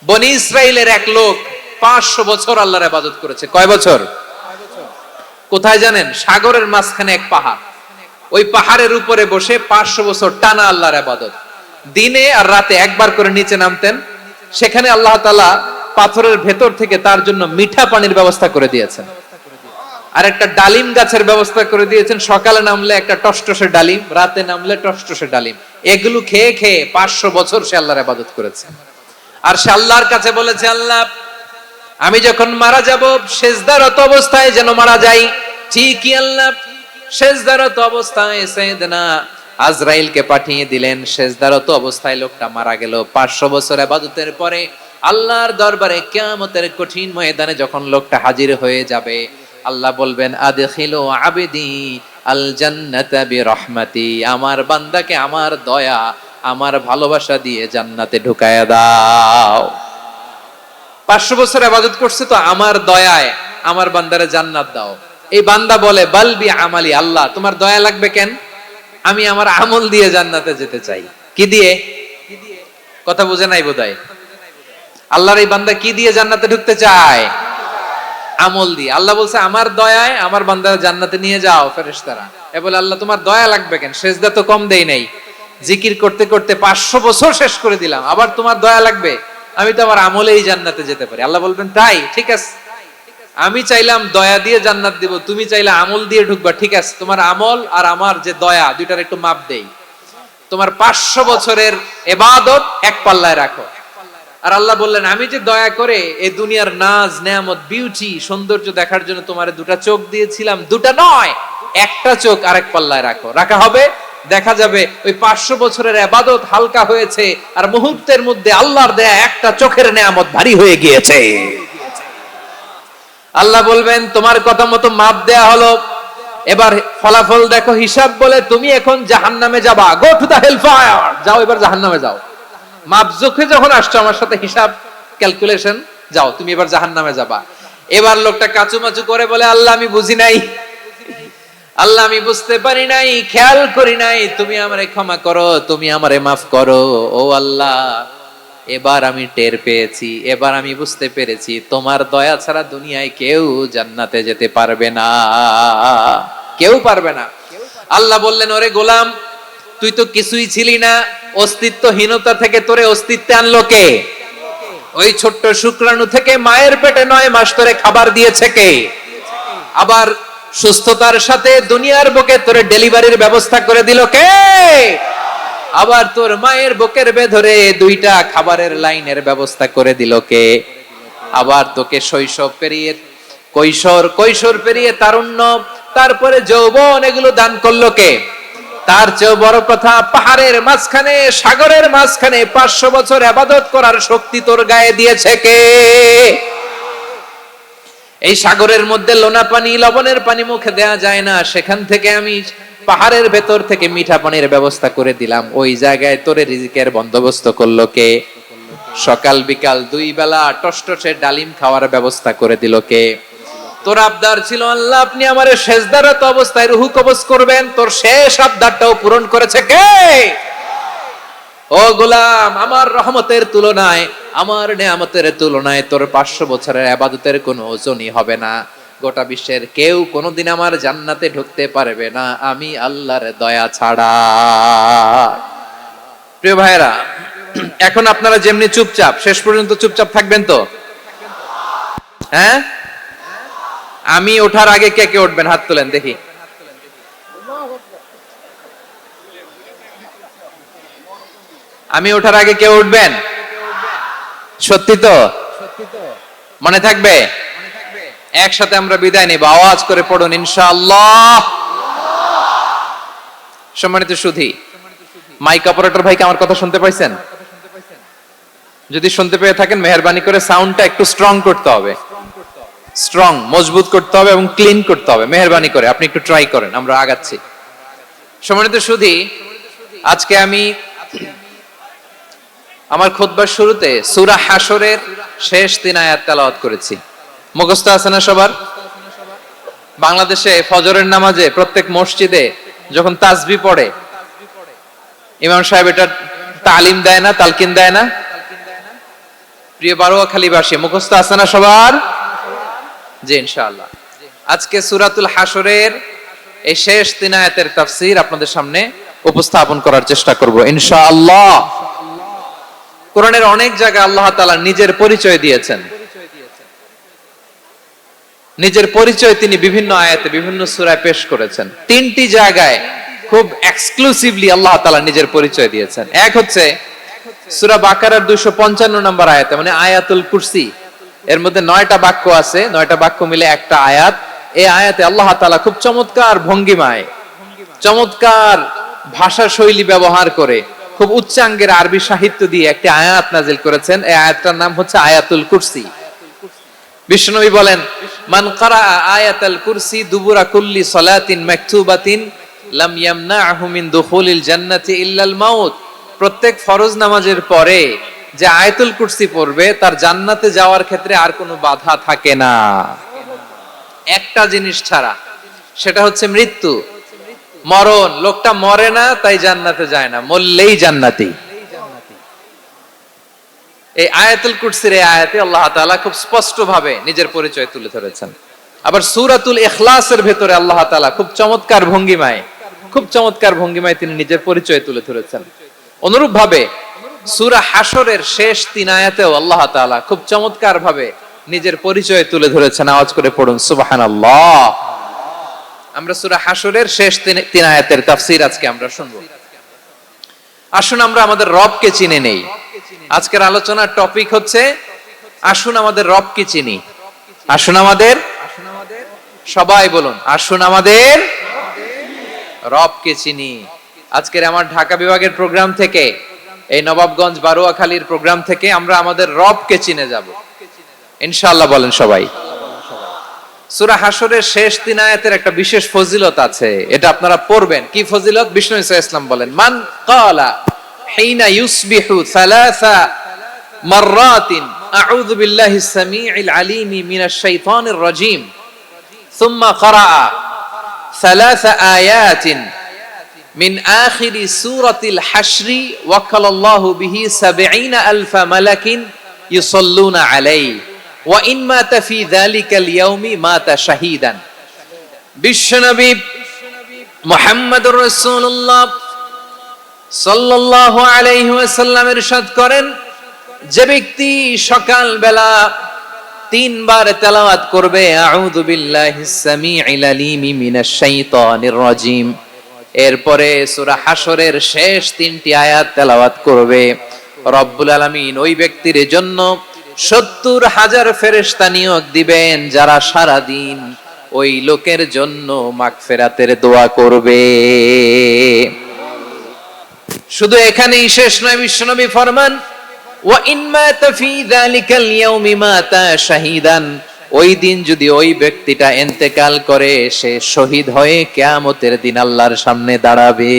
বনি ইসরাইলের এক লোক 500 বছর আল্লাহর ইবাদত করেছে। কয় বছর? কোথায় জানেন? সাগরের মাঝখানে এক পাহাড়, ওই পাহাড়ের উপরে বসে 500 বছর টানা আল্লাহর ইবাদত। দিনে আর রাতে একবার করে নিচে নামতেন। সেখানে আল্লাহ তাআলা পাথরের ভেতর থেকে তার জন্য মিঠা পানির ব্যবস্থা করে দিয়েছেন, আর একটা ডালিম গাছের ব্যবস্থা করে দিয়েছেন। সকালে নামলে একটা টসটসে ডালিম, রাতে নামলে টসটসে ডালিম। এগুলো খেয়ে খেয়ে 500 বছর সে আল্লাহর ইবাদত করেছে। আর সে আল্লাহর কাছে বলেছে, আল্লাহ আমি যখন মারা যাব সেজদারত অবস্থায় যেন মারা যাই। ঠিকই আল্লাহ সেজদারত অবস্থায় সাইয়েদনা আজরাইলকে পাঠিয়ে দিলেন। সেজদারত অবস্থায় লোকটা মারা গেল। 500 বছর ইবাদতের পরে আল্লাহর দরবারে কিয়ামতের কঠিন ময়দানে যখন লোকটা হাজির হয়ে যাবে, আল্লাহ বলবেন, আদখিলু আবদি আল জান্নাতা বিরহমাতি, আমার বান্দাকে আমার দয়া, আমার ভালোবাসা দিয়ে জান্নাতে ঢুকায়া দাও। 500 বছর ইবাদত করছে তো আমার দয়ায় আমার বান্দারে জান্নাত দাও। এই বান্দা বলে, বালবি আমালি, আল্লাহ তোমার দয়া লাগবে কেন? আমি আমার আমল দিয়ে জান্নাতে যেতে চাই। কি দিয়ে? কথা বুঝে নাই বোধহয়। আল্লাহর এই বান্দা কি দিয়ে জান্নাতে ঢুকতে চায়? আমল দিয়ে। আল্লাহ বলছে, আমার দয়ায় আমার বান্দারে জান্নাতে নিয়ে যাও ফেরেশতারা। এ বলে, আল্লাহ তোমার দয়া লাগবে কেন? সেজদা তো কম দেই নাই, জিকির করতে করতে 500 বছর শেষ করে দিলাম, আবার তোমার দয়া লাগবে? আমি তো আমার আমলেই জান্নাতে যেতে পারি। আল্লাহ বলবেন, তাই ঠিক আছে, আমি চাইলাম দয়া দিয়ে জান্নাত দিব, তুমি চাইলে আমল দিয়ে ঢুকবা। ঠিক আছে, তোমার আমল আর আমার যে দয়া, দুইটার একটু মাপ দেই। তোমার 500 বছরের ইবাদত এক পাল্লায় রাখো। আর আল্লাহ বললেন, আমি যে দয়া করে এই দুনিয়ার নাজ নেয়ামত বিউটি সৌন্দর্য দেখার জন্য তোমার দুটা চোখ দিয়েছিলাম, দুটা নয় একটা চোখ আরেক পাল্লায় রাখো। রাখা হবে, দেখা যাবে ওই 500 বছরের ইবাদত হালকা হয়েছে, আর মুহূর্তের মধ্যে আল্লাহর দেয়া একটা চোখের নেয়ামত ভারী হয়ে গিয়েছে। আল্লাহ বলবেন, তোমার কথা মতো মাপ দেয়া হলো, এবার ফলাফল দেখো, হিসাব বলে তুমি এখন জাহান্নামে যাবা। Go to the hell fire, যাও এবার জাহান্নামে যাও। মাপ জোখে যখন আসছো আমার সাথে হিসাব ক্যালকুলেশন, যাও তুমি এবার জাহান্নামে যাবা। এবার লোকটা কাচুমাচু করে বলে, আল্লাহ আমি বুঝি নাই, আল্লাহ আমি বুঝতে পারি নাই, খেয়াল করি নাই, তুমি আমারে ক্ষমা করো, তুমি আমারে মাফ করো। ও আল্লাহ, এবার আমি টের পেয়েছি, এবার আমি বুঝতে পেরেছি, তোমার দয়া ছাড়া দুনিয়ায় কেউ জান্নাতে যেতে পারবে না, কেউ পারবে না। আল্লাহ বললেন, ওরে গোলাম, তুই তো কিছুই ছিলি না, অস্তিত্বহীনতা থেকে তোরে অস্তিত্বে আনলো কে? ওই ছোট্ট শুক্রাণু থেকে মায়ের পেটে 9 মাস ধরে খাবার দিয়েছে কে? আবার সুস্থতার সাথে দুনিয়ার বুকে তোরে ডেলিভারির ব্যবস্থা করে দিল কে? আবার তোর মায়ের বুকের ভেতরে 2টা খাবারের লাইনের ব্যবস্থা করে দিল কে? আবার তোকে শৈশব পেরিয়ে কৈশোর পেরিয়ে তারুণ্য, তারপরে যৌবন, এগুলো দান করলো কে? তার চেয়েও বড় কথা, পাহাড়ের মাঝখানে সাগরের মাঝখানে 500 বছর ইবাদত করার শক্তি তোর গায়ে দিয়েছে কে? এই সাগরের মধ্যে লোনা পানি, লবণের পানি মুখে দেয়া যায় না, সেখান থেকে আমি পাহাড়ের ভেতর থেকে মিঠা পানির ব্যবস্থা করে দিলাম। ওই জায়গায় তোরে রিজিকের বন্দোবস্ত করলো কে? সকাল বিকাল 2 বেলা টসটসে ডালিম খাওয়ার ব্যবস্থা করে দিল কে? তোর আবদার ছিল, আল্লাহ আপনি আমারে সেজদারত অবস্থায় রুহু কবজ করবেন, তোর শেষ আবদারটাও পূরণ করেছে কে? ও গোলাম, আমার রহমতের তুলনায়, আমার নেয়ামতের তুলনায় তোর 500 বছরের ইবাদতের কোনো ওজনই হবে না। গোটা বিশ্বের কেউ কোনোদিন আমার জান্নাতে ঢুকতে পারবে না, আমি আল্লাহর দয়া ছাড়া। প্রিয় ভাইরা, এখন আপনারা যেমনি চুপচাপ, শেষ পর্যন্ত চুপচাপ থাকবেন তো? হ্যাঁ, আমি ওঠার আগে কে কে উঠবেন? হাত তোলেন দেখি। আমি ওঠার আগে কে উঠবেন? সত্যি তো? মনে থাকবে? একসাথে আমরা বিদায় নিব, আওয়াজ করে পড়ুন ইনশাআল্লাহ। সম্মানিত সুধী, মাইক অপারেটর ভাইকে আমার কথা শুনতে পাইছেন? যদি শুনতে পেয়ে থাকেন, মেহেরবানি করে সাউন্ডটা একটু স্ট্রং করতে হবে, স্ট্রং মজবুত করতে হবে এবং ক্লিন করতে হবে। মেহেরবানি করে আপনি একটু ট্রাই করেন, আমরা আগাচ্ছি। সম্মানিত সুধী, আজকে আমি আমার খুতবার শুরুতে সূরা হাশরের শেষ 3 আয়াত তেলাওয়াত করেছি। মুখস্থ আছে না সবার? বাংলাদেশে ফজরের নামাজে প্রত্যেক মসজিদে যখন তাসবিহ পড়ে, ইমাম সাহেব এটা তালিম দেয় না, তালকিন দেয় না? প্রিয় বারোয়াখালীবাসী, মুখস্থ আছে না সবার? জি ইনশাআল্লাহ। আজকে সূরাতুল হাশরের এই শেষ 3 আয়াতের তাফসীর আপনাদের সামনে উপস্থাপন করার চেষ্টা করব ইনশাআল্লাহ। কোরআনের অনেক জায়গায় আল্লাহ তাআলা নিজের পরিচয় দিয়েছেন। নিজের পরিচয় তিনি বিভিন্ন আয়াতে বিভিন্ন সূরায় পেশ করেছেন। 3টি জায়গায় খুব এক্সক্লুসিভলি আল্লাহ তাআলা নিজের পরিচয় দিয়েছেন। এক হচ্ছে সূরা বাকারার 255 নম্বর আয়াতে, মানে আয়াতুল কুরসি। এর মধ্যে 9টা বাক্য আছে, 9টা বাক্য মিলে একটা আয়াত। এই আয়াতে আল্লাহ তাআলা খুব চমৎকার ভঙ্গিমায়, চমৎকার ভাষা শৈলী ব্যবহার করে, খুব উচ্চাঙ্গের আরবি সাহিত্য দিয়ে একটি আয়াত নাজিল করেছেন। এই আয়াতটার নাম হচ্ছে আয়াতুল কুরসি। বিশ্বনবী বলেন, মান ক্বারাআ আয়াতাল কুরসি দুবুরা কুল্লি সালাতিন মাকতুবাতিন লাম ইয়ামনাহু মিন দুখুলিল জান্নাতি ইল্লাল মাউত। প্রত্যেক ফরজ নামাজের পরে যে আয়াতুল কুরসি পড়বে তার জান্নাতে যাওয়ার ক্ষেত্রে আর কোনো বাধা থাকে না, একটা জিনিস ছাড়া, সেটা হচ্ছে মৃত্যু, মরণ। লোকটা মরে না তাই জান্নাতে যায় না, মরলেই জান্নাতি। এই আয়াতুল কুরসির এই আয়াতে আল্লাহ তাআলা খুব স্পষ্ট ভাবে নিজের পরিচয় তুলে ধরেছেন। আবার সূরাতুল ইখলাসের ভেতরে আল্লাহ তাআলা খুব চমৎকার ভঙ্গিমায় তিনি নিজের পরিচয় তুলে ধরেছেন। অনুরূপ ভাবে সূরা হাশরের শেষ 3 আয়াতেও আল্লাহ তাআলা খুব চমৎকার ভাবে নিজের পরিচয় তুলে ধরেছেন। আওয়াজ করে পড়ুন সুবহানাল্লাহ। আমরা সূরা হাশরের শেষ 3 আয়াতের তাফসীর আজকে আমরা শুনবো। আসুন আমরা আমাদের রবকে চিনে নেই। আজকের আলোচনার টপিক হচ্ছে আসুন আমাদের রবকে চিনি। আসুন আমাদের, সবাই বলুন, আসুন আমাদের রবকে চিনি। আজকের আমার ঢাকা বিভাগের প্রোগ্রাম থেকে, এই নবাবগঞ্জ বারোয়াখালীর প্রোগ্রাম থেকে আমরা আমাদের রবকে চিনে যাব ইনশাআল্লাহ। বলেন সবাই। সূরা হাশরের শেষ 3 আয়াতের একটা বিশেষ ফজিলত আছে, এটা আপনারা পড়বেন। কি ফজিলত? বিষ্ণু ঈসা ইসলাম বলেন, মান ক্বালা হিনা ইউসবিহু সালাসা মাররাতিন আউযু বিল্লাহিস সামিউল আলিমি মিনাশ শাইতানির রাজীম সুম্মা ক্বারাআ সালাসা আয়াতিন মিন আখিরি সূরাতিল হাশরি ওয়াক্কালাল্লাহু বিহি ৭০,০০০ মালাকিন ইউসাল্লুনা আলাইহি ওয়া ইন মাতা ফি যালিকাল ইয়াউমি মাতা শাহীদান। বিশ্বনবী মুহাম্মদুর রাসূলুল্লাহ সাল্লাল্লাহু আলাইহি ওয়াসাল্লাম ইরশাদ করেন, যে ব্যক্তি সকাল বেলা 3 বার তেলাওয়াত করবে আউযু বিল্লাহিস সামিউল আলিমি মিনাশ শাইতানির রাজীম, এরপরে সূরা হাশরের শেষ 3টি আয়াত তেলাওয়াত করবে, রব্বুল আলামিন ওই ব্যক্তির জন্য ৭০,০০০ ফেরেশতা নিয়োগ দিবেন যারা সারা দিন ওই লোকের জন্য মাগফিরাতের দোয়া করবে। শুধু এখানেই শেষ নয়, বিশ্বনবী ফরমান, ওয়া ইন মাতা ফি যালিকাল ইয়াউমি মাতা শাহীদান, ওই দিন যদি ওই ব্যক্তিটা ইন্তেকাল করে সে শহীদ হয়ে কিয়ামতের দিন আল্লাহর সামনে দাঁড়াবে।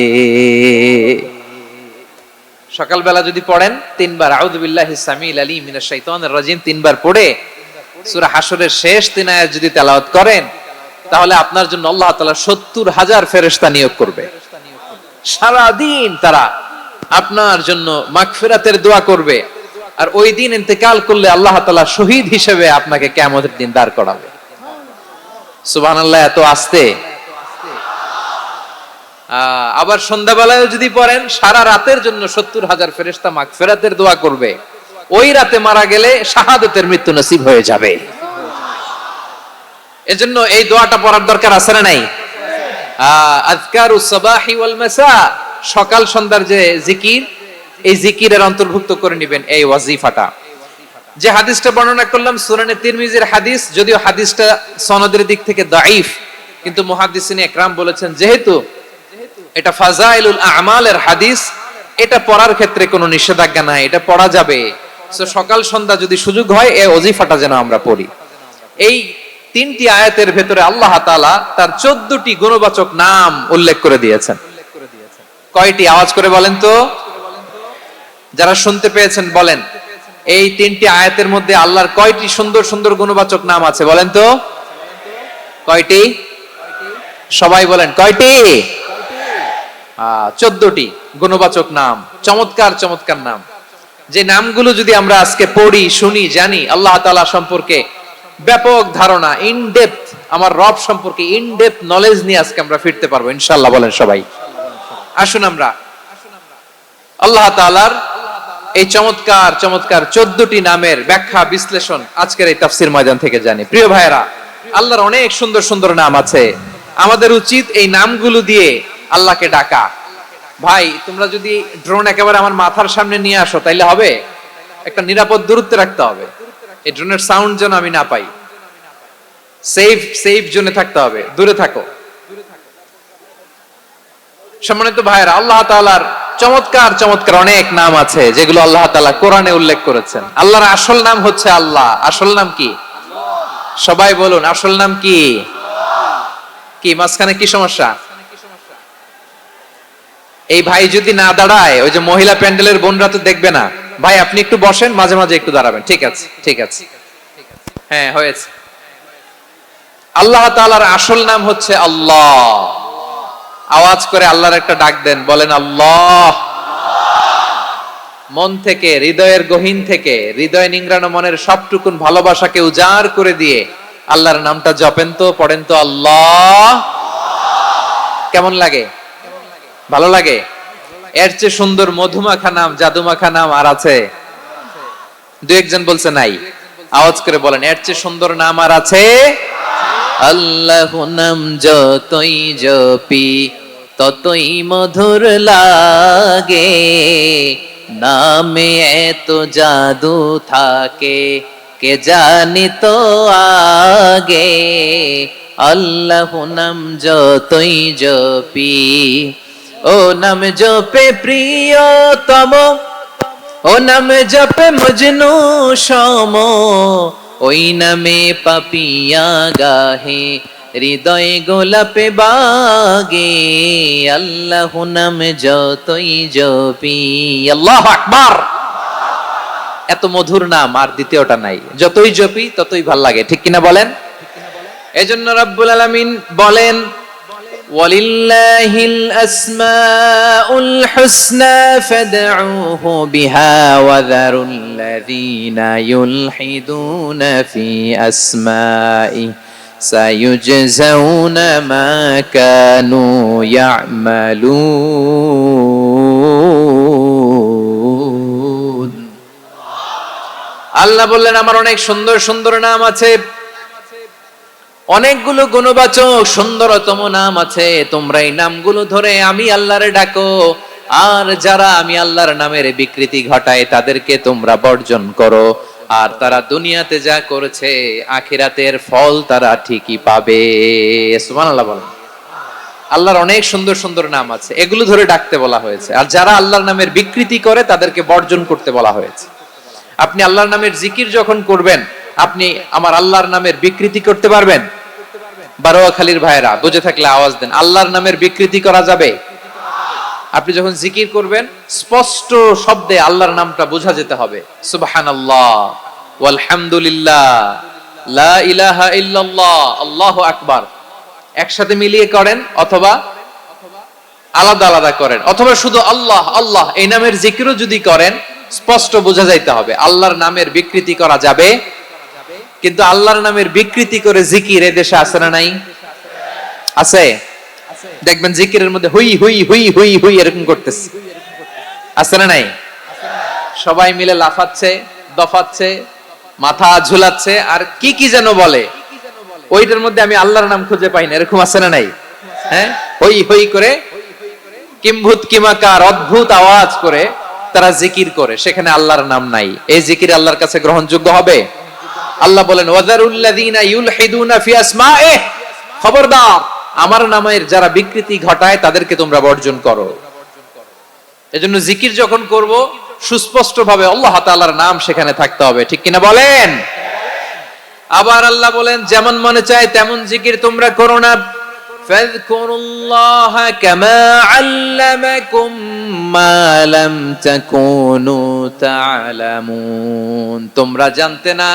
সকালবেলা যদি পড়েন 3 বার আউযু বিল্লাহিস সামিউল আলিম মিনাশ শাইতানির রাজীম 3 বার পড়ে সূরা হাশরের শেষ 3 আয়াত যদি তেলাওয়াত করেন, তাহলে আপনার জন্য আল্লাহ তাআলা ৭০,০০০ ফেরেশতা নিয়োগ করবে। সারা দিন তারা আপনার জন্য মাগফিরাতের দোয়া করবে। আর ওই দিন ইন্তেকাল করলে আল্লাহ তাআলা শহীদ হিসেবে আপনাকে কিয়ামতের দিন দাঁড় করাবে। সুবহানাল্লাহ। এত আস্তে। আবার সন্ধ্যাবেলায় যদি পড়েন, সারা রাতের জন্য ৭০,০০০ ফেরেশতা মাগফিরাতের দোয়া করবে। ওই রাতে মারা গেলে শাহাদাতের মৃত্যু নসিব হয়ে যাবে। এজন্য এই দোয়াটা পড়ার দরকার আছে না নাই? আযকারুস সাবাহি ওয়াল মাসা, সকাল সন্ধ্যার যে জিকির, এই জিকিরের অন্তর্ভুক্ত করে নেবেন এই ওয়াজিফাটা। যে হাদিসটা বর্ণনা করলাম সুনানে তিরমিজির হাদিস, যদিও হাদিসটা সনদের দিক থেকে দাঈফ, কিন্তু মুহাদ্দিসিন ইকরাম বলেছেন যেহেতু এটা ফাজাইলুল আমালের হাদিস, এটা পড়ার ক্ষেত্রে কোনো নিষেধাজ্ঞা নাই, এটা পড়া যাবে। সকাল সন্ধ্যা যদি সুযোগ হয় এই ওয়াজিফাটা যেন আমরা পড়ি। এই 3টি আয়াতের ভেতরে আল্লাহ তাআলা তার 14টি গুণবাচক নাম উল্লেখ করে দিয়েছেন। কয়টি? আওয়াজ করে বলেন তো, যারা শুনতে পেয়েছেন বলেন। এই 3টি আয়াতের মধ্যে আল্লাহর কয়টি সুন্দর সুন্দর গুণবাচক নাম আছে বলেন তো? কয়টি? সবাই বলেন কয়টি? 14টি গুণবাচক নাম, চমৎকার চমৎকার নাম। যে নামগুলো যদি আমরা আজকে পড়ি, শুনি, জানি, আল্লাহ তাআলা সম্পর্কে ব্যাপক ধারণা, ইন ডেপথ, আমার রব সম্পর্কে ইন ডেপথ নলেজ নিয়ে আজকে আমরা ফিরতে পারবো ইনশাআল্লাহ। বলেন সবাই। আসুন আমরা আল্লাহ তাআলার এই চমৎকার চমৎকার 14টি নামের ব্যাখ্যা বিশ্লেষণ আজকের এই তাফসীর ময়দান থেকে জানি। প্রিয় ভাইরা, আল্লাহর অনেক সুন্দর সুন্দর নাম আছে। আমাদের উচিত এই নামগুলো দিয়ে আল্লাহকে ডাকা। ভাই, তোমরা যদি ড্রোন একেবারে আমার মাথার সামনে নিয়ে আসো তাইলে হবে? একটা নিরাপদ দূরত্বে রাখতে হবে, এই ড্রোনের সাউন্ড যেন আমি না পাই। সেফ জোনে থাকতে হবে, দূরে থাকো। সম্মানিত ভাইরা, আল্লাহ তাআলার চমৎকার চমৎকার অনেক নাম আছে যেগুলো আল্লাহ তাআলা কোরআনে উল্লেখ করেছেন। আল্লাহর আসল নাম হচ্ছে আল্লাহ। আসল নাম কি? সবাই বলুন, আসল নাম কি? কি মাঝখানে কি সমস্যা? এই ভাই যদি না দাঁড়ায়, ওই যে মহিলা প্যান্ডেলের বোনরা তো দেখবে না। ভাই আপনি একটু বসেন, মাঝে মাঝে একটু দাঁড়াবেন। ঠিক আছে, ঠিক আছে, হ্যাঁ হয়েছে। আল্লাহ তাআলার আসল নাম হচ্ছে আল্লাহ। আওয়াজ করে আল্লাহর একটা ডাক দেন, বলেন আল্লাহ। মন থেকে, হৃদয়ের গহীন থেকে, হৃদয় নিংড়ানো মনের সবটুকুন ভালোবাসাকে উজাড় করে দিয়ে আল্লাহর নামটা জপেন তো, পড়েন তো আল্লাহ। কেমন লাগে? ভালো লাগে? এর চেয়ে সুন্দর মধুমাখা নাম, জাদুমাখা নাম আর আছে? দু একজন বলছে নাই। আওয়াজ করে বলেন, এর চেয়ে সুন্দর নাম আর আছে? আল্লাহ নাম যতই জপি ততই মধুর লাগে, নামে এত জাদু থাকে কে জানি তো আগে। আল্লাহ নাম যতই জপি, ও নাম জপে প্রিয়তম, ও নাম জপে মজনু সম, ওই নামে পাপিয়া গাহে হৃদয় গোলাপে বাগে। আল্লাহ নাম যতই জপি। আল্লাহু আকবার। এত মধুর নাম আর দ্বিতীয়টা নাই। যতই জপি ততই ভাল লাগে, ঠিক কিনা বলেন? এজন্য রব্বুল আলামিন বলেন, ওয়ালিল্লাহিল আসমাউল হুসনা ফাদউহু বিহা ওয়া যারুল্লাযীনা ইউলহিদুনা ফি আসমাই সায়ুজজাউনা মা কানু ইয়ামালুন। আল্লাহ বললেন, আমার অনেক সুন্দর সুন্দর নাম আছে, অনেকগুলো গুণবাচক সুন্দরতম নাম আছে। তোমরা এই নামগুলো ধরে আমি আল্লাহরে ডাকো, আর যারা আমি আল্লাহর নামের বিকৃতি ঘটায় তাদেরকে তোমরা বর্জন করো। আর তারা দুনিয়াতে যা করেছে আখিরাতের ফল তারা ঠিকই পাবে। সুবহানাল্লাহ বলেন। আল্লাহর অনেক সুন্দর সুন্দর নাম আছে, এগুলো ধরে ডাকতে বলা হয়েছে। আর যারা আল্লাহর নামের বিকৃতি করে তাদেরকে বর্জন করতে বলা হয়েছে। আপনি আল্লাহর নামের জিকির যখন করবেন, আপনি আমার আল্লাহর নামের বিকৃতি করতে পারবেন? বারোয়াখালীর ভাইরা বুঝে থাকলে আওয়াজ দেন, আল্লাহর নামের বিকৃতি করা যাবে? আপনি যখন জিকির করবেন স্পষ্ট শব্দে আল্লাহর নামটা বোঝা যেতে হবে। সুবহানাল্লাহ, ওয়ালহামদুলিল্লাহ, লা ইলাহা ইল্লাল্লাহ, আল্লাহু আকবার। একসাথে মিলিয়ে করেন অথবা আলাদা আলাদা করেন, অথবা শুধু আল্লাহ আল্লাহ এই নামের জিকিরও যদি করেন স্পষ্ট বোঝা যাইতে হবে। আল্লাহর নামের বিকৃতি করা যাবে, কিন্তু আল্লাহর নামের বিকৃতি করে জিকির এ দেশে আছে না নাই? আছে। দেখবেন জিকিরের মধ্যে হুই হুই হুই হুই হুই এরকম করতেছে, আছে না নাই? সবাই মিলে লাফাচ্ছে, দফাচ্ছে, মাথা ঝুলাচ্ছে, আর কি কি যেন বলে, ওইটার মধ্যে আমি আল্লাহর নাম খুঁজে পাই না, এরকম আছে না নাই? হ্যাঁ, হই হই করে কিম্ভূত কিমাকার অদ্ভুত আওয়াজ করে তারা জিকির করে, সেখানে আল্লাহর নাম নাই। এই জিকির আল্লাহর কাছে গ্রহণযোগ্য হবে? আল্লাহ বলেন, ওয়াযারুল্লাযীনা ইউলহিদুনা ফি আসমাইহি, খবরদার আমার নামের যারা বিকৃতি ঘটায় তাদেরকে তোমরা বর্জন করো। এজন্য জিকির যখন করব সুস্পষ্ট ভাবে আল্লাহ তাআলার নাম সেখানে থাকতে হবে, ঠিক কিনা বলেন? আবার আল্লাহ বলেন, যেমন মনে চায় তেমন জিকির তোমরা করো না। ফাযকুরুল্লাহা কামা আল্লামাকুম মা লাম তাকুনু তা'লামুন। তোমরা জানতে না,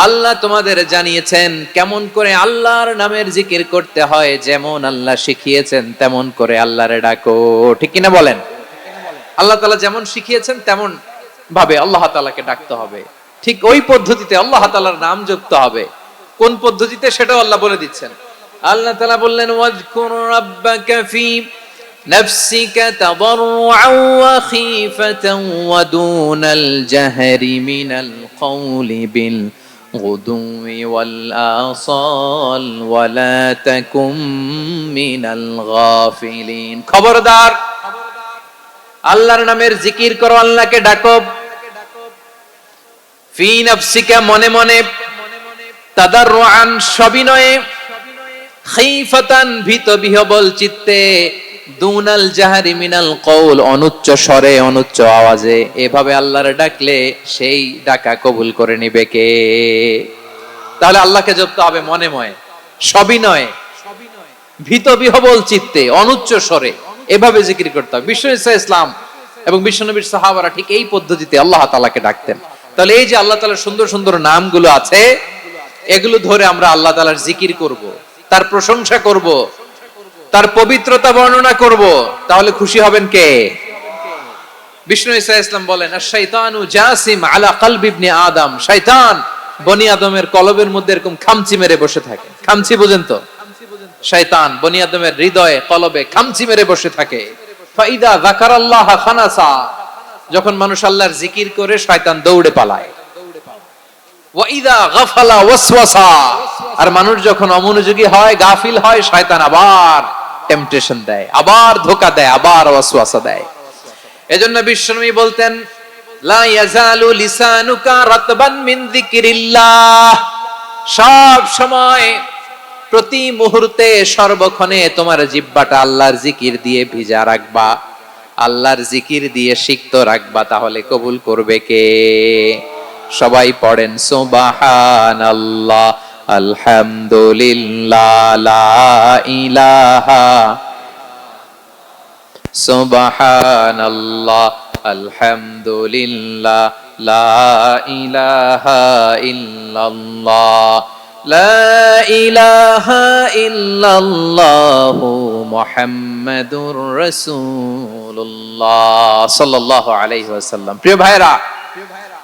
আল্লাহ তোমাদের জানিয়েছেন কেমন করে আল্লাহর নামের জিকির করতে হয়। যেমন আল্লাহ শিখিয়েছেন তেমন করে আল্লাহরে ডাকো, ঠিক কিনা বলেন? আল্লাহ তাআলা যেমন শিখিয়েছেন তেমন ভাবে আল্লাহ তাআলাকে ডাকতে হবে, ঠিক ওই পদ্ধতিতে আল্লাহ তাআলার নাম জপতে হবে। কোন পদ্ধতিতে সেটাও আল্লাহ বলে দিচ্ছেন। আল্লাহ তাআলা বললেন ওয়াজকুর রাব্বাকা ফি নাফসিকা তাদাররুআন ওয়া খীফাতান ওয়া দুনাল জাহরি মিনাল কওলি বিল গুদুই ওয়াল আসাল ওয়া লা তাকুম মিনাল গাফিলিন। খবরদার, আল্লাহর নামের জিকির করো, আল্লাহকে ডাকো। ফি নাফসিকা, মনে মনে, তাদাররুআন, সবিনয়ে, খীফাতান, ভীত বিহবল চিত্তে, দুনাল জাহরি মিনাল কওল, অনুচ্চ স্বরে, অনুচ্চ আওয়াজে। এভাবে আল্লাহর ডাকলে সেই ডাকা কবুল করে নিবে কে? তাহলে আল্লাহকে জপতে হবে মনে মনে, সবিনয়ে, ভীত বিহবল চিত্তে, অনুচ্চ স্বরে, এভাবে জিকির করতে হবে। বিশ্বনবী ইসলাম এবং বিশ্বনবীর সাহাবারা ঠিক এই পদ্ধতিতে আল্লাহ তাআলাকে ডাকতেন। তাহলে এই যে আল্লাহ তাআলার সুন্দর সুন্দর নামগুলো আছে, এগুলো ধরে আমরা আল্লাহ তাআলার জিকির করব, তার প্রশংসা করব, তার পবিত্রতা বর্ণনা করব, তাহলে খুশি হবেন কে? বিষ্ণু ঈসা ইসলাম বলেন আশ-শাইতানু জাসিম আলা কলবি ইবনে আদম, শয়তান বনি আদমের কলবের মধ্যে এরকম খামচি মেরে বসে থাকে। খামচি বুঝেন তো? শয়তান বনি আদমের হৃদয়ে, কলবে খামচি মেরে বসে থাকে। ফাইদা যাকারাল্লাহ খানাসা, যখন মানুষ আল্লাহর জিকির করে শয়তান দৌড়ে পালায়। ওয়া ইযা গাফালা ওয়াসওয়াসা, আর মানুষ যখন অমনোযোগী হয়, গাফিল হয়, শয়তান আবার টেম্পটেশন দেয়, আবার ধোঁকা দেয়, আবার ওয়াসওয়াসা দেয়। এজন্য বিশ্বনবী বলতেন লা ইয়াজালু লিসানুকা রাতবান মিন যিকরিল্লাহ, সব সময়, প্রতি মুহূর্তে, সর্বক্ষণে তোমার জিহ্বাটা আল্লাহর জিকির দিয়ে ভিজা রাখবা, আল্লাহর জিকির দিয়ে সিক্ত রাখবা, তাহলে কবুল করবে কে? সবাই পড়েন সুবহানাল্লাহ, আলহামদুলিল্লাহ, লা ইলাহা, সুবহানাল্লাহ, আলহামদুলিল্লাহ, লা ইলাহা ইল্লাল্লাহ, লা ইলাহা ইল্লাল্লাহু মুহাম্মাদুর রাসূলুল্লাহ সাল্লাল্লাহু আলাইহি ওয়াসাল্লাম। প্রিয় ভাইরা,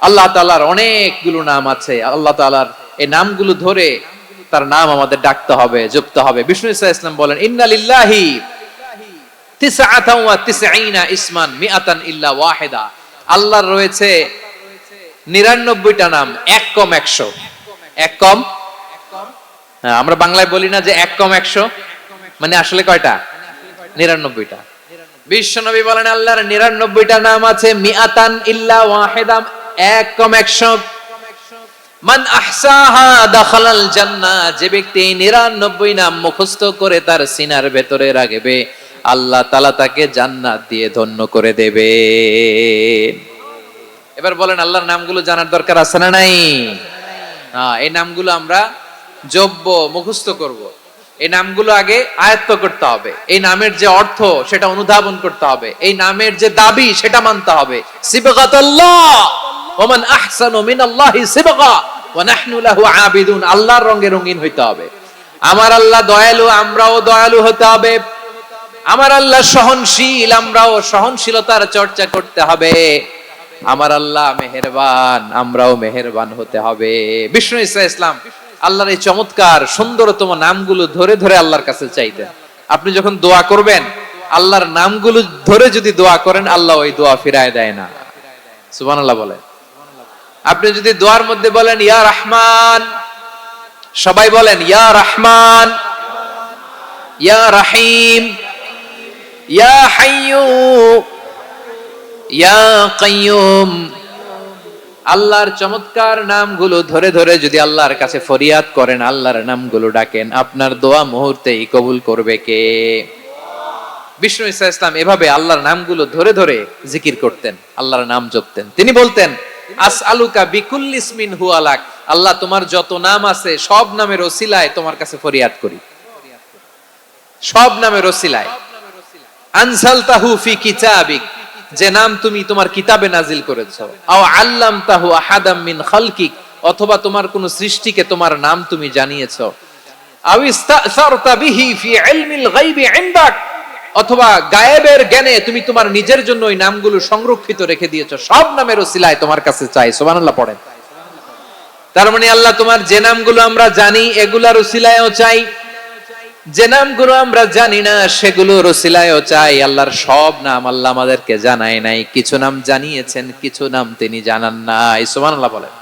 আল্লাহ তাআলার অনেকগুলো নাম আছে। আল্লাহ তাআলার এই নামগুলো ধরে তার নাম আমাদের ডাকতে হবে, জপতে হবে। বিষ্ণু ইসলাম বলেন ইন্না লিল্লাহি 99 ইসমান মিআতান ইল্লা ওয়াহিদা, আল্লাহর রয়েছে 99টা নাম, এক কম 100। এক কম, আমরা বাংলায় বলি না যে এক কম 100, মানে আসলে কয়টা? 99টা। বিশ্বনবী বলেন আল্লাহর 99টা নাম আছে, মিআতান ইল্লা ওয়াহিদা, এক কম 100। মান আহসাহা দাখালাল জান্নাহ, যে ব্যক্তি 99 নাম মুখস্থ করে তার সিনার ভেতরে রাখবে, আল্লাহ তাআলা তাকে জান্নাত দিয়ে ধন্য করে দেবে। এবার বলেন আল্লাহর নামগুলো জানার দরকার আছে না নাই? এই নামগুলো আমরা জপব, মুখস্থ করব। এই নামগুলো আগে আয়ত্ত করতে হবে। এই নামের যে অর্থ সেটা অনুধাবন করতে হবে। এই নামের যে দাবি সেটা মানতে হবে। সিবগাতুল্লাহ ওয়া মান আহসানু মিনাল্লাহি সিবগা ওয়া নাহনু লাহু আবিদুন, আল্লাহর রঙে রঙিন হইতে হবে। আমার আল্লাহ দয়ালু, আমরাও দয়ালু হতে হবে। আমার আল্লাহ সহনশীল, আমরাও সহনশীলতার চর্চা করতে হবে। আমার আল্লাহ মেহেরবান, আমরাও মেহেরবান হতে হবে। বিষ্ণু ইসলাম আল্লাহর এই চমৎকার সুন্দরতম নামগুলো ধরে ধরে আল্লাহর কাছে চাইতেন। আপনি যখন দোয়া করবেন, আল্লাহর নামগুলো ধরে যদি দোয়া করেন, আল্লাহ ওই দোয়া ফিরায় দেয় না। সুবহানাল্লাহ বলেন। আপনি যদি দোয়ার মধ্যে বলেন ইয়া রহমান, সবাই বলেন ইয়া রহমান, ইয়া রহিম, ইয়া হাইয়্যু, ইয়া কাইয়্যুম, আল্লাহর চমৎকার নামগুলো ধরে ধরে যদি আল্লাহর কাছে ফরিয়াদ করেন, আল্লাহর নামগুলো ডাকেন, আপনার দোয়া মুহূর্তেই কবুল করবে কে? বিষ্ণু ঈসা ইসলাম এভাবে আল্লাহর নামগুলো ধরে ধরে জিকির করতেন, আল্লাহর নাম জপতেন। তিনি বলতেন আসআলুকা বিকুল্লি ইসমিন হুয়া লাক, আল্লাহ তোমার যত নাম আছে সব নামের ওসিলায় তোমার কাছে ফরিয়াদ করি, সব নামের ওসিলায়। আনজালতাহু ফি কিতাবিক, যে নাম তুমি তোমার কিতাবে নাজিল করেছো। আও আল্লামতাহু আহাদাম মিন খালকিক, অথবা তোমার কোন সৃষ্টিকে তোমার নাম তুমি জানিয়েছো। আও ইস্তাসারতা বিহি ফি ইলমিল গায়বি ইনদাক, অথবা গায়েবের জ্ঞানে তুমি তোমার নিজের জন্য ওই নামগুলো সংরক্ষিত রেখে দিয়েছো, সব নামের ওসিলায় তোমার কাছে চাই। সুবহানাল্লাহ পড়েন। তার মানে আল্লাহ তোমার যে নামগুলো আমরা জানি এগুলার ওসিলায়ও চাই, যে নামগুলো আমরা জানি না সেগুলোর ওসিলায়ও চাই। আল্লাহর সব নাম আল্লাহ আমাদেরকে জানায় নাই, কিছু নাম জানিয়েছেন, কিছু নাম তিনি জানান নাই। সুবহানাল্লাহ বলেন।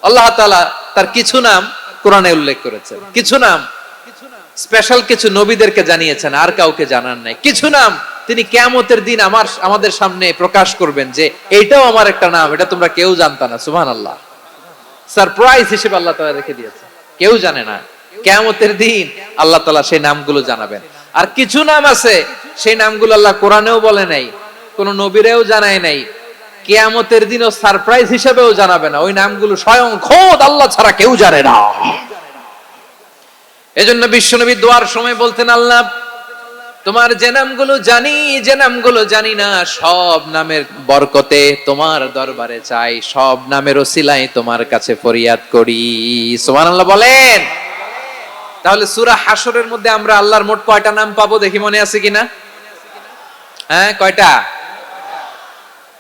আল্লাহ তাআলা তার কিছু নাম কোরআনে উল্লেখ করেছেন, কিছু নাম স্পেশাল কিছু নবীদেরকে জানিয়েছেন, আর কাউকে জানান নাই। কিছু নাম তিনি কিয়ামতের দিন আমাদের সামনে প্রকাশ করবেন যে এইটাও আমার একটা নাম, এটা তোমরা কেউ জানতা না। সুবহানাল্লাহ। সারপ্রাইজ হিসেবে আল্লাহ তাআলা রেখে দিয়েছে, কেউ জানে না। কিয়ামতের দিন আল্লাহ তাআলা সেই নামগুলো জানাবেন। আর কিছু নাম আছে সেই নামগুলো আল্লাহ কোরআনেও বলে নাই, কোন নবীরেও জানায় নাই, কিয়ামতের দিনও সারপ্রাইজ হিসেবেও জানাবে না। ওই নামগুলো স্বয়ং খোদ আল্লাহ ছাড়া কেউ জানে না। এজন্য বিশ্বনবী দোয়ার সময় বলতেন, আল্লাহ তোমার যে নামগুলো জানি, যে নামগুলো জানি না, সব নামের বরকতে তোমার দরবারে চাই, সব নামের ওসিলায় তোমার কাছে ফরিয়াদ করি। সুবহানাল্লাহ বলেন। তাহলে সূরা হাশরের মধ্যে আমরা আল্লাহর মোট কয়টা নাম পাবো দেখি, মনে আছে কিনা? হ্যাঁ, কয়টা?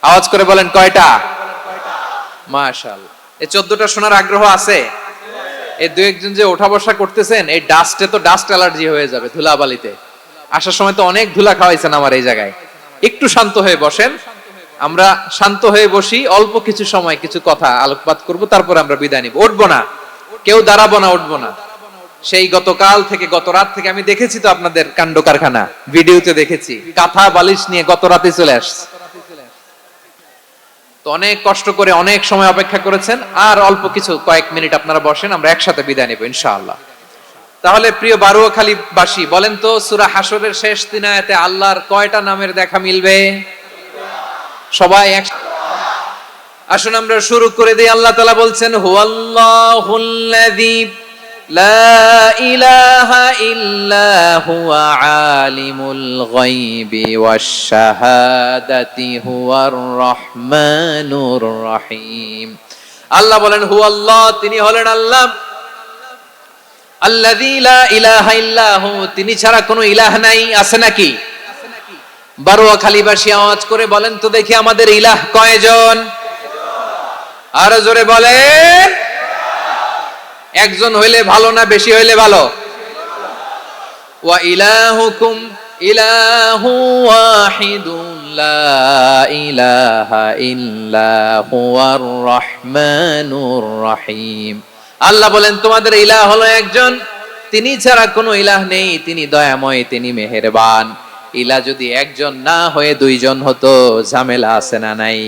আওয়াজ করে বলেন, কয়টা? মাশাআল্লাহ। এই 14টা শোনার আগ্রহ আছে? এই দু একজন যে ওঠা বসা করতেছেন, এই ডাস্টে তো ডাস্ট অ্যালার্জি হয়ে যাবে, ধুলাবালিতে। আসার সময় তো অনেক ধুলা খাওয়াইছেন আমার এই জায়গায়। একটু শান্ত হয়ে বসেন, আমরা শান্ত হয়ে বসি, অল্প কিছু সময় কিছু কথা আলোকপাত করব, তারপরে আমরা বিদায় নিব। উঠবো না, কেউ দাঁড়াবো না, উঠবো না। সেই গতকাল থেকে, গত রাত থেকে আমি দেখেছি তো আপনাদের কাণ্ড কারখানা, ভিডিওতে দেখেছি, কাঁথা বালিশ নিয়ে গত রাতে চলে আসছে। তো অনেক কষ্ট করে অনেক সময় অপেক্ষা করেছেন, আর অল্প কিছু কয়েক মিনিট আপনারা বসেন, আমরা একসাথে বিদায় নেব ইনশাআল্লাহ। তাহলে প্রিয় বারুয়াখালীবাসী, বলেন তো সূরা হাশরের শেষ 3 আয়াতে আল্লাহর কয়টা নামের দেখা মিলবে? সবাই আসুন আমরা শুরু করে দিই। আল্লাহ তাআলা বলছেন, হুয়াল্লাহুল্লাযী লা ইলাহা ইল্লা হুয়া আলিমুল গায়বি ওয়াশ শাহাদাতি হুয়ার রহমানুর রহিম। আল্লাহ বলেন হুয়াল্লাহ, তিনি হলেন আল্লাহ, আল্লাযী লা ইলাহা ইল্লাহু, তিনি ছাড়া কোনো ইলাহ নাই। আছে নাকি? বারুয়াখালীবাসী আওয়াজ করে বলেন তো দেখি, আমাদের ইলাহ কয়জন? আরো জোরে বলেন। একজন হইলে ভালো না বেশি হইলে ভালো? ওয়া ইলাহুকুম ইলাহু ওয়াহিদুন লা ইলাহা ইল্লা হুয়ার রহমানুর রহিম। আল্লাহ বলেন তোমাদের ইলাহ হলো একজন, তিনি ছাড়া কোনো ইলাহ নেই, তিনি দয়াময়, তিনি মেহেরবান। ইলাহ যদি একজন না হয়ে দুইজন হতো, ঝামেলা আছে না নাই?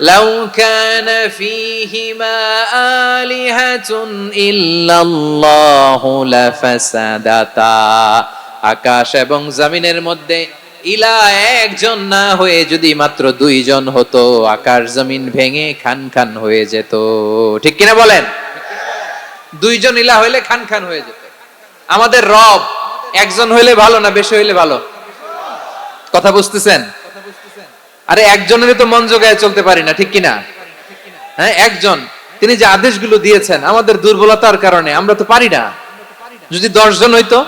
লাউ কানা ফীহিমা আলিহাতুন ইল্লাল্লাহু লাফাসাদাতা। আকাশ এবং জমিনের মধ্যে ইলাহ একজন না হয়ে যদি মাত্র দুইজন হতো, আকাশ জমিন ভেঙে খান খান হয়ে যেত। ঠিক কিনা বলেন? দুইজন ইলাহ হইলে খান খান হয়ে যেত। আমাদের রব একজন হইলে ভালো না বেশি হইলে ভালো? কথা বুঝতেছেন? আরে একজনেরই তো মন জোগায় চলতে পারি না, ঠিক কিনা? হ্যাঁ, একজন, তিনি যে আদেশগুলো দিয়েছেন আমাদের দুর্বলতার কারণে আমরা তো পারি না। যদি 10 জন হইতো,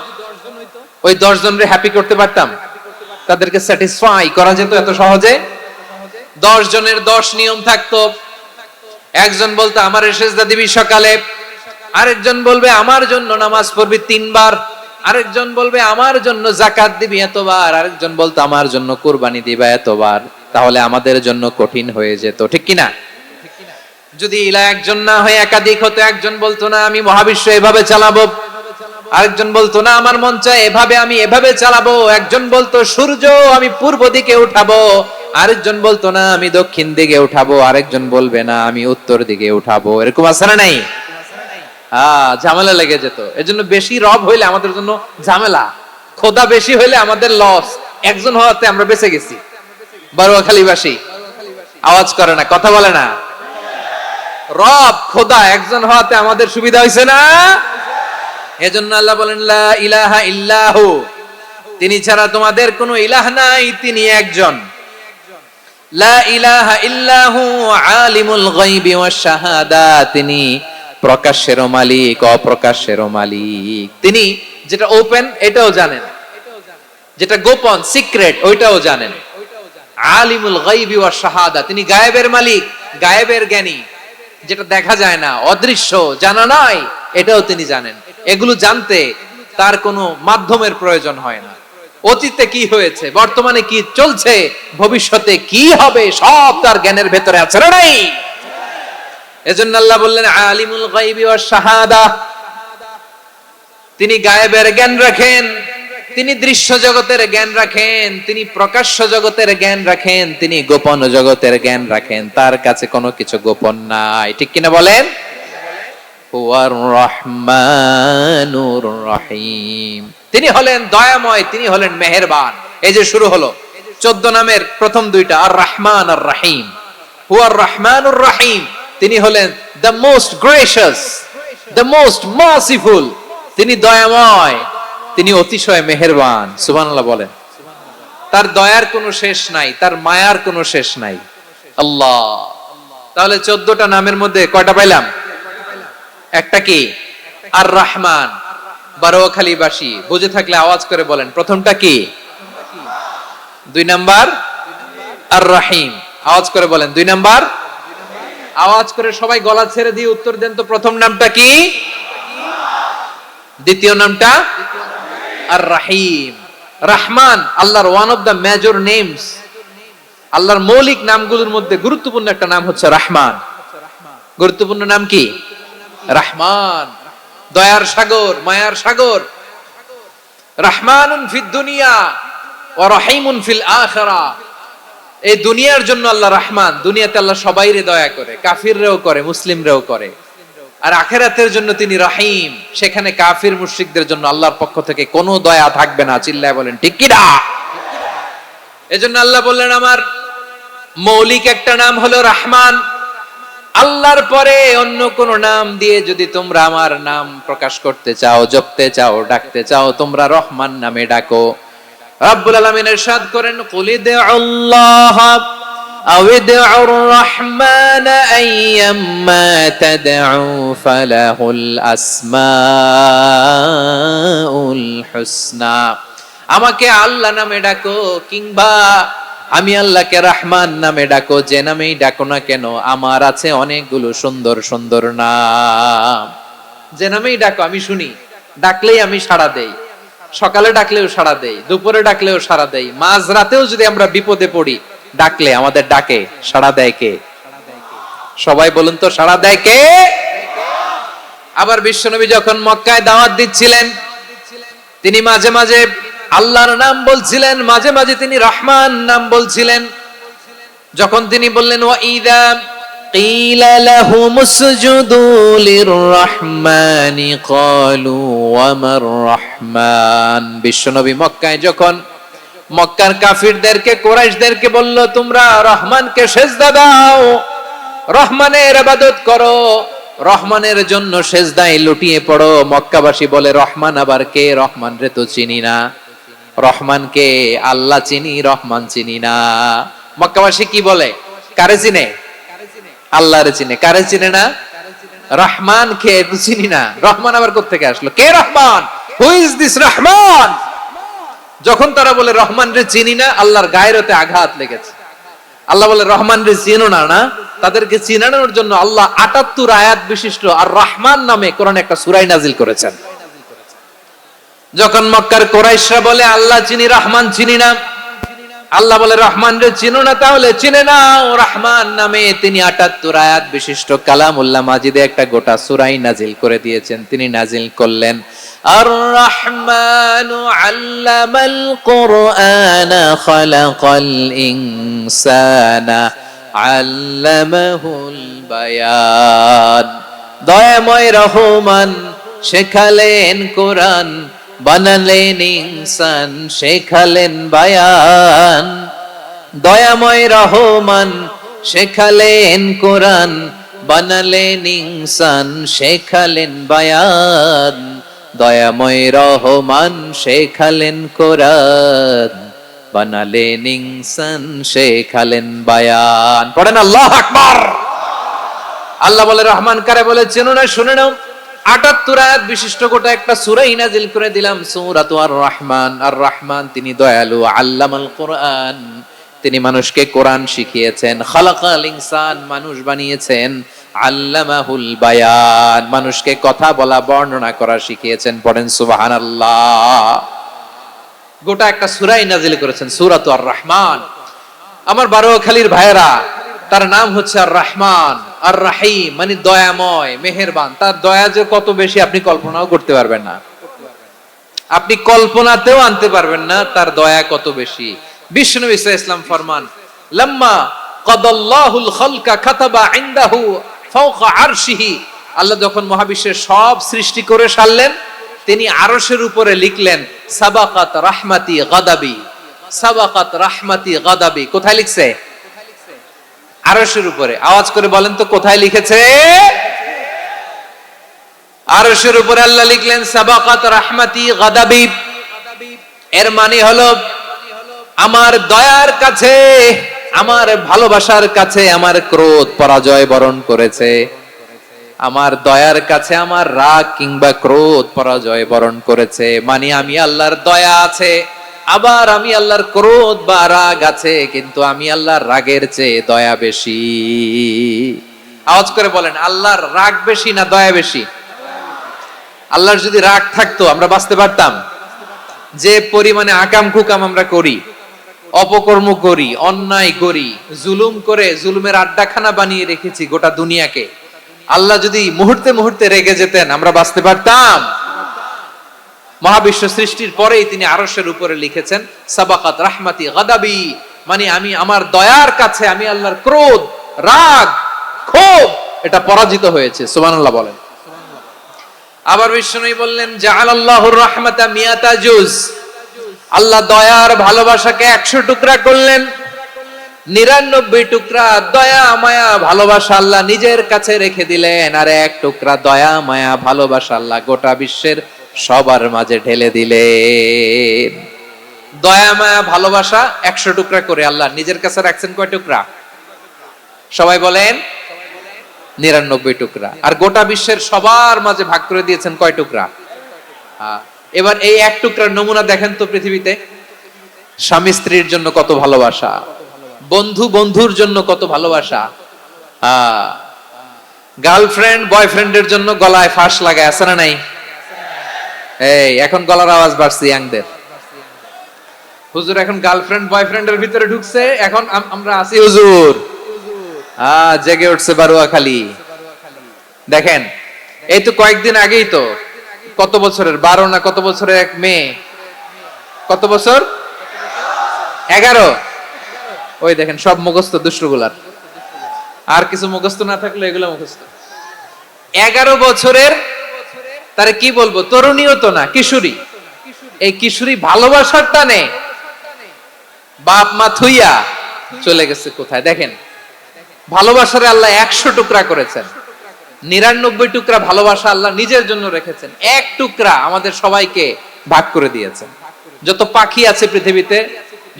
ওই 10 জনরে হ্যাপি করতে পারতাম, তাদেরকে স্যাটিসফাই করা যেত এত সহজে। 10 জনের 10 নিয়ম থাকতো। একজন বলতো আমার সেজদা দিবি সকালে, আরেকজন বলবে আমার জন্য নামাজ পড়বি 3 বার, আরেকজন বলবে আমার জন্য যাকাত দিবি এতবার, আরেকজন বলতো আমার জন্য কুরবানি দিবা এতবার। তাহলে আমাদের জন্য কঠিন হয়ে যেত, ঠিক কিনা? যদি ইলাহ একজন না হয়ে একাধিক হতো, একজন বলতো না আমি মহাবিশ্ব এভাবে চালাবো, আরেকজন বলতো না আমার মন চায় এভাবে, আমি এভাবে চালাবো, একজন বলতো সূর্য আমি পূর্ব দিকে উঠাবো, আরেকজন বলতো না আমি দক্ষিণ দিকে উঠাবো, আরেকজন বলবে না আমি উত্তর দিকে উঠাবো। এরকম আছে না নাই? ঝামেলা লেগে যেত। এজন্য বেশি রব হইলে আমাদের জন্য ঝামেলা, খোদা বেশি হইলে আমাদের লস। একজন হওয়াতে আমরা বেঁচে গেছি। বারুয়াখালীবাসী আওয়াজ করে না, কথা বলে না। রব খোদা একজন হওয়াতে আমাদের সুবিধা হয়েছে না? এজন্য আল্লাহ বলেন লা ইলাহা ইল্লাহু, তিনি ছাড়া তোমাদের কোনো ইলাহ নাই, তিনি একজন। লা ইলাহা ইল্লাহু আলিমুল গায়বি ওয়াশ শাহাদা, তিনি প্রকাশেরও মালিক অপ্রকাশেরও মালিক। তিনি যেটা ওপেন এটাও জানেন, যেটা গোপন সিক্রেট ওইটাও জানেন। আলিমুল গায়বি ওয়াশ শাহাদা, তিনি গায়েবের মালিক, গায়েবের জ্ঞানী, যেটা দেখা যায় না, অদৃশ্য, জানা নাই, এটাও তিনি জানেন। এগুলো জানতে তার কোনো মাধ্যমের প্রয়োজন হয় না। অতীতে কি হয়েছে, বর্তমানে কি চলছে, ভবিষ্যতে কি হবে, সব তার জ্ঞানের ভেতরে আছে না নাই? এজন্য আল্লাহ বললেন আলিমুল গায়বি ওয়াশ শাহাদা, তিনি গায়েবের জ্ঞান রাখেন, তিনি দৃশ্য জগতের জ্ঞান রাখেন, তিনি প্রকাশ্য জগতের জ্ঞান রাখেন, তিনি গোপন জগতের জ্ঞান রাখেন। তার কাছে কোনো কিছু গোপন নাই, ঠিক কিনা বলেন? হুয়ার রহমানুর রহিম, তিনি হলেন দয়াময়, তিনি হলেন মেহেরবান। এই যে শুরু হলো 14 নামের প্রথম দুইটা, আর রহমান আর রহিম। হুয়ার রহমানুর রহিম, তিনি হলেন the most gracious, the most merciful, তিনি দয়াময়, তিনি অতিশয় মেহেরবান। সুবহানাল্লাহ বলেন। তার দয়ার কোনো শেষ নাই, তার মায়ার কোনো শেষ নাই। আল্লাহ, তাহলে 14টা নামের মধ্যে কয়টা পাইলাম? একটা কি? আর রহমান। বারোয়াখালীবাসী বুঝে থাকলে আওয়াজ করে বলেন, প্রথমটা কি? 2 নাম্বার আর রহিম। আওয়াজ করে বলেন 2 নাম্বার। আওয়াজ করে সবাই গলা ছেড়ে দিয়ে উত্তর দেন তো, প্রথম নামটা কি? দ্বিতীয় নামটা? আর রহিম। রহমান আল্লাহর one of the major names, আল্লাহর মৌলিক নামগুলোর মধ্যে গুরুত্বপূর্ণ একটা নাম হচ্ছে রহমান। গুরুত্বপূর্ণ নাম কি? রহমান, দয়ার সাগর, মায়ার সাগর। রহমানুন ফিদ দুনিয়া ওয়া রহিমুন ফিল আখিরাহ। এই দুনিয়ার জন্য আল্লাহ রহমান, দুনিয়াতে আল্লাহ সবাইরে দয়া করে, কাফিররেও করে, মুসলিমরেও করে। আর আখিরাতের জন্য তিনি রহিম, সেখানে কাফির মুশরিকদের জন্য আল্লাহর পক্ষ থেকে কোনো দয়া থাকবে না। চিল্লায় বলেন ঠিক কি না? এজন্য আল্লাহ বললেন আমার মৌলিক একটা নাম হলো রহমান। আল্লাহর পরে অন্য কোন নাম দিয়ে যদি তোমরা আমার নাম প্রকাশ করতে চাও, জপতে চাও, ডাকতে চাও, তোমরা রহমান নামে ডাকো। রব্বুল আলামিন ইরশাদ করেন, কুলিদুল্লাহ আও ইদউর রহমান আইয়াম্মা তাদউ ফালাহুল আসমাউল হুসনা। আমাকে আল্লাহ নামে ডাকো, কিংবা আমি আল্লাহকে রহমান নামে ডাকো, যে নামেই ডাকো না কেন আমার আছে অনেকগুলো সুন্দর সুন্দর নাম। যে নামেই ডাকো আমি শুনি, ডাকলেই আমি সাড়া দেই। সকালে ডাকলেও সাড়া দেই, দুপুরে ডাকলেও সাড়া দেই, মাঝরাতেও যদি আমরা বিপদে পড়ি ডাকলে আমাদের ডাকে সাড়া দেয় কে? সবাই বলুন তো, সাড়া দেয় কে? আবার বিশ্বনবী যখন মক্কায় দাওয়াত দিচ্ছিলেন, তিনি মাঝে মাঝে আল্লাহর নাম বলছিলেন, মাঝে মাঝে তিনি রহমান নাম বলছিলেন। যখন তিনি বললেন ওয়াইদা কিলা লাহুমুসজুদু লিররহমানি ক্বালু ওয়ামার রহমান। বিশ্বনবী মক্কায় যখন মক্কার কাফিরদেরকে, কুরাইশদেরকে বলল তোমরা রহমানকে সিজদা দাও, রহমানের ইবাদত করো, রহমানের জন্য সিজদায় লুটিয়ে পড়ো, মক্কাবাসী বলে রহমান আবার কে? রহমান রে তো চিনি না। রহমানকে আল্লাহ চিনি, রহমান চিনি না। মক্কাবাসী কি বলে? কারে চিনে? আল্লাহরে চিনে। কারে চিনে না? রহমান কে চিনি না। রহমান আবার কোত্থেকে আসলো? কে Rahman? Who is this Rahman? যখন তারা বলে রহমান রে চিনি না, আল্লাহর গায়রতে আঘাত লেগেছে। আল্লাহ বলে রহমান রে চিনো না, না? তাদেরকে চিনানোর জন্য আল্লাহ ৭৮ আয়াত বিশিষ্ট আর রহমান নামে কোরআনে একটা সূরা নাজিল করেছেন। যখন মক্কার কুরাইশরা বলে আল্লাহ চিনি, রহমান চিনি না, আল্লাহ বলে রহমান রে চিনো না, তাহলে চিনে নাও রহমান নামে। তিনি ৭৮ আয়াত বিশিষ্ট কালামুল্লাহ মাজিদে একটা গোটা সূরা নাজিল করে দিয়েছেন। তিনি নাজিল করলেন আর রহমানু আল্লামাল কুরআনা খালাকাল ইনসানা আল্লামাহুল বায়ান। দয়াময় রহমান শেখালেন কোরআন, বানালেন ইনসান, শেখালেন বায়ান। দয়াময় রহমান শেখালেন কোরআন, বানালেন ইনসান, শেখালেন বায়ান। দয়াময় রহমান শেখালেন কোরআন, বানালেন ইনসান, শেখালেন বায়ান। পড়েন আল্লাহু আকবার। আল্লাহ বলে রহমান কারে বলে চেনো না? শুনে নাও। 78 আয়াত বিশিষ্ট গোটা একটা সূরাই নাজিল করে দিলাম, সূরাতু আর-রহমান। আর রহমান তিনি দয়ালু, আল্লামাল কোরআন, তিনি মানুষকে কোরআন শিখিয়েছেন। খালাকাল ইনসান, মানুষ বানিয়েছেন। আল্লামাহুল বায়ান, মানুষকে কথা বলা বর্ণনা করা শিখিয়েছেন। পড়েন সুবহানাল্লাহ। গোটা একটা সূরাই নাজিল করেছেন, সূরাতু আর-রহমান। আমার বারোখালীর ভাইয়েরা, তার নাম হচ্ছে আর রহমান আর রাহিম, মানে দয়াময়, মেহেরবান। তার দয়া যে কত বেশি আপনি কল্পনাও করতে পারবেন না, আপনি কল্পনাতেও আনতে পারবেন না তার দয়া কত বেশি। বিশ্বনবী সাল্লাল্লাহু আলাইহি ওয়াসাল্লাম ফরমান, লাম্মা কাদাল্লাহুল খালকা কাতাবা ইনদাহু ফাওকা আরশিহি, আল্লাহ যখন মহাবিশ্বের সব সৃষ্টি করে সারলেন, তিনি আরশের উপরে লিখলেন সাবাকাত রাহমাতি গাদাবি, সাবাকাত রাহমাতি গাদাবি। কোথায় লিখছে? আরশের উপরে। আওয়াজ করে বলেন তো কোথায় লিখেছে? আরশের উপরে আল্লাহ লিখলেন সাবাকাত রাহমাতি গাদাবি। এর মানে হলো আমার দয়ার কাছে, আমার ভালোবাসার কাছে আমার ক্রোধ পরাজয় বরণ করেছে। আমার দয়ার কাছে আমার রাগ কিংবা ক্রোধ পরাজয় বরণ করেছে। মানে আমি আল্লাহর দয়া আছে, আবার আমি আল্লাহর ক্রোধ বা রাগ আছে, কিন্তু আমি আল্লাহর রাগের চেয়ে দয়া বেশি। আওয়াজ করে বলেন, আল্লাহর রাগ বেশি না দয়া বেশি? আল্লাহর যদি রাগ থাকতো আমরা বাঁচতে পারতাম? যে পরিমাণে আকাম কুকাম আমরা করি, অপকর্ম করি, অন্যায় করি, জুলুম করে জুলুমের আড্ডাখানা বানিয়ে রেখেছি গোটা দুনিয়াকে, আল্লাহ যদি মুহূর্তে মুহূর্তে রেগে যেতেন আমরা বাঁচতে পারতাম? মহাবিশ্ব সৃষ্টির পরেই তিনি আরশের উপরে লিখেছেন সাবাকাত রাহমাতি গাদাবি, মানে আমি আমার দয়ার কাছে আমি আল্লাহর ক্রোধ, রাগ, ক্ষোভ এটা পরাজিত হয়েছে। সুবহানাল্লাহ বলেন। আবার বিষ্ণু বললেন জাআলাল্লাহুর রাহমাতা মিয়াতা জুজ, আল্লাহ দয়ার ভালোবাসাকে 100 টুকরা করলেন। 99 টুকরা দয়া মায়া ভালোবাসা আল্লাহ নিজের কাছে রেখে দিলেন, আর 1 টুকরা দয়া মায়া ভালোবাসা আল্লাহ গোটা বিশ্বের সবার মাঝে ঢেলে দিলেন। দয়া মায়া ভালোবাসা 100 টুকরা করে আল্লাহ নিজের কাছে রাখছেন কয় টুকরা? সবাই বলেন 99 টুকরা। আর গোটা বিশ্বের সবার মাঝে ভাগ করে দিয়েছেন কয় টুকরা? এবার এই 1 টুকরার নমুনা দেখেন তো পৃথিবীতে। স্বামী স্ত্রীর জন্য কত ভালোবাসা, বন্ধু বন্ধুর জন্য কত ভালোবাসা, গার্লফ্রেন্ড বয়ফ্রেন্ডের জন্য গলায় ফাঁস লাগায় আছে না নাই? এই এখন গলার আওয়াজ বাড়ছে ইয়াংদের। হুজুর এখন গার্লফ্রেন্ড বয়ফ্রেন্ডের ভিতরে ঢুকছে, এখন আমরা আছি হুজুর। জেগে উঠছে বারুয়াখালী। দেখেন এই তো কয়েকদিন আগেই তো, কত বছরের 12 না কত বছরের এক মেয়ে, কত বছর? 11। ওই দেখেন সব মুখস্থ দুষ্টগুলার, আর কিছু মুখস্থ না থাকলে এগুলো মুখস্থ। 11 বছরের, তারে কি বলবো, তরুণীও তো না, কিশোরী। এই কিশোরী ভালোবাসার টানে বাপ মা থুইয়া চলে গেছে কোথায়? দেখেন ভালোবাসারে আল্লাহ 100 টুকরা করেছেন, 99 টুকরা ভালোবাসা আল্লাহ নিজের জন্য রেখেছেন, 1 টুকরা আমাদের সবাইকে ভাগ করে দিয়েছেন। যত পাখি আছে পৃথিবীতে,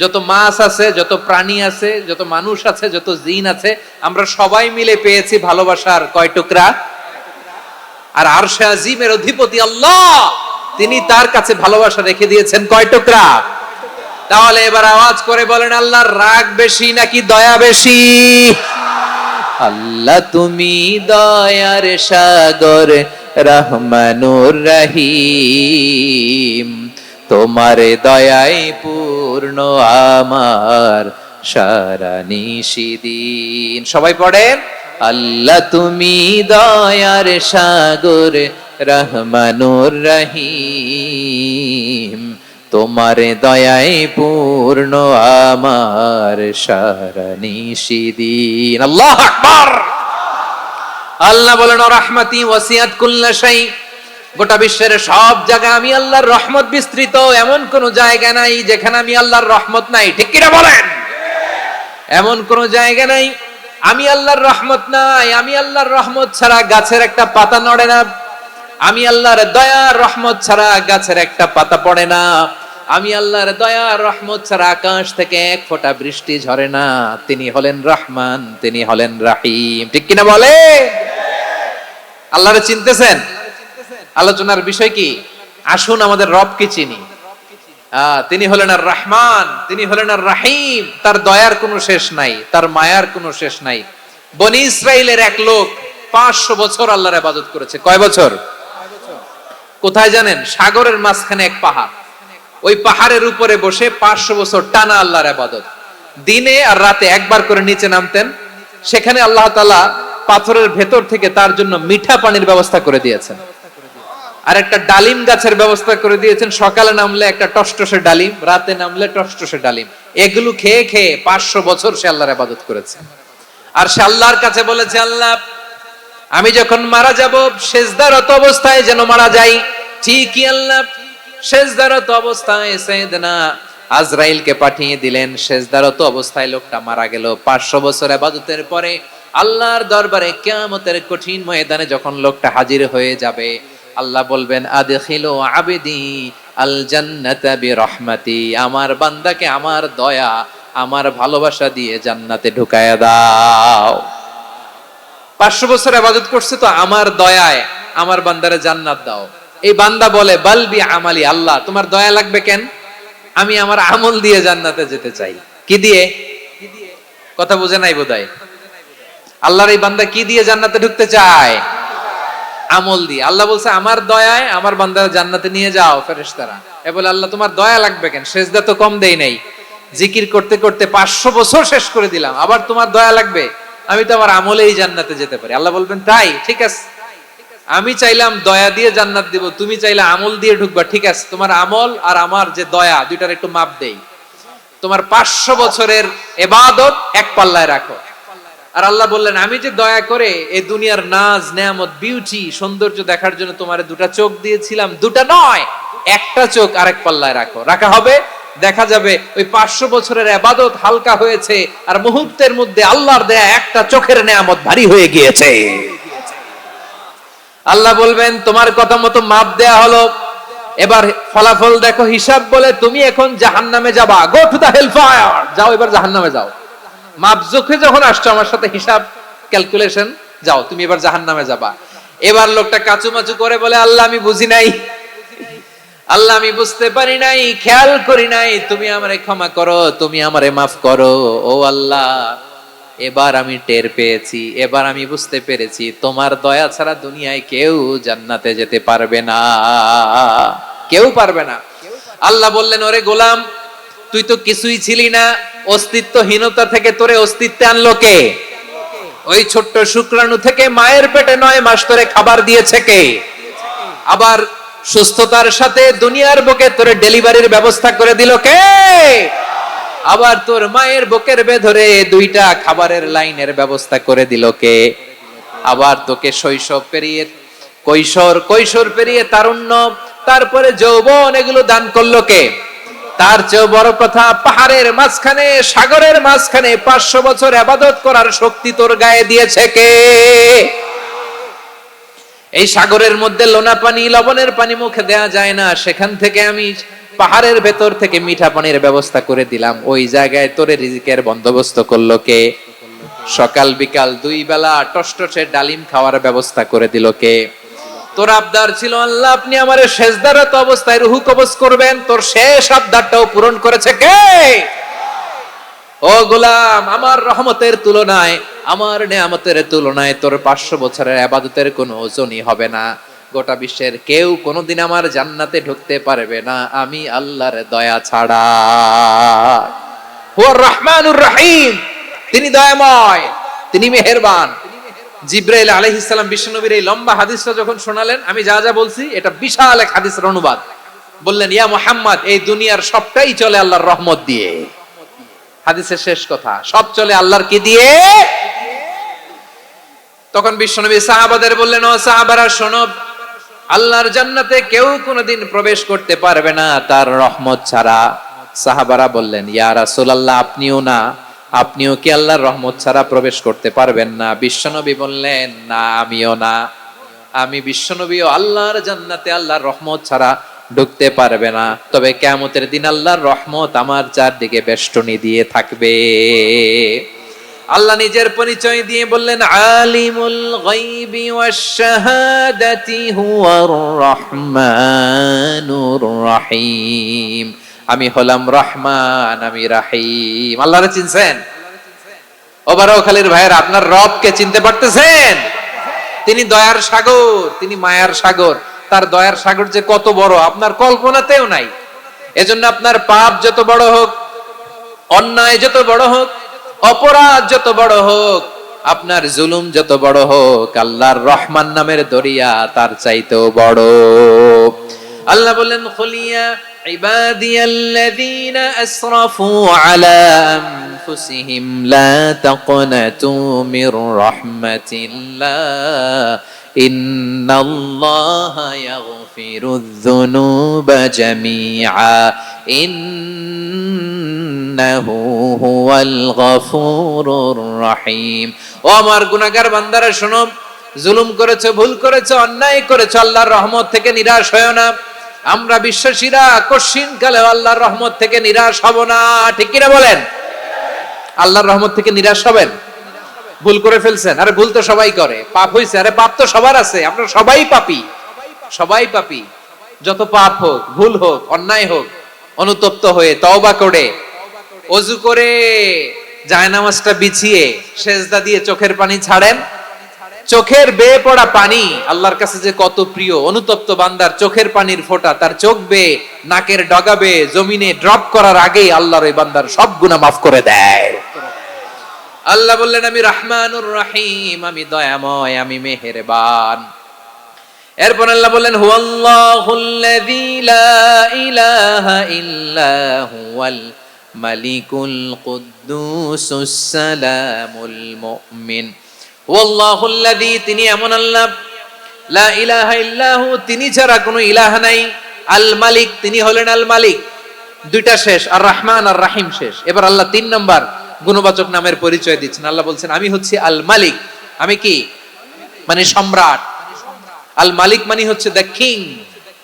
যত মাছ আছে, যত প্রাণী আছে, যত মানুষ আছে, যত জিন আছে, আমরা সবাই মিলে পেয়েছি ভালোবাসার কয় টুকরা? আর আরশে আজিমের অধিপতি আল্লাহ, তিনি তার কাছে ভালোবাসা রেখে দিয়েছেন কয় টুকরা? তাহলে এবার আওয়াজ করে বলেন, আল্লাহর রাগ বেশি নাকি দয়া বেশি? আল্লাহ তুমি দয়ার সাগর, রহমানুর রহিম, তোমার দয়ায় পূর্ণ আমার সারা নিশিদিন। সবাই পড়েন, আল্লাহ তুমি দয়ার সাগর, রহমানুর রহিম, তোমার দয়ায় পূর্ণ আমার সারা নিশিদিন। আল্লাহু আকবার। আল্লাহ বলেন রাহমাতি ওয়াসিআত কুল্লা শাই, গোটা বিশ্বের সব জায়গায় আমি আল্লাহর রহমত বিস্তৃত, এমন কোন জায়গা নাই যেখানে আমি আল্লাহর রহমত নাই। ঠিক কিনা বলেন? এমন কোন জায়গা নাই আমি আল্লাহর রহমত নাই। আমি আল্লাহর রহমত ছাড়া গাছের একটা পাতা নড়ে না, আমি আল্লাহর দয়া রহমত ছাড়া গাছের একটা পাতা পড়ে না, আমি আল্লাহর দয়া রহমত ছাড়া আকাশ থেকে 1 ফোঁটা বৃষ্টি ঝরে না। তিনি হলেন রহমান, তিনি হলেন রাহিম। ঠিক কিনা বলে? আল্লাহরে চিনতেছেন? আলোচনার বিষয় কি? আসুন আমাদের রবকে চিনি। তিনি হলেন আর রহমান, তিনি হলেন আর রাহিম। তার দয়ার কোনো শেষ নাই, তার মায়ার কোনো শেষ নাই। বনি ইসরাইলের এক লোক 500 বছর আল্লাহর ইবাদত করেছে। কয় বছর? কোথায় জানেন? সাগরের মাঝখানে এক পাহাড়। ওই পাহাড়ের উপরে বসে 500 বছর টানা আল্লাহর ইবাদত। দিনে আর রাতে একবার করে নিচে নামতেন। সেখানে আল্লাহ তাআলা পাথরের ভেতর থেকে তার জন্য মিঠা পানির ব্যবস্থা করে দিয়েছেন, আর একটা ডালিম গাছের ব্যবস্থা করে দিয়েছেন। সকালে নামলে একটা টসটসে ডালিম, রাতে নামলে টসটসে ডালিম। এগুলো খেয়ে খেয়ে 500 বছর সে আল্লাহর ইবাদত করেছে। আর সে আল্লাহর কাছে বলেছে, আল্লাহ আমি যখন মারা যাব সেজদারত অবস্থায় যেন মারা যাই। ঠিকই আল্লাহ সেজদারত অবস্থায় সাইয়েদনা আজরাইলকে পাঠিয়ে দিলেন। সেজদারত অবস্থায় লোকটা মারা গেল। 500 বছর ইবাদতের পরে আল্লাহর দরবারে কিয়ামতের কঠিন ময়দানে যখন লোকটা হাজির হয়ে যাবে, আল্লাহ বলবেন আদখিলু আবদি আল জান্নাতা বিরহমাতি, আমার বান্দাকে আমার দয়া, আমার ভালোবাসা দিয়ে জান্নাতে ঢুকায়া দাও। 500 বছর ইবাদত করছে তো আমার দয়ায় আমার বান্দারে জান্নাত দাও। এই বান্দা বলে বালবি আমালি, আল্লাহ তোমার দয়া লাগবে কেন? আমি আমার আমল দিয়ে জান্নাতে যেতে চাই। কি দিয়ে? কথা বুঝে নাই বোধহয়। আল্লাহর এই বান্দা কি দিয়ে জান্নাতে ঢুকতে চায়? আমল দিয়ে। আল্লাহ বলছে আমার দয়ায় আমার বান্দারা জান্নাতে নিয়ে যাও ফেরেশতারা। এ বলে আল্লাহ তোমার দয়া লাগবে কেন? সেজদা তো কম দেই নাই, জিকির করতে করতে 500 বছর শেষ করে দিলাম, আবার তোমার দয়া লাগবে? আমি তো আমার আমলেই জান্নাতে যেতে পারি। আল্লাহ বলবেন তাই, ঠিক আছে, আমি চাইলাম দয়া দিয়ে জান্নাত দিব, তুমি চাইলে আমল দিয়ে ঢুকবা, ঠিক আছে, তোমার আমল আর আমার যে দয়া দুইটার একটু মাপ দেই। তোমার 500 বছরের ইবাদত এক পাল্লায় রাখো। আর আল্লাহ বললেন আমি যে দয়া করে এই দুনিয়ার নাজ নেয়ামত বিউটি সৌন্দর্য দেখার জন্য তোমারে দুটা চোখ দিয়েছিলাম, দুটা নয় একটা চোখ আরেক পাল্লায় রাখো। রাখা হবে, দেখা যাবে ওই 500 বছরের ইবাদত হালকা হয়েছে, আর মুহূর্তের মধ্যে আল্লাহর দেয়া একটা চোখের নেয়ামত ভারী হয়ে গিয়েছে। আল্লাহ বলবেন তোমার কথা মতো মাপ দেয়া হলো, এবার ফলাফল দেখো, হিসাব বলে তুমি এখন জাহান্নামে যাবা। Go to the hell fire, যাও এবার জাহান্নামে যাও। মাপ জোখে যখন আসছো আমার সাথে হিসাব ক্যালকুলেশন, যাও তুমি এবার জাহান্নামে যাবা। এবার লোকটা কাচুমাচু করে বলে আল্লাহ আমি বুঝি নাই, আল্লাহ আমি বুঝতে পারি নাই, খেয়াল করি নাই, তুমি আমারে ক্ষমা করো, তুমি আমারে মাফ করো। ও আল্লাহ এবার আমি টের পেয়েছি, এবার আমি বুঝতে পেরেছি তোমার দয়া ছাড়া দুনিয়ায় কেউ জান্নাতে যেতে পারবে না, কেউ পারবে না। আল্লাহ বললেন ওরে গোলাম তুই তো কিছুই ছিলি না, অস্তিত্বহীনতা থেকে তোরে অস্তিত্বে আনলো কে? ওই ছোট্ট শুক্রাণু থেকে মায়ের পেটে 9 মাস ধরে খাবার দিয়েছে কে? আবার সুস্থতার সাথে দুনিয়ার বুকে তোরে ডেলিভারির ব্যবস্থা করে দিল কে? আবার তোর মায়ের বুকের ভেতরে 2টা খাবারের লাইনের ব্যবস্থা করে দিল কে? আবার তোকে শৈশব পেরিয়ে কৈশোর পেরিয়ে তারুণ্য, তারপরে যৌবন, এগুলো দান করলো কে? তার চেয়ে বড় কথা, পাহাড়ের মাঝখানে সাগরের মাঝখানে 500 বছর ইবাদত করার শক্তি তোর গায়ে দিয়েছে কে? এই সাগরের মধ্যে লোনা পানি লবণের পানি মুখে দেয়া যায় না, সেখান থেকে আমি পাহাড়ের ভেতর থেকে মিঠা পানির ব্যবস্থা করে দিলাম। ওই জায়গায় তোরে রিজিকের বন্দোবস্ত করলো কে? সকাল বিকাল 2 বেলা টসটসে ডালিম খাওয়ার ব্যবস্থা করে দিল কে? তোর আবদার ছিল আল্লাহ আপনি আমারে সেজদারত অবস্থায় রুহু কবজ করবেন, তোর শেষ আবদারটাও পূরণ করেছে কে? ও গোলাম আমার রহমতের তুলনায়, আমার নেয়ামতের তুলনায় তোর 500 বছরের ইবাদতের কোনো ওজনই হবে না। গোটা বিশ্বের কেউ কোনোদিন আমার জান্নাতে ঢুকতে পারবে না আমি আল্লাহর দয়া ছাড়া। হুয়ার রহমানুর রহিম, তিনি দয়াময়, তিনি মেহেরবান। জিব্রাইল আলাইহিস সালাম বিশ্বনবীর এই লম্বা হাদিসটা যখন শোনালেন, আমি যা যা বলছি এটা বিশাল এক হাদিসের অনুবাদ। বললেন ইয়া মুহাম্মদ এই দুনিয়ার সবটাই চলে আল্লাহর রহমত দিয়ে। হাদিসের শেষ কথা, সব চলে আল্লাহর কি দিয়ে? তখন বিশ্বনবী সাহাবাদের বললেন ও সাহাবারা শোনো, আল্লাহর জান্নাতে কেউ কোনোদিন প্রবেশ করতে পারবে না তার রহমত ছাড়া। সাহাবারা বললেন ইয়া রাসূলুল্লাহ আপনিও না, আপনিও কি আল্লাহর রহমত ছাড়া প্রবেশ করতে পারবেন না? বিশ্বনবী বললেন না আমিও না, আমি বিশ্বনবীও আল্লাহর জান্নাতে আল্লাহর রহমত ছাড়া ঢুকতে পারবে না, তবে কিয়ামতের দিন আল্লাহর রহমত আমার চারদিকে বেষ্টনী দিয়ে থাকবে। আল্লাহ নিজের পরিচয় দিয়ে বললেন আলিমুল গায়বি ওয়াশ শাহাদাতি হুয়ার রহমানুর রহিম। আমি হলাম রহমান, আমি রাহিম। আল্লাহরে চিনছেন? ও বারোখালীর ভাইয়েরা, আপনার রবকে চিনতে পারতেছেন? তিনি দয়ার সাগর, তিনি মায়ার সাগর। তার দয়ার সাগর যে কত বড় আপনার কল্পনাতেও নাই। এজন্য আপনার পাপ যত বড় হোক, অন্যায় যত বড় হোক, অপরাধ যত বড় হোক, আপনার জুলুম যত বড় হোক, আল্লাহর রহমান নামের দরিয়া তার চাইতেও বড়। আল্লাহ বললেন খুলিয়া ইবাদিয়াল্লাযীনা আসরাফু আলা আনফুসিহিম লা তাকনাতু মির রাহমাতিল্লাহ ইন্নাল্লাহা ইয়াগফিরুয যুনুবা জামিআ ইন্নাহু হুয়াল গফুরুর রহিম। ও আমার গুনাহগার বান্দারা শোনো, জুলুম করেছো, ভুল করেছো, অন্যায় করেছো, আল্লাহর রহমত থেকে নিরাশ হয়ো না। আমরা বিশ্বাসীরা কশিনকালে আল্লাহর রহমত থেকে নিরাশ হব না, ঠিক কিনা বলেন? আল্লাহর রহমত থেকে নিরাশ হবেন? ভুল করে ফেলছেন, আরে ভুল তো সবাই করে। পাপ হইছে, আরে পাপ তো সবার আছে, আমরা সবাই পাপী, সবাই পাপী। যত পাপ হোক, ভুল হোক, অন্যায় হোক, অনুতপ্ত হয়ে তওবা করে, ওযু করে, জায়নামাজটা বিছিয়ে সেজদা দিয়ে চোখের পানি ছাড়েন। চোখের বেয়ে পড়া পানি আল্লাহর কাছে যে কত প্রিয়। অনুতপ্ত বান্দার চোখের পানির ফোঁটা তার চোখ বেয়ে, নাকের ডগা বেয়ে জমিনে ড্রপ করার আগেই আল্লাহর ওই বান্দার সব গুনাহ মাফ করে দেয়। আল্লাহ বললেন আমি রহমানুর রহিম, আমি দয়াময়, আমি মেহেরবান। এরপর আল্লাহ বললেন হুয়াল্লাহুল্লাযী লা ইলাহা ইল্লা হুয়াল মালিকুল কুদ্দুসুস সালামুল মুমিন। ওয়াল্লাহুল্লাযী, তিনি এমন আল্লাহ, লা ইলাহা ইল্লাহু, তিনি ছাড়া কোনো ইলাহ নাই। আল মালিক, তিনি হলেন আল মালিক। দুইটা শেষ, আর রহমান আর রাহিম শেষ। এবার আল্লাহ 3 নম্বর গুণবাচক নামের পরিচয় দিচ্ছেন। আল্লাহ বলছেন আমি হচ্ছি আল মালিক। আমি কি? মানে সম্রাট। আল মালিক মানে হচ্ছে the king,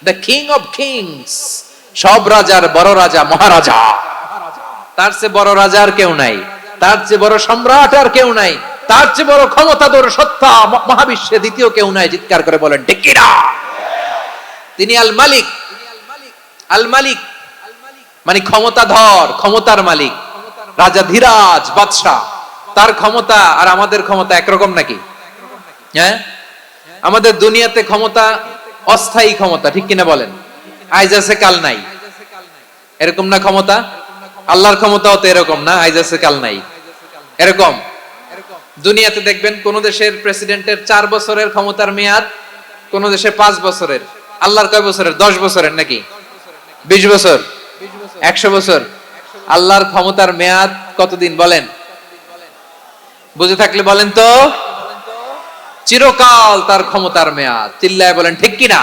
the king of kings. সব রাজার বড় রাজা, মহারাজা। তার চেয়ে বড় রাজা আর কেউ নাই, তার চেয়ে বড় সম্রাট আর কেউ নাই, তার চেয়ে বড় ক্ষমতাধর সত্তা মহাবিশ্বে দ্বিতীয় কেউ নাই। চিৎকার করে বলেন ঠিক কিনা? তিনি আল মালিক। আল মালিক মানে ক্ষমতাধর, ক্ষমতার মালিক, রাজা ধীরাজ বাদশা। তার ক্ষমতা আর আমাদের ক্ষমতা একরকম নাকি? হ্যাঁ, আমাদের দুনিয়াতে ক্ষমতা অস্থায়ী ক্ষমতা, ঠিক কিনা বলেন? আইজ আছে কাল নাই, এরকম না ক্ষমতা? আল্লাহর ক্ষমতাও তো এরকম না, আইজ আছে কাল নাই এরকম। দুনিয়াতে দেখবেন কোন দেশের প্রেসিডেন্টের 4 বছরের ক্ষমতার মেয়াদ, কোন দেশে 5 বছরের। আল্লাহর কয় বছরের? 10 বছরের নাকি 20 বছর, 100 বছর। আল্লাহর ক্ষমতার মেয়াদ কতদিন বলেন? বুঝে থাকলে বলেন তো। চিরকাল তার ক্ষমতার মেয়াদ। চিল্লায় বলেন ঠিক কিনা?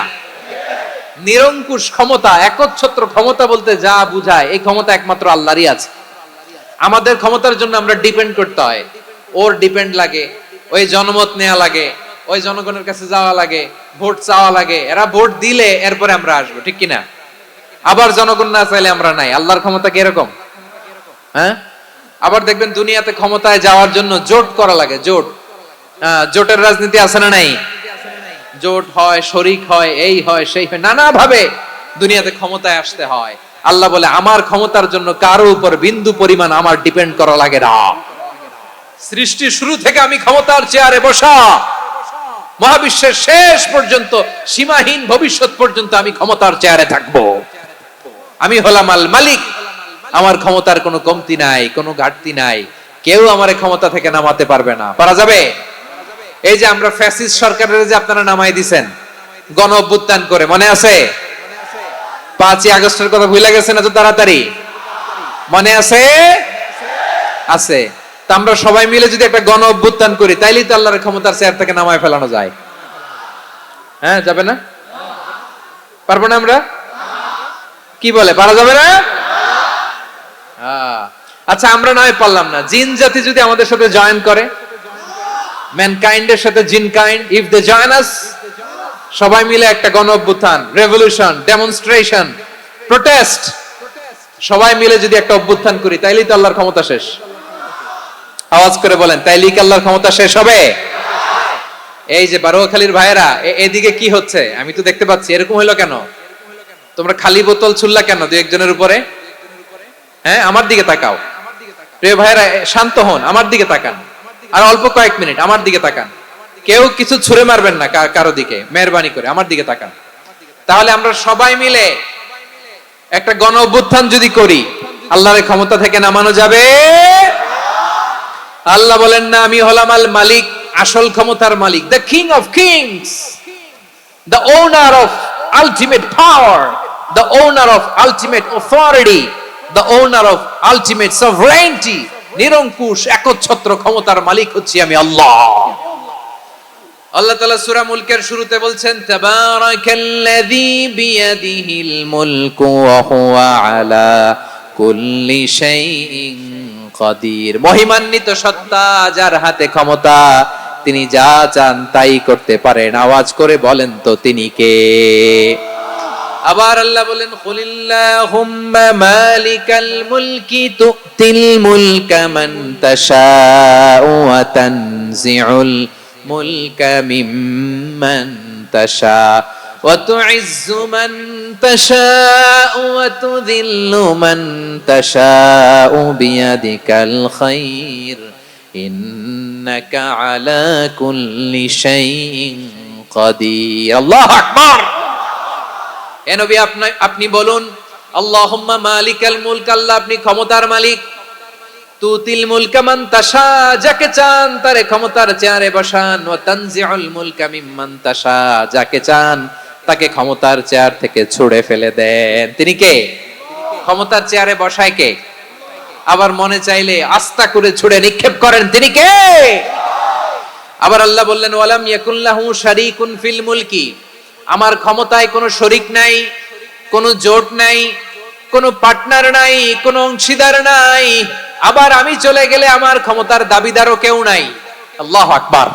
নিরঙ্কুশ ক্ষমতা, একচ্ছত্র ক্ষমতা বলতে যা বুঝায়, এই ক্ষমতা একমাত্র আল্লাহরই আছে। আমাদের ক্ষমতার জন্য আমরা ডিপেন্ড করতে হয়, ওর ডিপেন্ড লাগে, ওই জনমত নেওয়া লাগে, ওই জনগণের কাছে যাওয়া লাগে, ভোট চাওয়া লাগে। এরা ভোট দিলে এরপরে আমরা আসবো, ঠিক কিনা? আবার জনগণ না চাইলে আমরা নাই। আল্লাহর ক্ষমতা কি এরকম? হ্যাঁ, আবার দেখবেন দুনিয়াতে ক্ষমতায় যাওয়ার জন্য জোট করা লাগে। জোট, জোটের রাজনীতি আছে না নাই? জোট হয়, শরিক হয়, এই হয়, সেই হয়, নানা ভাবে দুনিয়াতে ক্ষমতায় আসতে হয়। আল্লাহ বলে আমার ক্ষমতার জন্য কারো উপর বিন্দু পরিমাণ আমার ডিপেন্ড করা লাগে না। সৃষ্টি শুরু থেকে আমি ক্ষমতার চেয়ারে বসা, মহাবিশ্বের শেষ পর্যন্ত, সীমাহীন ভবিষ্যৎ পর্যন্ত আমি ক্ষমতার চেয়ারে থাকবো। আমি হলাম আল মালিক। আমার ক্ষমতার কোনো কমতি নাই, কোনো ঘাটতি নাই। কেউ আমার ক্ষমতা থেকে নামাতে পারবে না। পারা যাবে? এই যে আমরা ফ্যাসিস্ট সরকারের যে আপনারা নামাই দিছেন গণ অভ্যুত্থান করে, মনে আছে? 5ই আগস্টের কথা ভুলে গেছেন এত তাড়াতাড়ি? মনে আছে? আছে। তা আমরা সবাই মিলে যদি একটা গণ অভ্যুত্থান করি, তাইলেই তো আল্লাহর ক্ষমতার চেয়ার থেকে নামায় ফেলানো যায়। হ্যাঁ, যাবে না? পারবো না আমরা? কি বলে, পারা যাবে না? আচ্ছা, আমরা নয় পারলাম না, জিন জাতি যদি আমাদের সাথে জয়েন করে, ম্যানকাইন্ডের সাথে জিনকাইন্ড, ইফ দে জয়েন আস, সবাই মিলে একটা গণ অভ্যুত্থান, রেভলিউশন, ডেমনস্ট্রেশন, প্রোটেস্ট, সবাই মিলে যদি একটা অভ্যুত্থান করি, তাইলেই তো আল্লাহর ক্ষমতা শেষ। আওয়াজ করে বলেন, তাইলে কি আল্লাহর ক্ষমতা শেষ হবে? এই যে বারোয়াখালীর ভাইয়েরা, এদিকে কি হচ্ছে আমি তো দেখতে পাচ্ছি, এরকম হইলো কেন? তোমরা খালি বোতল ছুড়লা কেন দুই একজনের উপরে? হ্যাঁ, আমার দিকে তাকাও। প্রিয় ভাইয়েরা, শান্ত হন, আমার দিকে তাকান, আর অল্প কয়েক মিনিট আমার দিকে তাকান। কেউ কিছু ছুঁড়ে মারবেন না কারো দিকে, মেহরবানি করে আমার দিকে তাকান। তাহলে আমরা সবাই মিলে একটা গণ অভ্যুত্থান যদি করি, আল্লাহর ক্ষমতা থেকে নামানো যাবে। আল্লাহ বলেন না, আমি হলাম আল মালিক, আসল ক্ষমতার মালিক, the king of kings, the owner of ultimate power, the owner of ultimate authority, the owner of ultimate sovereignty. নিরঙ্কুশ একচ্ছত্র ক্ষমতার মালিক হচ্ছি আমি আল্লাহ। আল্লাহ তাআলা সূরা মুলকের শুরুতে বলছেন, তাবারাকাল্লাযী বিয়াদিহিল মুলকু ওয়া হুয়া আলা কুল্লি শাইইন কাদির। মহিমান্বিত সত্তা, যার হাতে ক্ষমতা, তিনি যা চান তাই করতে পারেন। আওয়াজ করে বলেন তো তিনি কে? আবার আল্লাহ বলেন, কুলিল্লাহুম্মা মালিকাল মুলকি তুতিল মুলকা মান তাশাউ ওয়া তানজিউল মুলকা মিম্মান তাশা ওয়া তুইজ্জু মান তাশাউ ওয়া তুযিল্লু মান তাশাউ বিয়াদিকাল খায়র ইন্নাকা আলা কুল্লি শাইইন কাদির। আল্লাহু আকবার। এ নবী, আপনি বলুন, আল্লাহুম্মা মালিকাল মুলক, আল্লাহ আপনি ক্ষমতার মালিক। তুতিল মুলকা মান তাশা, যাকে চান তারে ক্ষমতার চেয়ারে বসান। ওয়া তানজিউল মুলকা মিম্মান তাশা, যাকে চান তাকে ক্ষমতার চেয়ার থেকে ছুঁড়ে ফেলে দেন। তিনি কে? ক্ষমতার চেয়ারে বসায় কে? আবার মনে চাইলে আস্তা করে ছুঁড়ে নিক্ষেপ করেন, তিনি কে? আবার আল্লাহ বললেন, ওয়ালাম ইয়াকুল্লাহু শারীকুন ফিল মুলকি, আমার ক্ষমতায় কোনো শরীক নাই, কোনো জোট নাই, কোনো পার্টনার নাই, কোনো অংশীদার নাই। আবার আমি চলে গেলে আমার ক্ষমতার দাবিদারও কেউ নাই। আল্লাহু আকবার।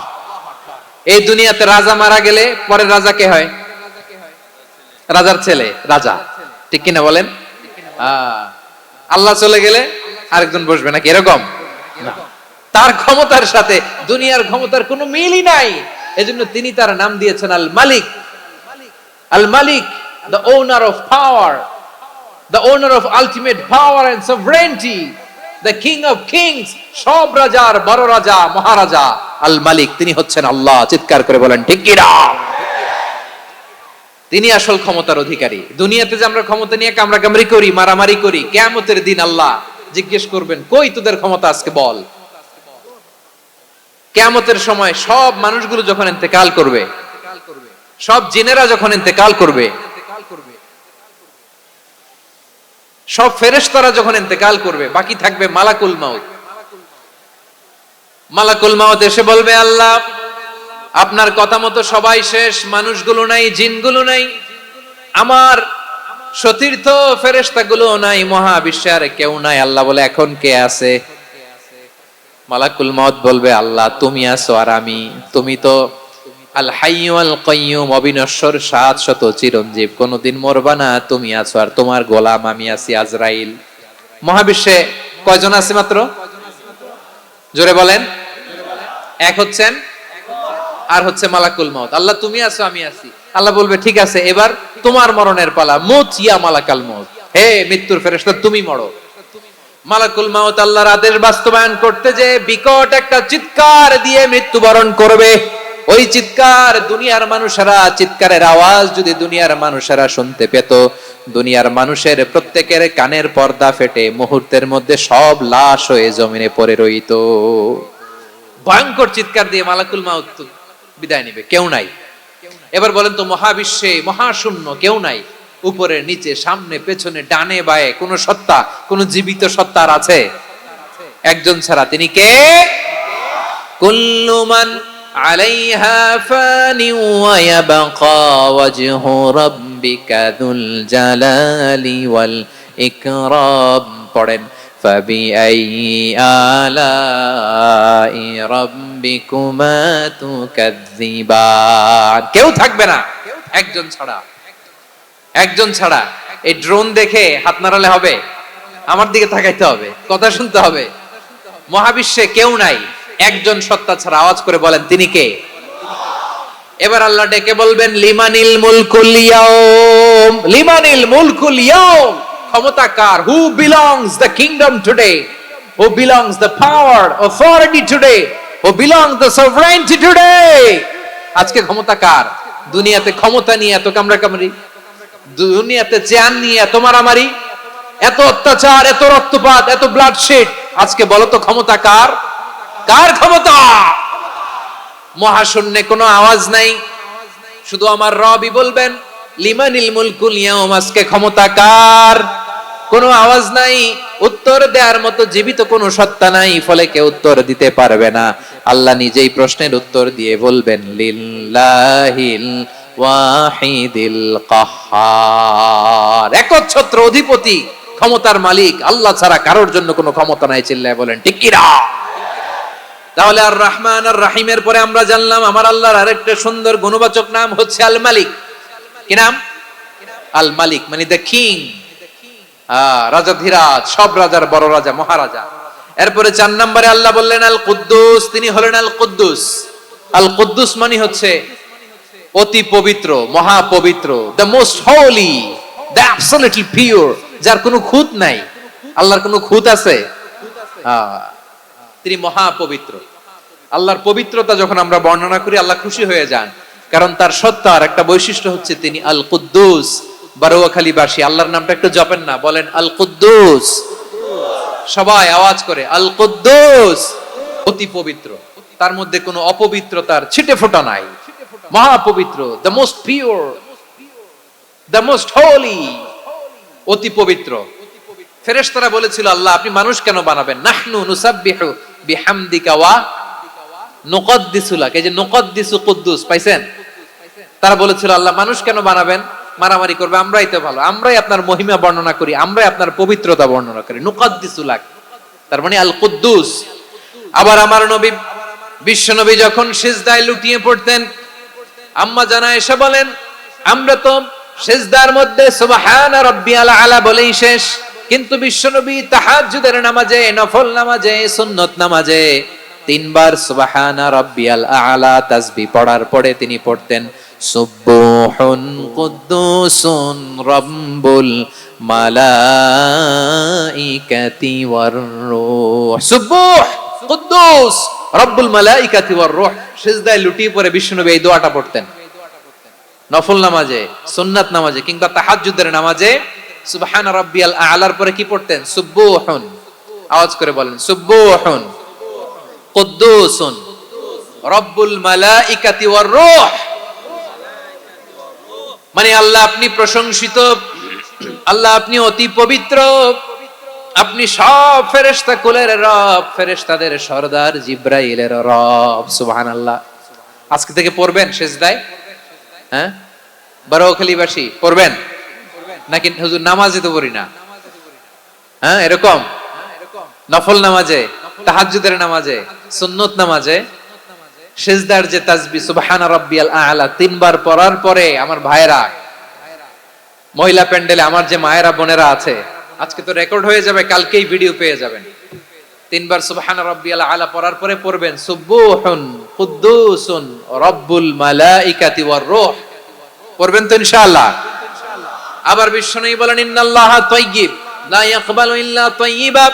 এই দুনিয়াতে রাজা মারা গেলে পরের রাজা কে হয়? রাজার ছেলে রাজা, ঠিক কিনা বলেন? আল্লাহ চলে গেলে আরেকজন বসবে নাকি? এরকম না। তার ক্ষমতার সাথে দুনিয়ার ক্ষমতার কোনো মিলই নাই। এজন্য তিনি তার নাম দিয়েছেন আল মালিক। আল মালিক, the owner of power, the owner of ultimate power and sovereignty, the king of kings, সব রাজার বড় রাজা, মহারাজা আল মালিক, তিনি হচ্ছেন আল্লাহ। চিৎকার করে বলেন ঠিক কি না? তিনি আসল ক্ষমতার অধিকারী। দুনিয়াতে যে আমরা ক্ষমতা নিয়ে কামড়াকামড়ি করি, মারামারি করি, কিয়ামতের দিন আল্লাহ জিজ্ঞেস করবেন, কই তোদের ক্ষমতা, আজকে বল। কিয়ামতের সময় সব মানুষগুলো যখন ইন্তেকাল করবে, সব জিনেরা যখন ইন্তেকাল করবে, সব ফেরেশতারা যখন ইন্তেকাল করবে, বাকি থাকবে মালাকুল মাউত। মালাকুল মাউত এসে বলবে, আল্লাহ আপনার কথা মতো সবাই শেষ, মানুষগুলো নাই, জিনগুলো নাই, আমার সতীর্থ ফেরেশতাগুলো নাই, মহাবিশ্বে আর কেউ নাই। আল্লাহ বলে, এখন কে আছে? মালাকুল মাউত বলবে, আল্লাহ তুমি আছো আর আমি। তুমি তো আল হাইয়্যু আল কাইয়্যুম, অবিনশ্বর, শাশ্বত, চিরঞ্জীব, কোনদিন মরবা না, তুমি আছো, আর তোমার গোলাম আমি আছি আজরাইল। মহাবিশ্বে কয়জন আছে মাত্র? জোরে বলেন। এক হচ্ছেন, আর হচ্ছে মালাকুল মাউত। আল্লাহ তুমি আছো আমি আছি। আল্লাহ বলবে, ঠিক আছে, এবার তোমার মরণের পালা, মুত ইয়া মালাকাল মাউত, হে মৃত্যুর ফেরেশতা তুমি মরো। মালাকুল মাউত আল্লাহর আদেশ বাস্তবায়ন করতে যে বিকট একটা চিৎকার দিয়ে মৃত্যুবরণ করবে। ওই চিৎকার দুনিয়ার মানুষেরা, চিৎকারের আওয়াজ যদি দুনিয়ার মানুষেরা শুনতে পেত, দুনিয়ার মানুষের প্রত্যেকের কানের পর্দা ফেটে মুহূর্তের মধ্যে সব লাশ হয়ে জমিনে পড়ে রইত। ভয়ঙ্কর চিৎকার দিয়ে মালাকুল মাউত বিদায় নিবে, কেউ নাই। এবার বলেন তো, মহাবিশ্বে মহাশূন্য, কেউ নাই, উপরে নিচে সামনে পেছনে ডানে বায়ে কোন সত্তা, কোন জীবিত সত্তার আছে? একজন ছাড়া, তিনি কে? কুল্লু মান আলাইহা ফানি ওয়া ইয়াবকা ওয়াজহু রাব্বিকা যুল জালালি ওয়াল ইকরাম। পড়েন, ফাবিআইয়ি আলাই রাব্বিকুমা তুকাযযিবান। কেউ থাকবে না, একজন ছাড়া, একজন ছাড়া। এই ড্রোন দেখে হাত নাড়ালে হবে? আমার দিকে তাকাইতে হবে, কথা শুনতে হবে। মহাবিশ্বে কেউ নাই, একজন সত্তা ছাড়া। আওয়াজ করে বলেন তিনি কে? এবার আল্লাহ ডেকে বলবেন লিমানিল মুলকুল ইয়াউম, লিমানিল মুলকুল ইয়াউম, ক্ষমতা কার? Who belongs the kingdom today, who belongs the power authority today, who belongs the sovereignty today. আজকে ক্ষমতা কার? দুনিয়াতে ক্ষমতা নিয়ে এত কামড়াকামড়ি, দুনিয়াতে চেয়ার নিয়ে এত মারামারি, এত অত্যাচার, এত রক্তপাত, এত ব্লাডশেড, আজকে বলো তো ক্ষমতা কার? কার ক্ষমতা? মহাশূন্যে কোনো আওয়াজ নাই, শুধু আমার রবই বলবেন লিমানিল মুলকুল ইয়াউম, আজকে ক্ষমতা কার? কোনো আওয়াজ নাই, উত্তর দেওয়ার মতো জীবিত কোনো সত্তা নাই, ফলে কেউ উত্তর দিতে পারবে না। আল্লাহ নিজেই প্রশ্নের উত্তর দিয়ে বলবেন লিল্লাহিল ওয়াহিদিল কাহ্হার, একচ্ছত্র অধিপতি, ক্ষমতার মালিক আল্লাহ ছাড়া কারোর জন্য কোনো ক্ষমতা নাই। চিল্লায় বলেন ঠিক কি না? তাহলে আর রহমান আর রাহিমের পরে আমরা জানলাম আমার আল্লাহর আরেকটা সুন্দর গুণবাচক নাম হচ্ছে আল মালিক। কি নাম? আল মালিক মানে দ্য কিং, রাজাধিরাজ, সব রাজার বড় রাজা, মহারাজা। এরপরে 4 নম্বরে আল্লাহ বললেন আল কুদ্দুস, তিনি হলেন আল কুদ্দুস। আল কুদ্দুস মানে হচ্ছে অতি পবিত্র, মহা পবিত্র, the most Holi, the absolutely pure, যার কোনো খুঁত নাই। আল্লাহর কোনো খুঁত আছে? তিনি মহা পবিত্র। আল্লাহর পবিত্রতা যখন আমরা বর্ণনা করি আল্লাহ খুশি হয়ে যান, কারণ তার সত্তার একটা বৈশিষ্ট্য হচ্ছে তিনি আল কুদ্দুস। বারোয়াখালীবাসী আল্লাহর নামটা একটু জপেন না, বলেন আল কুদ্দুস, সবাই আওয়াজ করে আল কুদ্দুস, অতি পবিত্র, তার মধ্যে কোনো অপবিত্রতার ছিটে ফোঁটা নাই, মহা পবিত্র, the most pure, the most Holi, অতি পবিত্র। ফেরেশতারা বলেছিল আল্লাহ আপনি মানুষ কেন বানাবেন? নাহনু নুসাব্বিহু বিহামদিকা ওয়া নুকদ্দিসু লাক, এই যে নুকদ্দিসু কুদ্দুস পাইছেন? তারা বলেছিল আল্লাহ মানুষ কেন বানাবেন, মারামারি করবে, আমরাই তো ভালো, আমরাই আপনার মহিমা বর্ণনা করি, আমরাই আপনার পবিত্রতা বর্ণনা করি। নুকদ্দিসু লাক তার মানে আল কুদ্দুস। আবার আমার নবী বিশ্ব নবী যখন সিজদায় লুটিয়ে পড়তেন, আম্মা জানা এসে বলেন আমরা তো সিজদার মধ্যে সুবহান রাব্বিয়াল আলা বলেই শেষ, কিন্তু বিশ্বনবী তাহাজ্জুদের নামাজে, নফল নামাজে, সুন্নত নামাজে 3 বার সুবহানা রাব্বিয়াল আলা তাসবিহ পড়ার পরে তিনি পড়তেন সুবহুন কুদ্দুসুন রাব্বুল মালাইকাতি ওয়ার রূহ, সুবহ কুদ্দুস রব্বুল মালাইকাতি ওয়ার রূহ। সিজদায় লুটিয়ে পড়ে বিশ্বনবী এই দোয়াটা পড়তেন নফল নামাজে, সুন্নাত নামাজে কিংবা তাহাজ্জুদের নামাজে। সুবহান রাব্বিয়াল আলার পরে কি পড়তেন? সুবহুন, আওয়াজ করে বলেন সুবহুন কুদ্দুসুন রব্বুল মালাইকাতি ওয়ার রূহ, মানে আল্লাহ আপনি প্রশংসিত, আল্লাহ আপনি অতি পবিত্র, আপনি সব ফেরেশতা কুলের রব, ফেরেশতাদের সরদার জিবরাইলের রব। সুবহানাল্লাহ। আজকে থেকে পড়বেন সিজদায়? হ্যাঁ, বারোয়াখালীবাসী পড়বেন নাকি? হুজুর নামাজে তো পড়ি না। হ্যাঁ, এরকম নফল নামাজে, তাহাজ্জুদের নামাজে, সুন্নত নামাজে সিজদার যে তাসবিহ সুবহানা রাব্বিয়াল আলা 3 বার পড়ার পরে আমার ভাইরা, মহিলা প্যান্ডেলে আমার যে মায়েরা বোনেরা আছে, আজকে তো রেকর্ড হয়ে যাবে, কালকেই ভিডিও পেয়ে যাবেন। 3 বার সুবহানা রাব্বিয়াল আলা পড়ার পরে পড়বেন সুবহুন কুদ্দুসুন রব্বুল মালাইকাতি ওয়ার রূহ। পড়বেন তো ইনশাআল্লাহ? আবার বিশ্বনবী বলেন ইন্নাল্লাহা তাইয়্যিব লা ইয়াকবালু ইল্লা তাইয়্যিবা,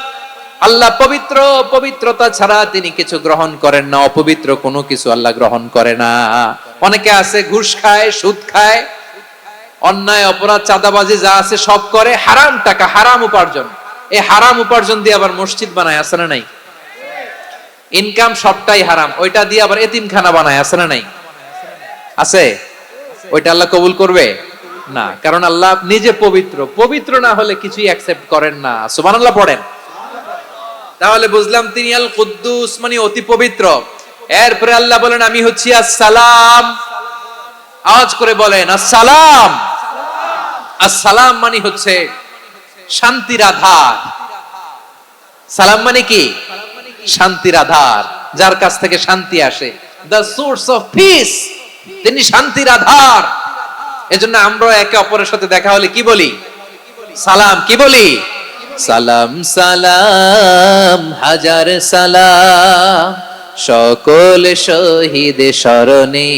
আল্লাহ পবিত্র, পবিত্রতা ছাড়া তিনি কিছু গ্রহণ করেন না, অপবিত্র কোনো কিছু আল্লাহ গ্রহণ করে না। অনেকে আছে ঘুষ খায়, সুদ খায়, অন্যায় অপরাধ চাঁদাবাজি যা আছে সব করে, হারাম টাকা, হারাম উপার্জন, এই হারাম উপার্জন দিয়ে আবার মসজিদ বানায়, আছে না নাই? ইনকাম সবটাই হারাম, ওইটা দিয়ে আবার এতিমখানা বানায়, আছে না নাই? আছে। ওইটা আল্লাহ কবুল করবে না, কারণ আল্লাহ নিজে পবিত্র, পবিত্র না হলে কিছুই অ্যাকসেপ্ট করেন না। সুবহানাল্লাহ পড়েন। তাহলে বুঝলাম তিনি আল কুদ্দুস মানে অতি পবিত্র। এরপরে আল্লাহ বলেন আমি হচ্ছি আসসালাম, আওয়াজ করে বলেন আসসালাম। আসসালাম মানে হচ্ছে শান্তির আধার। সালাম মানে কি? শান্তির আধার, যার কাছ থেকে শান্তি আসে, দ্য সোর্স অফ পিস, তিনি শান্তির আধার। এজন্য আমরা একে অপরের সাথে দেখা হলে কি বলি? সালাম। কি বলি? সালাম সালাম হাজার সালাম সকল শহীদ স্মরণে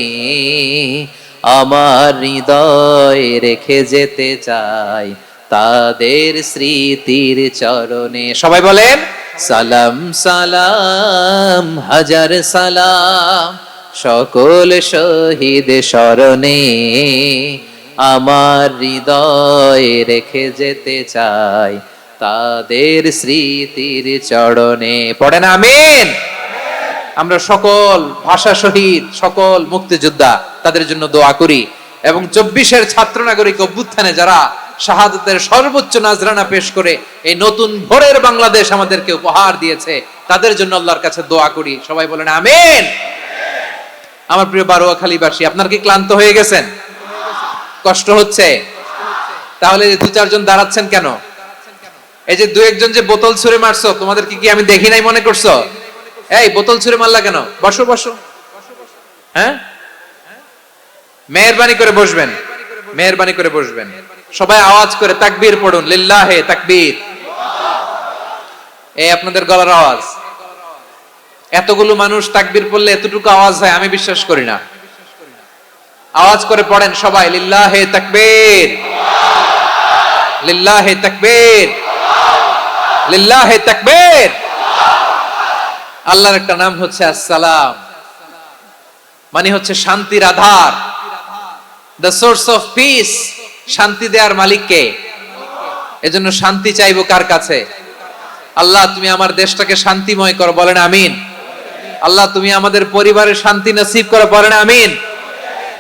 আমার হৃদয় রেখে যেতে চাই তাদের স্মৃতির চরণে। সবাই বলেন সালাম সালাম হাজার সালাম সকল শহীদ স্মরণে আমার হৃদয় রেখে যেতে চাই তাদের স্মৃতির চরণে। পড়েন আমিন। আমরা সকল ভাষা শহীদ, সকল মুক্তিযোদ্ধা তাদের জন্য দোয়া করি এবং 24-এর ছাত্র নাগরিক অভ্যুত্থানে যারা শাহাদাতের সর্বোচ্চ নাজরানা পেশ করে এই নতুন ভোরের বাংলাদেশ আমাদেরকে উপহার দিয়েছে তাদের জন্য আল্লাহর কাছে দোয়া করি। সবাই বলেন আমিন। আমার প্রিয় বারোয়াখালীবাসী, আপনারা কি ক্লান্ত হয়ে গেছেন? কষ্ট হচ্ছে? তাহলে দু চারজন দাঁড়াচ্ছেন কেন? এই যে দু একজন যে বোতল ছুঁড়ে মারছো, তোমাদের কি আমি দেখি নাই মনে করছো? এই বোতল ছুঁড়ে মারলা কেন? বসো বসো। হ্যাঁ, মেহেরবানি করে বসবেন, মেহেরবানি করে বসবেন। সবাই আওয়াজ করে তাকবীর পড়ুন, লিল্লাহে তাকবীর। এই আপনাদের গলার আওয়াজ। এতগুলো মানুষ তাকবীর পড়লে এতটুকু আওয়াজ হয় আমি বিশ্বাস করি না। আওয়াজ করে পড়েন সবাই, লিল্লাহে তাকবীর, লিল্লাহে তাকবীর, লিল্লাহে তাকবীর। আল্লাহর একটা নাম হচ্ছে আসসালাম, মানে হচ্ছে শান্তির আধার, দ্য সোর্স অফ পিস। শান্তি দেওয়ার মালিক কে? এজন্য শান্তি চাইবো কার কাছে? আল্লাহ তুমি আমার দেশটাকে শান্তিময় করো, বলেন আমিন। আল্লাহ তুমি আমাদের পরিবারের শান্তি নসিব করো, বলেন আমিন।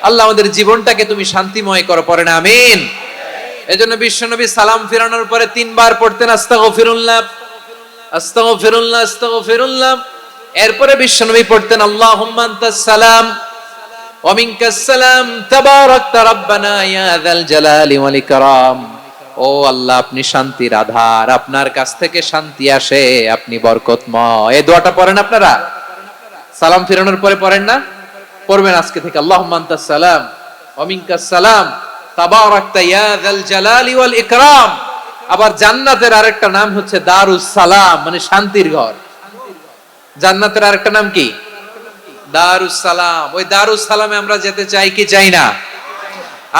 আল্লাহ আমাদের জীবনটাকে তুমি শান্তিময় করো, পড়েন আমিন। এজন্য বিশ্বনবী সালাম ফিরানোর পরে 3 বার পড়তেন আস্তাগফিরুল্লাহ, আস্তাগফিরুল্লাহ, আস্তাগফিরুল্লাহ। এরপরে বিশ্বনবী পড়তেন আল্লাহুম্মা আনতাস সালাম ওয়া মিনকাস সালাম তাবারাকতা রাব্বানা ইয়া যাল জালালি ওয়াল ইকরাম। ও আল্লাহ আপনি শান্তির আধার, আপনার কাছ থেকে শান্তি আসে, আপনি বরকতময়। এই দোয়াটা পড়েন আপনারা সালাম ফিরানোর পরে, পড়েন না? পড়বেন আজকে থেকে, আল্লাহুম্মা আনতাস সালাম ওয়া মিনকাস সালাম তাবারাকতা ইয়া যাল জালালি ওয়াল ইকরাম। আবার জান্নাতের আরেকটা নাম হচ্ছে দারুস সালাম, মানে শান্তির ঘর। জান্নাতের আরেকটা নাম কি? দারুস সালাম। ওই দারুস সালামে আমরা যেতে চাই কি চাই না?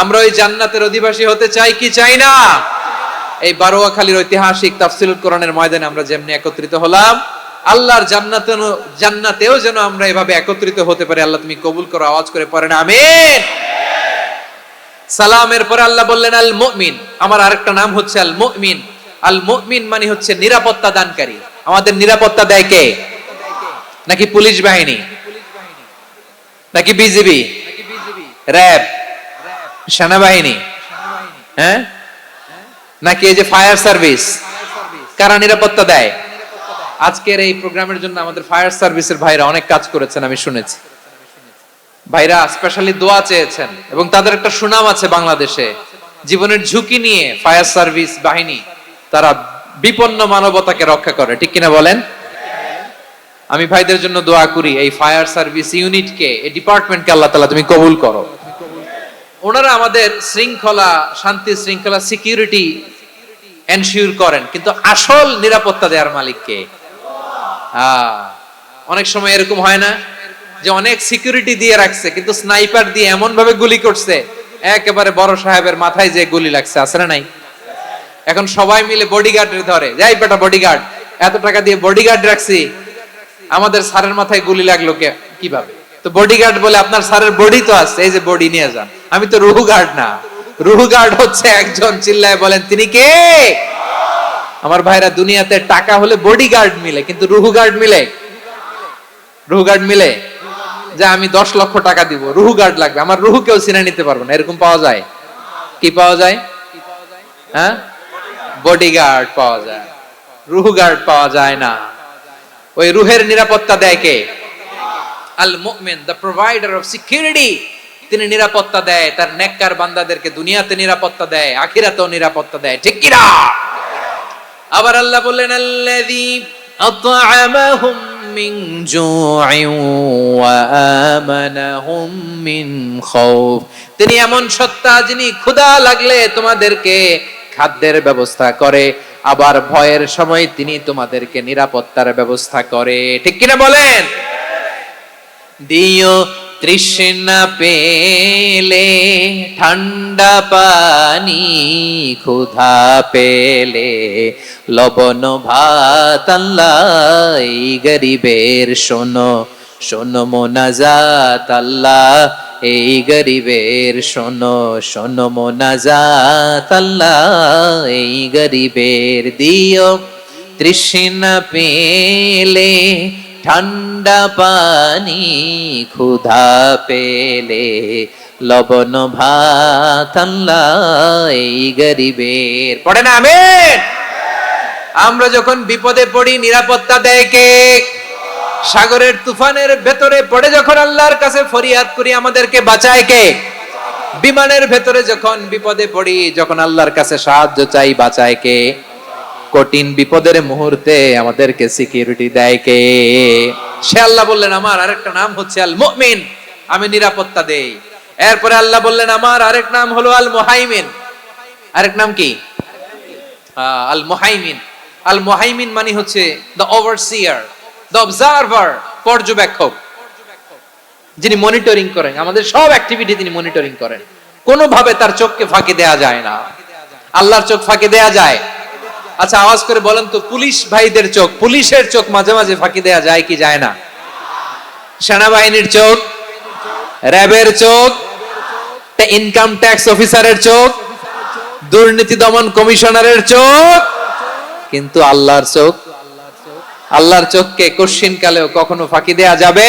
আমরা ওই জান্নাতের অধিবাসী হতে চাই কি চাই না? এই বারোয়াখালীর ঐতিহাসিক তাফসীরুল কোরআনের ময়দানে আমরা যেমনি একত্রিত হলাম, আল্লাহর জান্নাতেও যেন আমরা এভাবে একত্রিত হতে পারি। আল্লাহ তুমি কবুল করো। আওয়াজ করে পড়েন আমিন। সালামের পরে আল্লাহ বললেন আল মুমিন। আমার আরেকটা নাম হচ্ছে আল মুমিন। আল মুমিন মানে হচ্ছে নিরাপত্তা দানকারী। আমাদের নিরাপত্তা দেয় কে? নাকি পুলিশ বাহিনী, নাকি বিজিবি, র্যাব, সেনাবাহিনী, হ্যাঁ, নাকি এই যে ফায়ার সার্ভিস? কারা নিরাপত্তা দেয়? আজকের এই প্রোগ্রামের জন্য আমাদের ফায়ার সার্ভিসের ভাইরা অনেক কাজ করেছেন, আমি শুনেছি। ভাইরা স্পেশালি দোয়া চেয়েছেন এবং তাদের একটা সুনাম আছে বাংলাদেশে। জীবনের ঝুঁকি নিয়ে ফায়ার সার্ভিস বাহিনী তারা বিপন্ন মানবতাকে রক্ষা করে, ঠিক কিনা বলেন? আমি ভাইদের জন্য দোয়া করি, এই ফায়ার সার্ভিস ইউনিটকে, এই ডিপার্টমেন্টকে আল্লাহ তাআলা তুমি কবুল করো। ওনারা আমাদের শৃঙ্খলা, শান্তি শৃঙ্খলা, সিকিউরিটি এনশিওর করেন, কিন্তু আসল নিরাপত্তা দেওয়ার মালিক কে? অনেক সময় এরকম হয় না যে অনেক সিকিউরিটি দিয়ে রাখছে কিন্তু স্নাইপার দিয়ে এমন ভাবে গুলি করছে একেবারে বড় সাহেবের মাথায় যে গুলি লাগছে, আছে না নাই? এখন সবাই মিলে বডিগার্ডের ধরে, যাই বেটা বডিগার্ড, এত টাকা দিয়ে বডিগার্ড রাখছি, আমাদের স্যারের মাথায় গুলি লাগলো কিভাবে? তো বডিগার্ড বলে আপনার স্যারের বডি তো আছে, এই যে বডি নিয়ে যান। আমি তো রুহু গার্ড না, রুহু গার্ড হচ্ছে একজন, চিল্লায় বলেন তিনি কে? আমার ভাইরা, দুনিয়াতে টাকা হলে বডিগার্ড মিলে, কিন্তু রুহু গার্ড মিলে? রুহু গার্ড মিলে? যে আমি 10 লক্ষ টাকা দিব, রুহু গার্ড লাগবে, আমার রুহু কেউ চিনে নিতে পারবে না, এরকম পাওয়া যায়? কি পাওয়া যায়? হ্যাঁ, বডিগার্ড পাওয়া যায়, রুহু গার্ড পাওয়া যায় না। ওই রুহের নিরাপত্তা দেয় কে? আল মুমিন, দ্য প্রোভাইডার অফ সিকিউরিটি। তিনি নিরাপত্তা দেয় তার নেককার বান্দাদেরকে, দুনিয়াতে নিরাপত্তা দেয়, আখিরাতেও নিরাপত্তা দেয়, ঠিক কি না? আবার আল্লাহ বললেন আল্লাযী আত'আমাহুম মিন জু'ইন ওয়া আমানাহুম মিন খাউফ। তিনি এমন সত্তা যিনি ক্ষুধা লাগলে তোমাদেরকে খাদ্যের ব্যবস্থা করে, আবার ভয়ের সময় তিনি তোমাদেরকে নিরাপত্তার ব্যবস্থা করে। ঠিক কিনা বলেন? দিও তৃষ্ণা পেলে ঠান্ডা পানি, ক্ষুধা পেলে লবণ ভাত, আল্লাহ এই গরিবের শোনো শোনো মোনাজাত, আল্লাহ এই গরিবের শোনো শোনো মোনাজাত, আল্লাহ এই গরিবের। দিও তৃষ্ণা পেলে ঠান্ডা পানি, ক্ষুধা পেলে লবণ ভাত, আল্লাহ এই গরিবের। পড়ে না আমিন? আমরা যখন বিপদে পড়ি নিরাপত্তা দেয় কে? সাগরের তুফানের ভেতরে পড়ে যখন আল্লাহর কাছে ফরিয়াদ করি আমাদেরকে বাঁচায় কে? বিমানের ভেতরে যখন বিপদে পড়ি, যখন আল্লাহর কাছে সাহায্য চাই, বাঁচায় কে? কঠিন বিপদের মুহূর্তে আমাদেরকে সিকিউরিটি দেয় কে? সে আল্লাহ বললেন আমার আরেকটা নাম হচ্ছে আল মুমিন, আমি নিরাপত্তা দেই। এরপরে আল্লাহ বললেন আমার আরেক নাম হলো আল মুহাইমিন। আরেক নাম কি? আল মুহাইমিন। আল মুহাইমিন মানে হচ্ছে দ্য ওভারসিয়ার, দ্য অবজারভার, পর্যবেক্ষক, যিনি মনিটরিং করেন আমাদের সব অ্যাক্টিভিটি, তিনি মনিটরিং করেন। কোনোভাবে তার চোখকে ফাঁকি দেয়া যায় না। আল্লাহর চোখ ফাঁকি দেয়া যায়? আচ্ছা আওয়াজ করে বলেন তো, পুলিশ ভাইদের চোখ, পুলিশের চোখ মাঝে মাঝে ফাঁকি দেয়া যায় কি যায় না? সেনাবাহিনীর চোখ, র্যাবের চোখ, ইনকাম ট্যাক্স অফিসারের চোখ, দুর্নীতি দমন কমিশনারের চোখ, কিন্তু আল্লাহর চোখ, আল্লাহর চোখকে কোশ্চিন কালেও কখনো ফাঁকি দেয়া যাবে?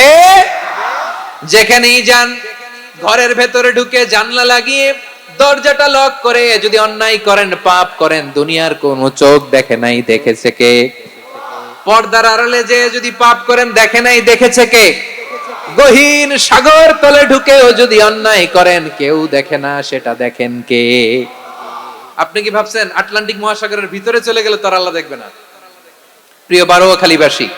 যেখানেই যান, ঘরের ভেতরে ঢুকে জানলা লাগিয়ে দরজাটা লক করে যদি অন্যায় করেন, পাপ করেন, দুনিয়ার কোন চোখ দেখে নাই, দেখেছে কে? পর্দার আড়ালে যে যদি পাপ করেন, দেখে নাই, দেখেছে কে? গহীন সাগর তলে ঢুকেও যদি অন্যায় করেন, কেউ দেখে না, সেটা দেখেন কে? আপনি কি ভাবছেন আটলান্টিক মহাসাগরের ভিতরে চলে গেলে তার আল্লাহ দেখবে না? প্রিয় বারোয়াখালীবাসী,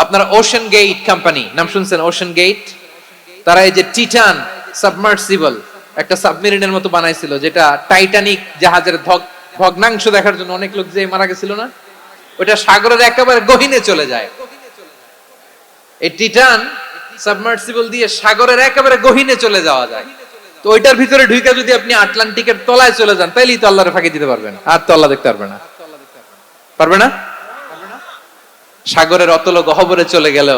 আপনারা ওশান গেট কোম্পানি নাম শুনছেন? ওশান গেট, তারা এই যে টিটান সাবমার্সিবল একটা সাবমেরিনের মতো বানাইছিল, যেটা টাইটানিক জাহাজের ভগ্নাংশ দেখার জন্য অনেক লোক যে মারা গেছিল না, ওটা সাগরের একেবারে গহীনে চলে যায়। এই টিটান সাবমার্সিবল দিয়ে সাগরের একেবারে গহীনে চলে যাওয়া যায়। তো ওইটার ভিতরে ঢুকে যদি আপনি আটলান্টিকের তলায় চলে যান, তাইলেই তো আল্লাহর ফাঁকি দিতে পারবেন, আর তো আল্লাহ দেখতে পারবে না। পারবে না? সাগরের অতল গহ্বরে চলে গেল,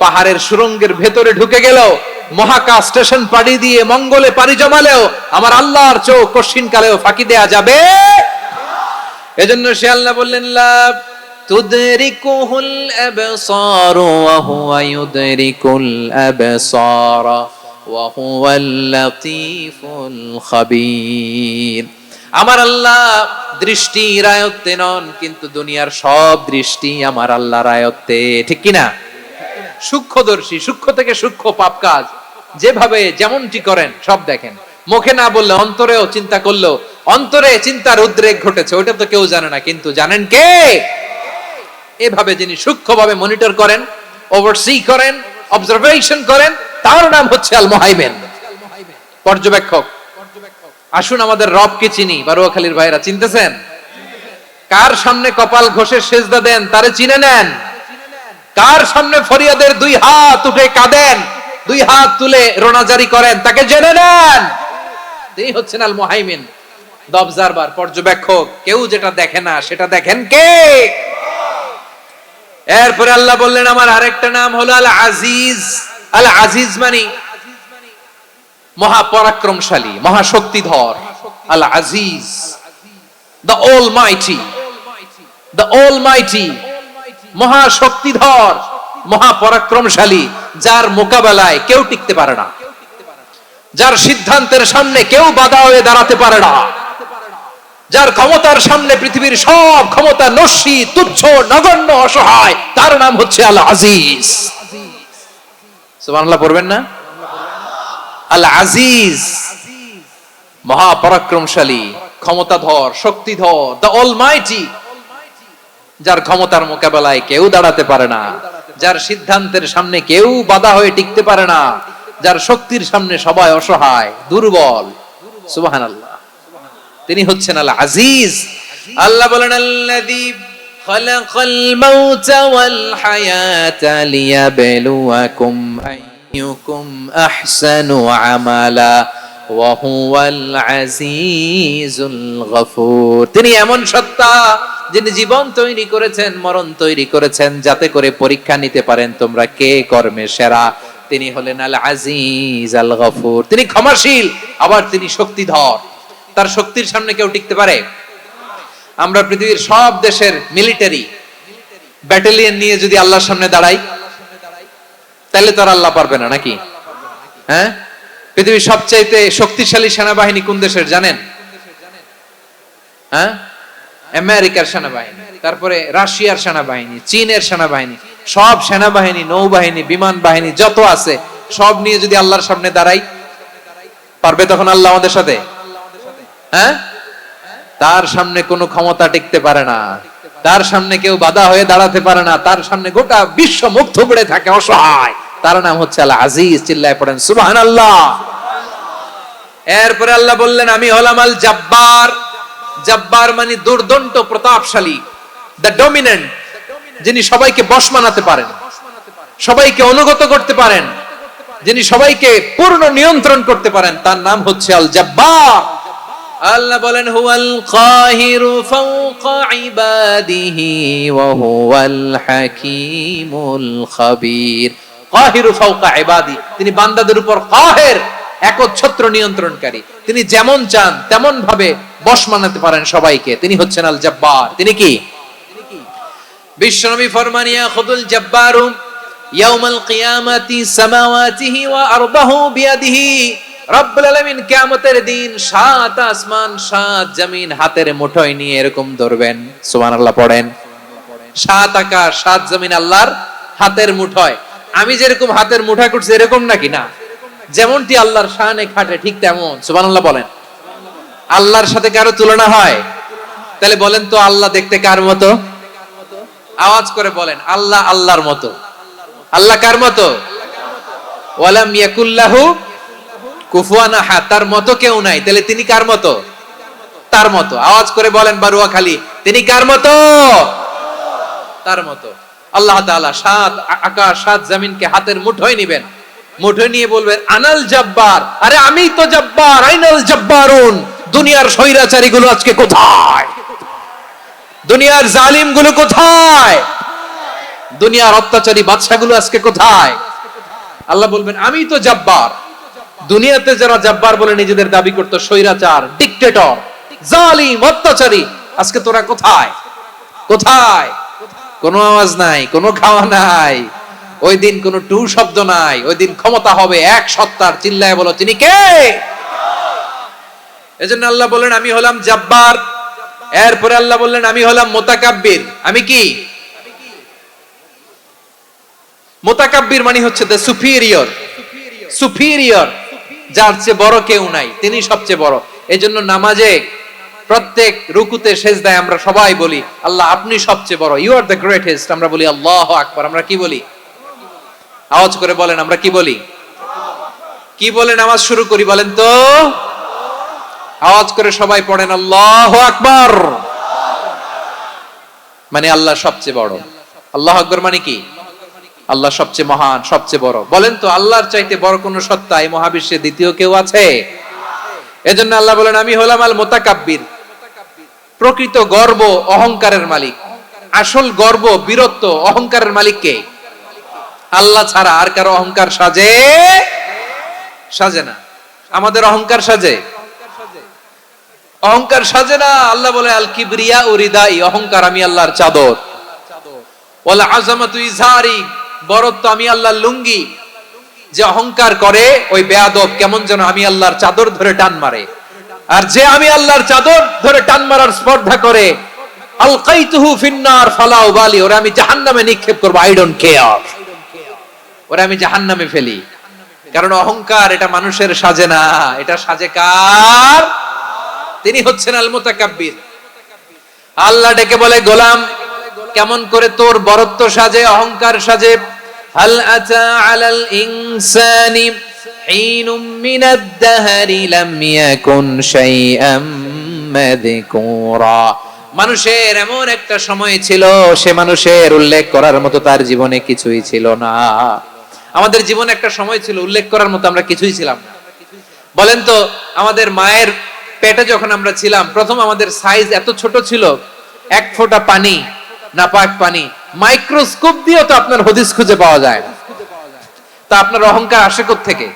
পাহাড়ের সুরঙ্গের ভেতরে ঢুকে গেল, মহাকাশ স্টেশন পাড়ি দিয়ে মঙ্গলে পাড়ি জমালেও আমার আল্লাহর চোখ কঠিন কালেও ফাঁকি দেয়া যাবে? এজন্য সে আল্লাহ বললেন লা তুদরিকুহুল আবসার ওয়া হুয়া ইউদরিকুল আবসার ওয়া হুয়াল লাতীফুল খাবীর। আমার আল্লাহ দৃষ্টির আয়ত্তে নন, কিন্তু দুনিয়ার সব দৃষ্টি আমার আল্লাহর আয়ত্তে। ঠিক কিনা? সূক্ষ্মদর্শী, সূক্ষ্ম থেকে সূক্ষ্ম পাপ কাজ যেভাবে যেমনটি করেন সব দেখেন। মুখে না বললে অন্তরেও চিন্তা করলেও অন্তরে চিন্তার উদ্রেক ঘটেছে, ওইটা তো কেউ জানে না, কিন্তু জানেন কে? এভাবে যিনি সূক্ষ্মভাবে মনিটর করেন, ওভারসি করেন, অবজারভেশন করেন, তার নাম হচ্ছে আল মুহাইমিন, পর্যবেক্ষক। আসুন আমাদের রবকে চিনি। বারোয়াখালীর ভাইরা চিনতেছেন? কার সামনে কপাল ঘষে সেজদা দেন তারে চিনে নেন। কার সামনে ফরিয়াদের দুই হাত উঠে কাঁদেন, দুই হাত তুলে রোনাজারি করেন, তাকে জেনে নেন। এই হচ্ছেন আল মুহাইমিন, দ্য অবজারভার, পর্যবেক্ষক। কেউ যেটা দেখে না সেটা দেখেন কে? এরপরে আল্লাহ বললেন আমার আরেকটা নাম হলো আল আজিজ। আল আজিজ মানে মহাপরাক্রমশালী, মহাশক্তিধর। আল আজিজ, দ্য অলমাইটি, দ্য অলমাইটি, মহাশক্তিধর, মহাপরাক্রমশালী, যার মোকাবেলায় কেউ টিকতে পারে না, যার সিদ্ধান্তের সামনে কেউ বাধা হয়ে দাঁড়াতে পারে না, যার ক্ষমতার সামনে পৃথিবীর সব ক্ষমতা নস্যি, তুচ্ছ, নগণ্য, অসহায়, তার নাম হচ্ছে আল আজিজ। সুবহানাল্লাহ পড়বেন না? আল আজিজ, মহাপরাক্রমশালী, ক্ষমতাধর, শক্তিধর, দ্য অলমাইটি, যার ক্ষমতার মোকাবেলায় কেউ দাঁড়াতে পারে না, যার সিদ্ধান্তের সামনে কেউ বাধা হয়ে টিকতে পারে না, যার শক্তির সামনে সবাই অসহায়, দুর্বল। সুবহানাল্লাহ, তিনি হচ্ছেন আল আজিজ। আল্লাহ বলেন আল্লাযী খালাকাল মাউতা ওয়াল হায়াতা লিয়াবলুয়াকুম আইয়ুকুম আহসানু আমালা ওয়া হুয়াল আজিজুল গফুর। তিনি এমন সত্তা যিনি জীবন তৈরি করেছেন, মরণ তৈরি করেছেন, যাতে করে পরীক্ষা নিতে পারেন তোমরা কে কর্মে সেরা। তিনি হলেন আল আজিজ আল গফুর। তিনি ক্ষমাশীল, আবার তিনি শক্তিধর। তার শক্তির সামনে কেউ টিকতে পারে? আমরা পৃথিবীর সব দেশের মিলিটারি ব্যাটালিয়ন নিয়ে যদি আল্লাহর সামনে দাঁড়াই, তাহলে তো আর আল্লাহ পারবে না নাকি? হ্যাঁ, পৃথিবীর সবচাইতে শক্তিশালী সেনাবাহিনী কোন দেশের জানেন? হ্যাঁ, আমেরিকার সেনাবাহিনী, তারপরে রাশিয়ার সেনাবাহিনী, চীনের সেনাবাহিনী, সব সেনাবাহিনী, নৌবাহিনী, বিমান বাহিনী যত আছে সব নিয়ে যদি আল্লাহর সামনে দাঁড়াই, পারবে তখন আল্লাহ আমাদের সাথে? হ্যাঁ, তার সামনে কোনো ক্ষমতা টিকতে পারে না, তার সামনে কেউ বাধা হয়ে দাঁড়াতে পারে না, তার সামনে গোটা বিশ্ব মুগ্ধ পড়ে থাকে অসহায়। তার নাম হচ্ছে আল আজিজ। চিল্লায় পড়েন সুবহানাল্লাহ। এরপরে আল্লাহ বললেন আমি হলাম আল জব্বার। জব্বার মানে দুর্দন্ত প্রতাপশালী, দ্য ডমিনেন্ট, যিনি সবাইকে বশ মানাতে পারেন, সবাইকে অনুগত করতে পারেন, যিনি সবাইকে পূর্ণ নিয়ন্ত্রণ করতে পারেন, তার নাম হচ্ছে আল জব্বার। আল্লাহ বলেন হুয়াল কাহিরু ফাওকা ইবাদিহি ওয়া হুয়াল হাকীমুল খাবীর। কাহিরু ফাওকা ইবাদি, তিনি বান্দাদের উপর কাহের, একচ্ছত্র নিয়ন্ত্রণকারী। তিনি যেমন চান তেমন ভাবে বশ মানাতে পারেন সবাইকে। তিনি হচ্ছেন আল জব্বার। তিনি কি? বিশ্বনবী ফরমান ইয়াখুদুল জব্বারু ইয়াউমাল কিয়ামাতি সামাওয়াতিহি ওয়া আরদাহু বিয়াদিহি। রব্বুল আলামিন কিয়ামতের দিন সাত আসমান সাত জমিন হাতের মুঠোয় নিয়ে এরকম ধরবেন। সুবহানাল্লাহ পড়েন। সাত আকাশ সাত জমিন আল্লাহর হাতের মুঠোয়। আমি যেরকম হাতের মুঠা করছি এরকম নাকি? না, যেমনটি আল্লাহর শানে খাটে ঠিক তেমন। সুবহানাল্লাহ বলেন। আল্লাহর সাথে কারো তুলনা হয়? তাহলে বলেন তো আল্লাহ দেখতে কার মতো? আওয়াজ করে বলেন আল্লাহ আল্লাহর মতো। আল্লাহ কার মতো? ওয়ালাম ইয়াকুল্লাহু কুফুয়ান আহাদ, তার মতো কেউ নাই। তাহলে তিনি কার মতো? তার মতো। আওয়াজ করে বলেন বারুয়াখালী, তিনি কার মতো? তার মতো। আল্লাহ তাআলা সাত আকাশ সাত জমিনকে হাতের মুঠোয় নিবেন, মুঠোয় নিয়ে বলবেন আনাল জব্বার। আরে আমি তো জব্বার। আইনাল জব্বারুন। দুনিয়ার স্বৈরাচারী গুলো আজকে কোথায়? দুনিয়ার জালিম গুলো কোথায়? দুনিয়ার অত্যাচারী বাদশা গুলো আজকে কোথায়? আল্লাহ বলবেন আমি তো জব্বার। দুনিয়াতে যারা জব্বার বলে নিজেদের দাবি করতো, স্বৈরাচার, ডিক্টেটর, জালিম, অত্যাচারী, আজকে তোরা কোথায়? কোথায়? কোনো আওয়াজ নাই, কোনো খাওয়া নাই, ওই দিন কোনো টু শব্দ নাই। ওই দিন ক্ষমতা হবে এক সত্তার। চিল্লায় বলো তিনি কে? এজন্য আল্লাহ বললেন আমি হলাম জব্বার। এরপরে আল্লাহ বললেন আমি হলাম মুতাকাব্বির। আমি কি? মুতাকাব্বির মানে হচ্ছে দ্য সুপিরিয়র। সুপিরিয়র, যার চেয়ে বড় কেউ নাই, তিনি সবচেয়ে বড়। এজন্য নামাজে প্রত্যেক রুকুতে সেজদায় আমরা সবাই বলি আল্লাহ আপনি সবচেয়ে বড়, ইউ আর দ্য গ্রেটেস্ট। আমরা বলি আল্লাহু আকবার। আমরা কি বলি? আওয়াজ করে বলেন আমরা কি বলি? কি বলে নামাজ শুরু করি বলেন তো? আওয়াজ করে সবাই পড়েন আল্লাহু আকবার। মানে আল্লাহ সবচেয়ে বড়। আল্লাহু আকবার মানে কি? আল্লাহ সবচেয়ে মহান, সবচেয়ে বড়। বলেন তো আল্লাহর চাইতে বড় কোন সত্তা এই মহাবিশ্বে দ্বিতীয় কেউ আছে? এজন্য আল্লাহ বলেন আমি হলাম আল মুতাকাব্বির। প্রকৃত গর্ব অহংকারের মালিক। আসল গর্ব, বীরত্ব, অহংকারের মালিক কে? আল্লাহ ছাড়া আর কারো অহংকার সাজে? সাজে না। আমাদের অহংকার সাজে? অহংকার সাজে না। আল্লাহ বলে আল কিবরিয়া উরিদাই, অহংকার আমি আল্লাহর চাদর। ওয়াল আযামাতু ইজারি, বড়ত্ব আমি আল্লাহর লুঙ্গি। যে অহংকার করে ওই বেয়াদব কেমন যেন আমি আল্লাহর চাদর ধরে টান মারে। আর যে আমি আল্লাহর চাদর ধরে টান মারার স্পর্ধা করে আলকাইতুহু ফিন্নার ফালা উবালি, ওরে আমি জাহান্নামে নিক্ষেপ করব, আই ডোন্ট কেয়ার। ওরে আমি জাহান্নামে ফেলি। কারণ অহংকার এটা মানুষের সাজে না, এটা সাজে কার? তিনি হচ্ছেন আল মুতাকাব্বির। আল্লাহ ডেকে বলে গোলাম কেমন করে তোর বরত্ব সাজে, অহংকার সাজে? হাল আতা আলাল ইনসানি হিনুম মিনাদ দাহরি লাম ইয়াকুন শাইআম মাযকুরা মানুষের এমন একটা সময় ছিল, সে মানুষের উল্লেখ করার মতো তার জীবনে কিছুই ছিল না। আমাদের জীবনে একটা সময় ছিল উল্লেখ করার মতো আমরা কিছুই ছিলাম না। বলেন তো, আমাদের মায়ের পেটে যখন আমরা ছিলাম, প্রথম আমাদের সাইজ এত ছোট ছিল, এক ফোঁটা পানি, নাপাক পানি, মাইক্রোস্কোপ দিয়েও তো আপনার হদিস খুঁজে পাওয়া যায় না। তা আপনার অহংকার আসে কোত্থেকে?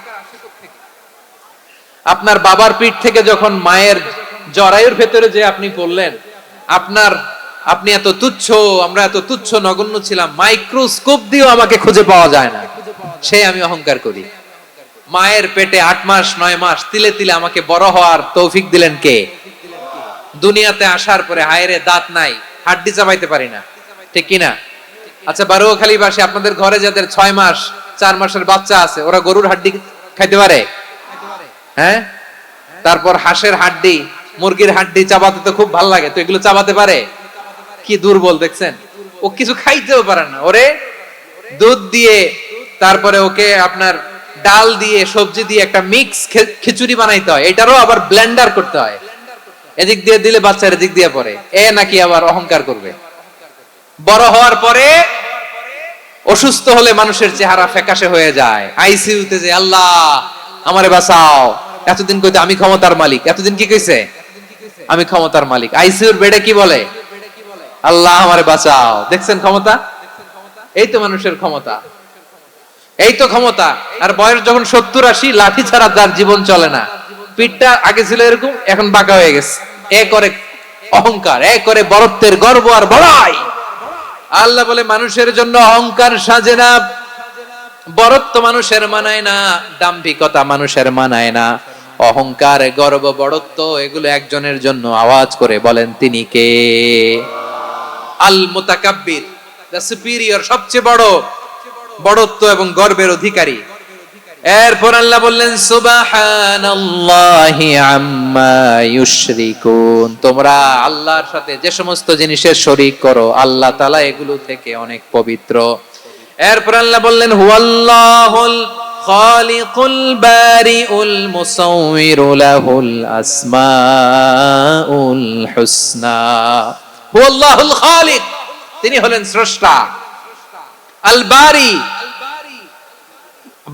আপনার বাবার পিঠ থেকে যখন মায়ের জরায়ুর ভেতরে যে আপনি পড়লেন, আপনি এত তুচ্ছ, আমরা এত তুচ্ছ নগণ্য ছিলাম, মাইক্রোস্কোপ দিয়েও আমাকে খুঁজে পাওয়া যায় না, সেই আমি অহংকার করি। মায়ের পেটে 8 মাস 9 মাস তিলে তিলে আমাকে বড় হওয়ার তৌফিক দিলেন কে? দুনিয়াতে আসার পরে হায়রে দাঁত নাই, হাড্ডি চাবাইতে পারি না, ঠিক কিনা? আচ্ছা, বারোখালীবাসী, আপনাদের ঘরে যাদের 6 মাস 4 মাসের বাচ্চা আছে, ওরা গরুর হাড্ডি খাইতে পারে? হ্যাঁ। তারপর হাঁসের হাড্ডি, মুরগির হাড্ডি চাবাতে তো খুব ভালো লাগে, তো এগুলো চাবাতে পারে? কি দুর্বল দেখছেন, ও কিছু খাইতেও পারে না। ওরে দুধ দিয়ে, তারপরে ওকে আপনার ডাল দিয়ে, সবজি দিয়ে একটা মিক্স খিচুড়ি বানাইতে হয়, এটারও আবার ব্লেন্ডার করতে হয়। এদিক দিয়ে দিলে বাচ্চার এদিক দিয়ে পড়ে, এ নাকি আবার অহংকার করবে। বড় হওয়ার পরে অসুস্থ হলে মানুষের চেহারা ফ্যাকাশে হয়ে যায়, আইসিইউতে যে আল্লাহ আমারে বাঁচাও, এতদিন কইতে আমি ক্ষমতার মালিক, এতদিন কি কইছে আমি ক্ষমতার মালিক, আইসিইউর বেডে কি বলে আল্লাহ আমারে বাঁচাও। দেখছেন ক্ষমতা? এই তো মানুষের ক্ষমতা, এই তো ক্ষমতা। আর বয়স যখন 70-80, লাঠি ছাড়া তার জীবন চলে না। পিঠটা আগে ছিল এরকম, এখন বাঁকা হয়ে গেছে। এ করে অহংকার, এ করে বড়ত্বের গর্ব আর বড়াই। আল্লাহ বলে মানুষের জন্য অহংকার সাজে না, বড়ত্ব মানুষের মানায় না, দাম্ভিকতা মানুষের মানায় না, অহংকার গর্ব বড়ত্ব এগুলো একজনের জন্য। আওয়াজ করে বলেন তিনি কে? আল মুতাকাব্বির, দ্য সুপিরিয়র, সবচেয়ে বড় বড়ত্ব এবং গর্বের অধিকারী। এরপর আল্লাহ বললেন সুবহানাল্লাহি আম্মা ইউশরিকুন, তোমরা আল্লাহর সাথে যে সমস্ত জিনিসের শরীক করো, আল্লাহ তাআলা এগুলো থেকে অনেক পবিত্র। এরপর আল্লাহ বললেন হুয়াল্লাহুল খালিকুল বারিউল মুসাউবিরু লাহুল আসমাউল হুসনা। হুয়াল্লাহুল খালিক, তিনি হলেন স্রষ্টা। আল বারি,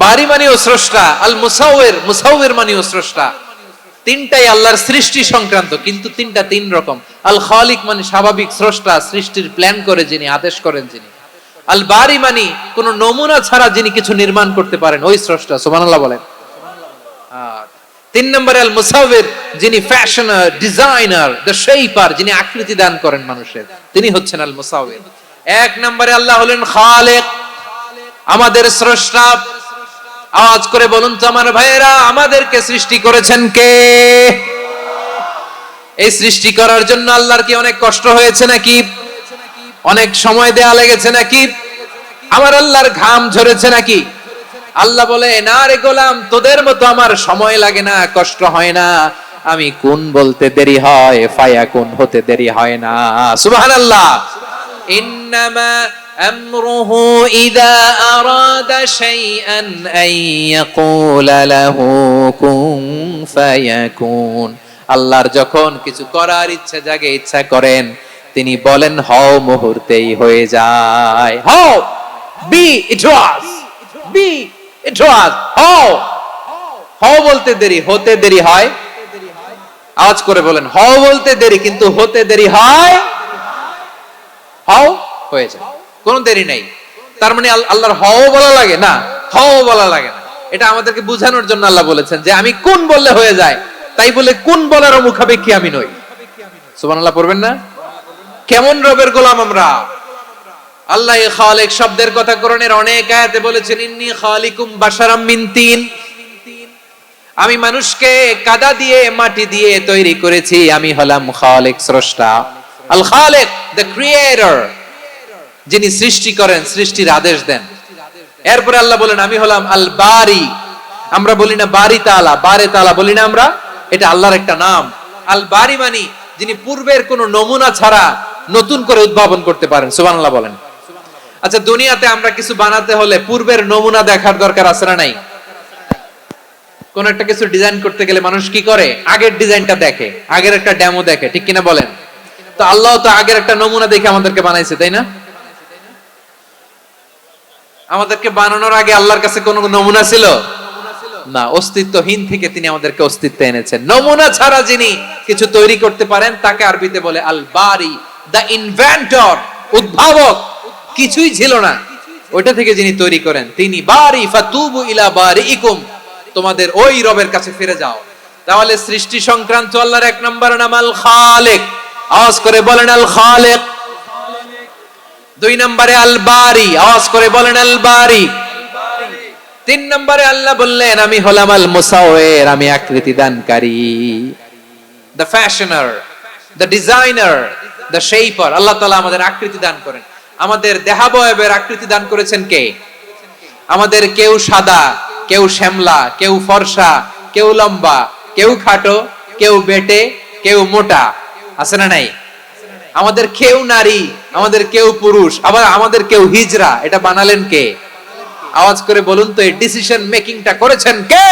বারি মানেও স্রষ্টা। আল মুসাউবির, মুসাউবির মানেও স্রষ্টা। তিনটাই আল্লাহর সৃষ্টি সংক্রান্ত, কিন্তু তিনটা তিন রকম। আল খালিক মানে স্বাভাবিক স্রষ্টা, সৃষ্টির প্ল্যান করে যিনি, আদেশ করেন যিনি। আল বারি মানে কোন নমুনা ছাড়া যিনি কিছু নির্মাণ করতে পারেন, ওই স্রষ্টা। সুবহানাল্লাহ বলেন। আর 3 নম্বরে আল মুসাউবির, যিনি ফ্যাশনার, ডিজাইনার, দ্য শেপার, যিনি আকৃতি দান করেন মানুষের, তিনি হচ্ছেন আল মুসাউবির। 1 নম্বরে আল্লাহ হলেন খালিক, আমাদের স্রষ্টা। আওয়াজ করে বলুন তো আমার ভাইয়েরা, আমাদেরকে সৃষ্টি করেছেন কে? এই সৃষ্টি করার জন্য আল্লাহর কি অনেক কষ্ট হয়েছে নাকি? অনেক সময় দেয়া লেগেছে নাকি? আমার আল্লাহর ঘাম ঝরেছে নাকি? আল্লাহ বলে না রে গোলাম, তোদের মতো আমার সময় লাগে না, কষ্ট হয় না। আমি কোন বলতে দেরি হয়, ফায়াকুন হতে দেরি হয় না। সুবহানাল্লাহ। ইন্নামা আমরুহু ইযা আরাদা শাইআন আন ইয়াকুলা লাহু কুন ফায়াকুন। আল্লাহর যখন কিছু করার ইচ্ছা জাগে, ইচ্ছা করেন, তিনি বলেন হও, মুহূর্তেই হয়ে যায়। হও, বি ইট ওয়াজ, বি ইট ওয়াজ। হও, হও বলতে দেরি, হতে দেরি হয়। আওয়াজ করে বলেন, হও বলতে দেরি, কিন্তু হতে দেরি হয়। হও, হয়ে যায়, কোনো দেরি নেই। তার মানে আল্লাহর হও বলা লাগে না, হও বলা লাগে না। এটা আমাদেরকে বোঝানোর জন্য আল্লাহ বলেছেন যে আমি কোন বললে হয়ে যায়, তাই বলে কোন বলার মুখাপেক্ষী আমি নই। সুবহানাল্লাহ পড়বেন না? কেমন রবের গোলাম আমরা! আল্লাহ খালিক শব্দের কথা কোরআনের অনেক আয়াতে বলেছেন, ইন্নী খালিকুম বাশারাম মিন তিন, আমি মানুষকে কাদা দিয়ে, মাটি দিয়ে তৈরি করেছি, আমি হলাম খালিক, স্রষ্টা। আল খালিক, দ্য ক্রিয়েটর, যিনি সৃষ্টি করেন, সৃষ্টির আদেশ দেন। এরপরে আল্লাহ বলেন আমি হলাম আল বারি। আমরা বলি না বারি তাআলা, বারে তাআলা বলি না আমরা, এটা আল্লাহর একটা নাম। আল বারি মানে যিনি পূর্বের কোন নমুনা ছাড়া নতুন করে উদ্ভাবন করতে পারেন। সুবহানাল্লাহ বলেন। আচ্ছা, দুনিয়াতে আমরা কিছু বানাতে হলে পূর্বের নমুনা দেখার দরকার আছে না নাই? কোন একটা কিছু ডিজাইন করতে গেলে মানুষ কি করে? আগের ডিজাইনটা দেখে, আগের একটা ডেমো দেখে, ঠিক কিনা বলেন? তো আল্লাহ তো আগের একটা নমুনা দেখে আমাদেরকে বানাইছে, তাই না? আমাদেরকে বানানোর আগে আল্লাহর কাছে কোনো নমুনা ছিল না। অস্তিত্বহীন থেকে তিনি আমাদেরকে অস্তিত্বে এনেছেন। নমুনা ছাড়া যিনি কিছু তৈরি করতে পারেন তাকে আরবিতে বলে আল বারি, দা ইনভেন্টর, উদ্ভাবক। কিছুই ছিল না, ওইটা থেকে যিনি তৈরি করেন তিনি বারি। ফাতুবু ইলা বারিইকুম, তোমাদের ওই রবের কাছে ফিরে যাও। তাহলে সৃষ্টি সংক্রান্ত আল্লাহর এক নম্বর নাম আল খালিক। আওয়াজ করে বলেন আল খালিক। দুই নম্বরে আল বারি, আওয়াজ করে বলেন আল বারি। তিন নম্বরে আল্লাহ বললেন আমি হলাম আল মুসাওয়ির, আমি আকৃতি দানকারী। The fashioner, the designer, the shaper. আল্লাহ তাআলা আমাদের আকৃতি দান করেন। আমাদের দেহাবয়বের আকৃতি দান করেছেন কে? আমাদের কেউ সাদা, কেউ শ্যামলা, কেউ ফর্সা, কেউ লম্বা, কেউ খাটো, কেউ বেটে, কেউ মোটা, আছে না নাই? আমাদের কেউ নারী, আমাদের কেউ পুরুষ, আবার আমাদের কেউ হিজড়া। এটা বানালেন কে? আওয়াজ করে বলুন তো, এই ডিসিশন মেকিংটা করেছেন কে?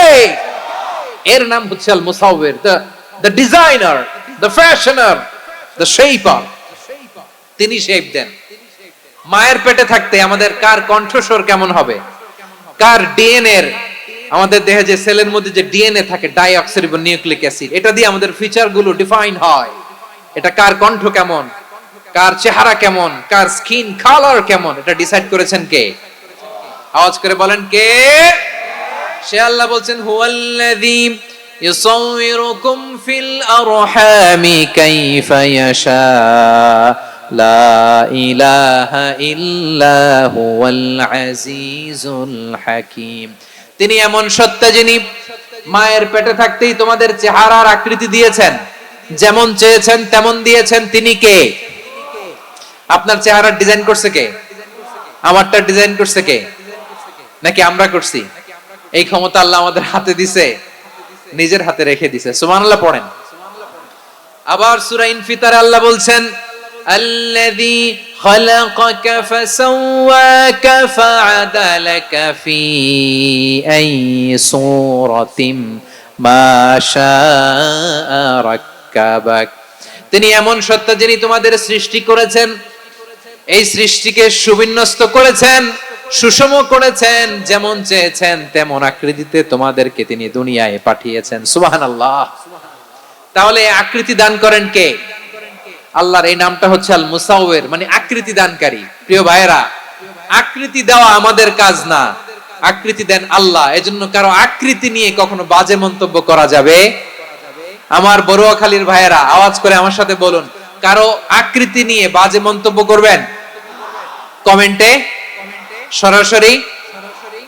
এর নাম হচ্ছে আল মুসাওয়ির, the designer, the fashioner, the shaper. তিনি শেপ দেন। মায়ের পেটে থাকতে আমাদের কার কণ্ঠস্বর কেমন হবে, কার ডিএনএ, আমাদের দেহে যে সেলের মধ্যে যে ডিএনএ থাকে, ডাইঅক্সিরিবো নিউক্লিক অ্যাসিড, এটা দিয়ে আমাদের ফিচার গুলো ডিফাইন হয়। এটা কার কণ্ঠ কেমন, কার চেহারা কেমন, কার স্কিন কালার কেমন, এটা ডিসাইড করেছেন কে? আওয়াজ করে বলেন কে? সে আল্লাহ বলছেন হুয়াল্লাযী ইউসাউইরুকুম ফিল আরহামি কাইফা ইয়াশা লা ইলাহা ইল্লা হুয়াল আজিজুল হাকীম। তিনি এমন সত্তা যিনি মায়ের পেটে থাকতেই তোমাদের চেহারার আকৃতি দিয়েছেন, যেমন চেয়েছেন তেমন দিয়েছেন। তিনি কে? আপনার চেহারার ডিজাইন করছে কে? আমারটা ডিজাইন করছে কে? নাকি আমরা করছি? এই ক্ষমতা আল্লাহ আমাদের হাতে দিছে, নিজের হাতে রেখে দিছে। সুবহানাল্লাহ পড়েন। আবার সূরা ইনফিতারে আল্লাহ বলছেন আল্লাযী খালাকাকা ফাসাওয়াকা ফাআদালাকা ফি আইয়ি সূরাতিন মা শাআ রাক্কাবাক। তিনি এমন সত্তা যিনি তোমাদের সৃষ্টি করেছেন, এই সৃষ্টিকে সুবিন্যস্ত করেছেন, সুষম করেছেন, যেমন চেয়েছেন তেমন আকৃতিতে তোমাদেরকে তিনি দুনিয়ায় পাঠিয়েছেন। সুবহানাল্লাহ। তাহলে আকৃতি দান করেন কে? আল্লাহর এই নামটা হচ্ছে আল মুসাওয়ির, মানে আকৃতি দানকারী। প্রিয় ভাইয়েরা, আকৃতি দেওয়া আমাদের কাজ না, আকৃতি দেন আল্লাহ। এজন্য কারো আকৃতি নিয়ে কখনো বাজে মন্তব্য করা যাবে? আমার বড়ুয়াখালীর ভাইয়েরা আওয়াজ করে আমার সাথে বলুন, কারো আকৃতি নিয়ে বাজে মন্তব্য করবেন? কমেন্টে সরাসরি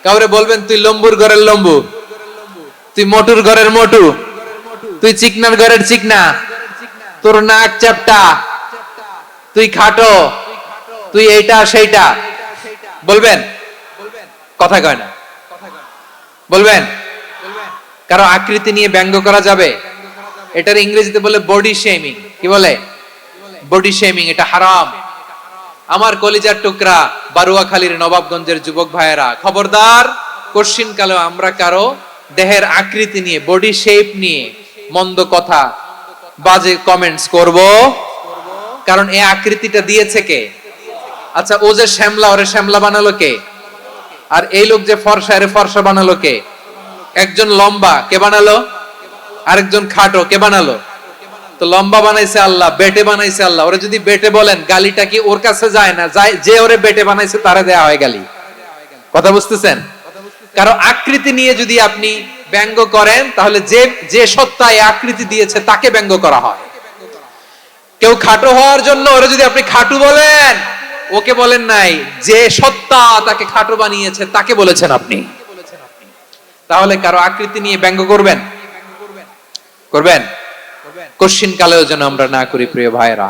কাউরে বলবেন তুই লম্বুর ঘরের লম্বু, তুই মোটুর ঘরের মোটু, তুই চিকনার ঘরের চিকনা, তোর নাক চ্যাপটা, তুই খাটো, তুই এইটা সেইটা বলবেন? কথা কয় না, বলবেন? কারো আকৃতি নিয়ে ব্যঙ্গ করা যাবে? এটার ইংরেজিতে বলে বডি শেমিং। কি বলে? Body shaming. এটা হারাম। আমার কলিজার টুকরা বারুয়াখালীর নবাবগঞ্জের যুবক ভাইয়েরা, খবরদার, কোশ্চিন কালেও আমরা কারো দেহের আকৃতি নিয়ে, বডি শেপ নিয়ে মন্দ কথা, বাজে কমেন্টস করব? কারণ এই আকৃতিটা দিয়েছে কে? আচ্ছা, ও যে শ্যামলা, ওরে শ্যামলা বানালো কে? আর এই লোক যে ফর্সা, এরে ফর্সা বানালো কে? একজন লম্বা, কে বানালো? আরেকজন খাটো, কে বানালো? তো লম্বা বানাইছে আল্লাহ, বেটে বানাইছে আল্লাহ। ওরে যদি বেটে বলেন, গালিটা কি ওর কাছে যায় না? যায়। যে ওরে বেটে বানাইছে তারে দেয়া হয় গালি। কথা বুঝতেছেন? কারো আকৃতি নিয়ে যদি আপনি ব্যঙ্গ করেন, তাহলে যে যে সত্তা এই আকৃতি দিয়েছে তাকে ব্যঙ্গ করা হয়। কেউ খাটো হওয়ার জন্য ওরে যদি আপনি খাটু বলেন, ওকে বলেন নাই, যে সত্তা তাকে খাটো বানিয়েছে তাকে বলেছেন আপনি। তাহলে কারো আকৃতি নিয়ে ব্যঙ্গ করবেন? করবেন? কোশ্চিন কালেও যেন আমরা না করি। প্রিয় ভাইরা,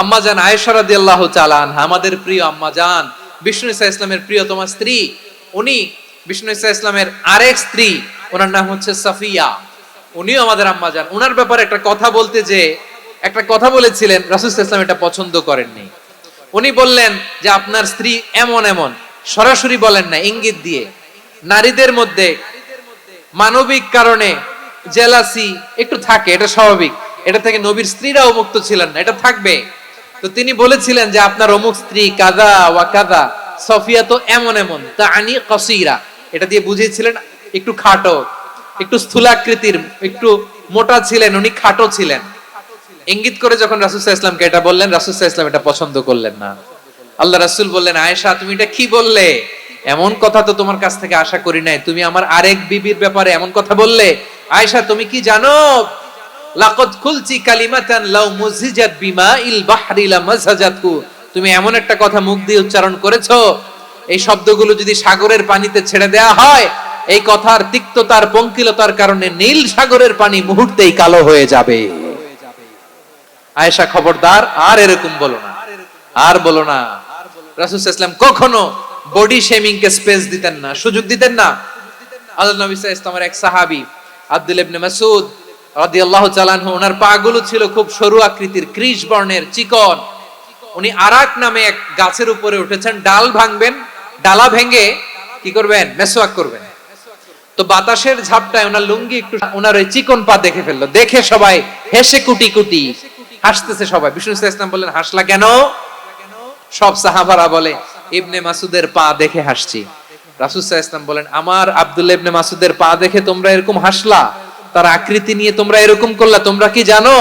আম্মা জান আয়েশা রাদিয়াল্লাহু তাআলা আনহা, আমাদের প্রিয় আম্মা জান, বিষ্ণু ঈসা ইসলামের প্রিয়তমা স্ত্রী। উনি বিষ্ণু ঈসা ইসলামের আরেক স্ত্রী, ওনার নাম হচ্ছে সাফিয়া। উনিও আমাদের আম্মা জান। ওনার ব্যাপারে একটা কথা বলতে যে একটা কথা বলেছিলেন, রাসূল সাল্লাল্লাহু আলাইহি ওয়াসাল্লাম এটা পছন্দ করেননি। উনি বললেন যে আপনার স্ত্রী এমন এমন, সরাসরি বলেন না, ইঙ্গিত দিয়ে। নারীদের মধ্যে মানবিক কারণে জেলাসি একটু থাকে, এটা স্বাভাবিক। এটা থেকে নবীর স্ত্রীরাও মুক্ত ছিলেন না, এটা থাকবে। তো তিনি বলেছিলেন যে আপনার অমুক স্ত্রী কাদা ওয়া কাদা, সফিয়া তো এমন এমন, তাআনি কাসীরা, এটা দিয়ে বুঝিয়েছিলেন একটু খাটো, একটু স্থূলাকৃতির, একটু মোটা ছিলেন, উনি খাটো ছিলেন। ইঙ্গিত করে যখন রাসূল সাল্লাল্লাহু আলাইহি ওয়াসাল্লামকে এটা বললেন, রাসূল সাল্লাল্লাহু আলাইহি ওয়াসাল্লাম এটা পছন্দ করলেন না। আল্লাহ রাসূল বললেন, আয়েশা তুমি এটা কি বললে? এমন কথা তো তোমার কাছ থেকে আশা করি নাই, তুমি আমার আরেক বিবির ব্যাপারে এমন কথা বললে। আয়েশা তুমি কি জানো, লাকাদ কুলতি কালিমাতান লাউ মুজিজাত বিমাইল বাহরি লামাসাজাতু, তুমি এমন একটা কথা মুখ দিয়ে উচ্চারণ করেছো, এই শব্দগুলো যদি সাগরের পানিতে ছেড়ে দেয়া হয়, এই কথার তিক্ততার পঙ্কিলতার কারণে নীল সাগরের পানি মুহূর্তেই কালো হয়ে যাবে। আয়েশা খবরদার, আর এরকম বলো না, আর বলো না। রাসূল সাল্লাল্লাহু আলাইহি ওয়াসাল্লাম কখনো বডি শেমিং কে স্পেস দিতেন না, সুযোগ দিতেন না। আল্লাহ নবী সাল্লাল্লাহু আলাইহি ওয়াসাল্লামের এক সাহাবী আব্দুল্লাহ ইবনে মাসউদ রাদিয়াল্লাহু তাআলা আনহু, ওনার পাগুলো ছিল খুব সরু আকৃতির, কৃশ বর্ণের, চিকন। উনি আরাক নামে এক গাছের উপরে উঠেছেন, ডাল ভাঙবেন, ডালা ভেঙে কি করবেন, মেসওয়াক করবেন। তো বাতাসের ঝাপটায় ওনার লুঙ্গি একটু, ওনার ওই চিকন পা দেখে ফেললো, দেখে সবাই হেসে কুটি কুটি হাসতেছে সবাই। বিষ্ণু সাল্লাল্লাহু আলাইহি ওয়াসাল্লাম বললেন, হাসলা কেন? সব সাহাবারা বলে, ইবনে মাসুদের পা দেখে হাসছি। রাসূল সাল্লাল্লাহু আলাইহি ওয়াসাল্লাম বলেন, আমার আব্দুল্লাহ ইবনে মাসুদের পা দেখে তোমরা এরকম হাসলা, তার আকৃতি নিয়ে তোমরা এরকম করলা, তোমরা কি জানো?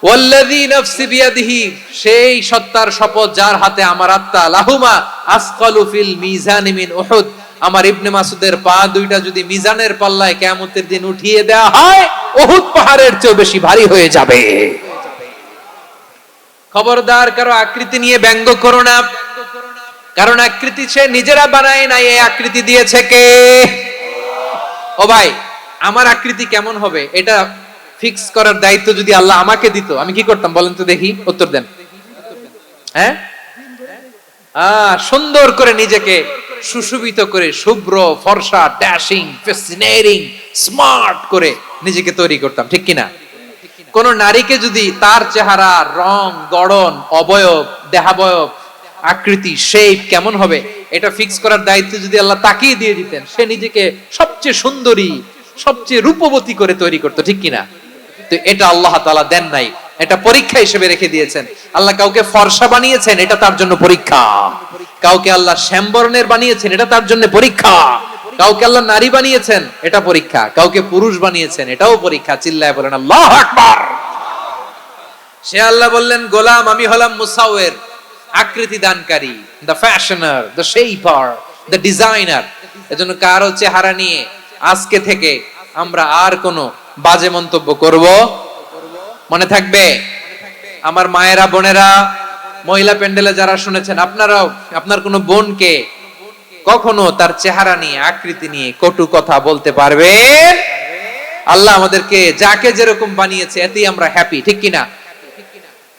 ওয়াল্লাযী নাফসি বিয়াদিহি, সেই সত্তার শপথ যার হাতে আমার আত্মা, লাহুমা আসকালু ফিল মিজানি মিন উহুদ, আমার ইবনে মাসুদের পা দুইটা যদি মিজানের পাল্লায় কিয়ামতের দিন উঠিয়ে দেয়া হয়, উহুদ পাহাড়ের চেয়ে বেশি ভারী হয়ে যাবে। খবরদার কারো আকৃতি নিয়ে ব্যঙ্গ করো না, কারণ আকৃতি সে নিজেরা বানায় না, এই আকৃতি দিয়েছে কে? ও ভাই, আমার আকৃতি কেমন হবে এটা ফিক্স করার দায়িত্ব যদি আল্লাহ আমাকে দিত, আমি কি করতাম বলেন তো দেখি, উত্তর দেন। হ্যাঁ, সুন্দর করে নিজেকে সুশোভিত করে, শুভ্র ফর্সা, ড্যাশিং, ফ্যাসিনেটিং, স্মার্ট করে নিজেকে তৈরি করতাম, ঠিক কিনা? কোন নারীকে যদি তার চেহারা, রং, গড়ন, অবয়ব, দেহাবয়ব, আকৃতি, শেপ কেমন হবে এটা ফিক্স করার দায়িত্ব যদি আল্লাহ তাকিয়ে দিয়ে দিতেন, সে নিজেকে সবচেয়ে সুন্দরী, সবচেয়ে রূপবতী করে তৈরি করতো, ঠিক কিনা? তো এটা আল্লাহ তাআলা দেন নাই, এটা পরীক্ষা হিসেবে রেখে দিয়েছেন। আল্লাহ কাউকে ফর্সা বানিয়েছেন, এটা তার জন্য পরীক্ষা। কাউকে আল্লাহ শ্যামবর্ণের বানিয়েছেন, এটা তার জন্য পরীক্ষা। কাউকে আল্লাহ নারী বানিয়েছেন, এটা পরীক্ষা। কাউকে পুরুষ বানিয়েছেন, এটাও পরীক্ষা। চিল্লায় বলেন আল্লাহু আকবার। সে আল্লাহ বললেন, গোলাম আমি হলাম মুসাওয়ির, আকৃতি দানকারী, the fashioner, the shaper, the designer. এজন্য কারো চেহারা নিয়ে আজকে থেকে আমরা আর কোনো বাজে মন্তব্য করব মনে থাকবে। আমার মায়েরা, বোনেরা, মহিলা প্যান্ডেলে যারা শুনেছেন, আপনারাও আপনার কোনো বোনকে কখনো তার চেহারা নিয়ে, আকৃতি নিয়ে কটু কথা বলতে পারবেন? আল্লাহ আমাদেরকে যাকে যেরকম বানিয়েছে এতেই আমরা হ্যাপি, ঠিক কিনা?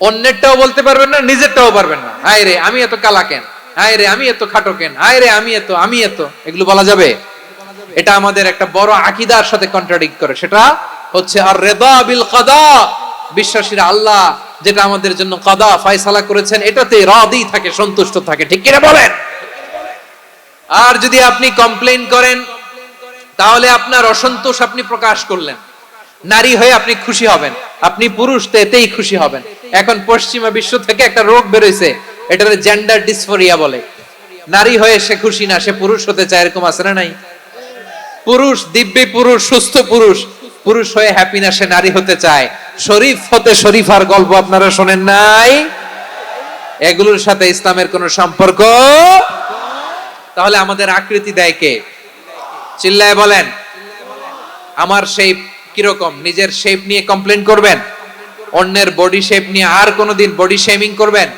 অন্যেরটাও বলতে পারবেন না, নিজেরটাও পারবেন না। হায় রে আমি এত কালা কেন, হায় রে আমি এত খাটো কেন, হায় রে আমি এত, এগুলো বলা যাবে? এটা আমাদের একটা বড় আকীদার সাথে কন্ট্রাডিক্ট করে। সেটা হচ্ছে আর রিদা বিল কাদা, বিশ্বাসীরা আল্লাহ যেটা আমাদের জন্য কাদা ফয়সালা করেছেন এটাতে রাদি থাকে, সন্তুষ্ট থাকে, ঠিক কিনা বলেন? আর যদি আপনি কমপ্লেইন করেন তাহলে আপনার অসন্তোষ আপনি প্রকাশ করলেন। নারী হয়ে আপনি খুশি হবেন, আপনি পুরুষ তো এতেই খুশি হবেন। এখন পশ্চিমা বিশ্ব থেকে একটা রোগ বেরোইছে, এটাকে জেন্ডার ডিসফোরিয়া বলে। নারী হয়ে সে খুশি না, সে পুরুষ হতে চায়, এরকম আছে না নাই? পুরুষ, দিব্যি পুরুষ, সুস্থ পুরুষ, পুরুষ হয়ে হ্যাপি না, সে নারী হতে চায়। শরীফ হতে শরীফার গল্প আপনারা শোনেন নাই? এগুলোর সাথে ইসলামের কোন সম্পর্ক? তাহলে আমাদের আকৃতি দেয় কে? চিল্লায় বলেন। আমার শেপ কিরকম, নিজের শেপ নিয়ে কমপ্লেন করবেন? অন্যের বডি শেপ নিয়ে আর কোনোদিন বডি শেমিং করবেন?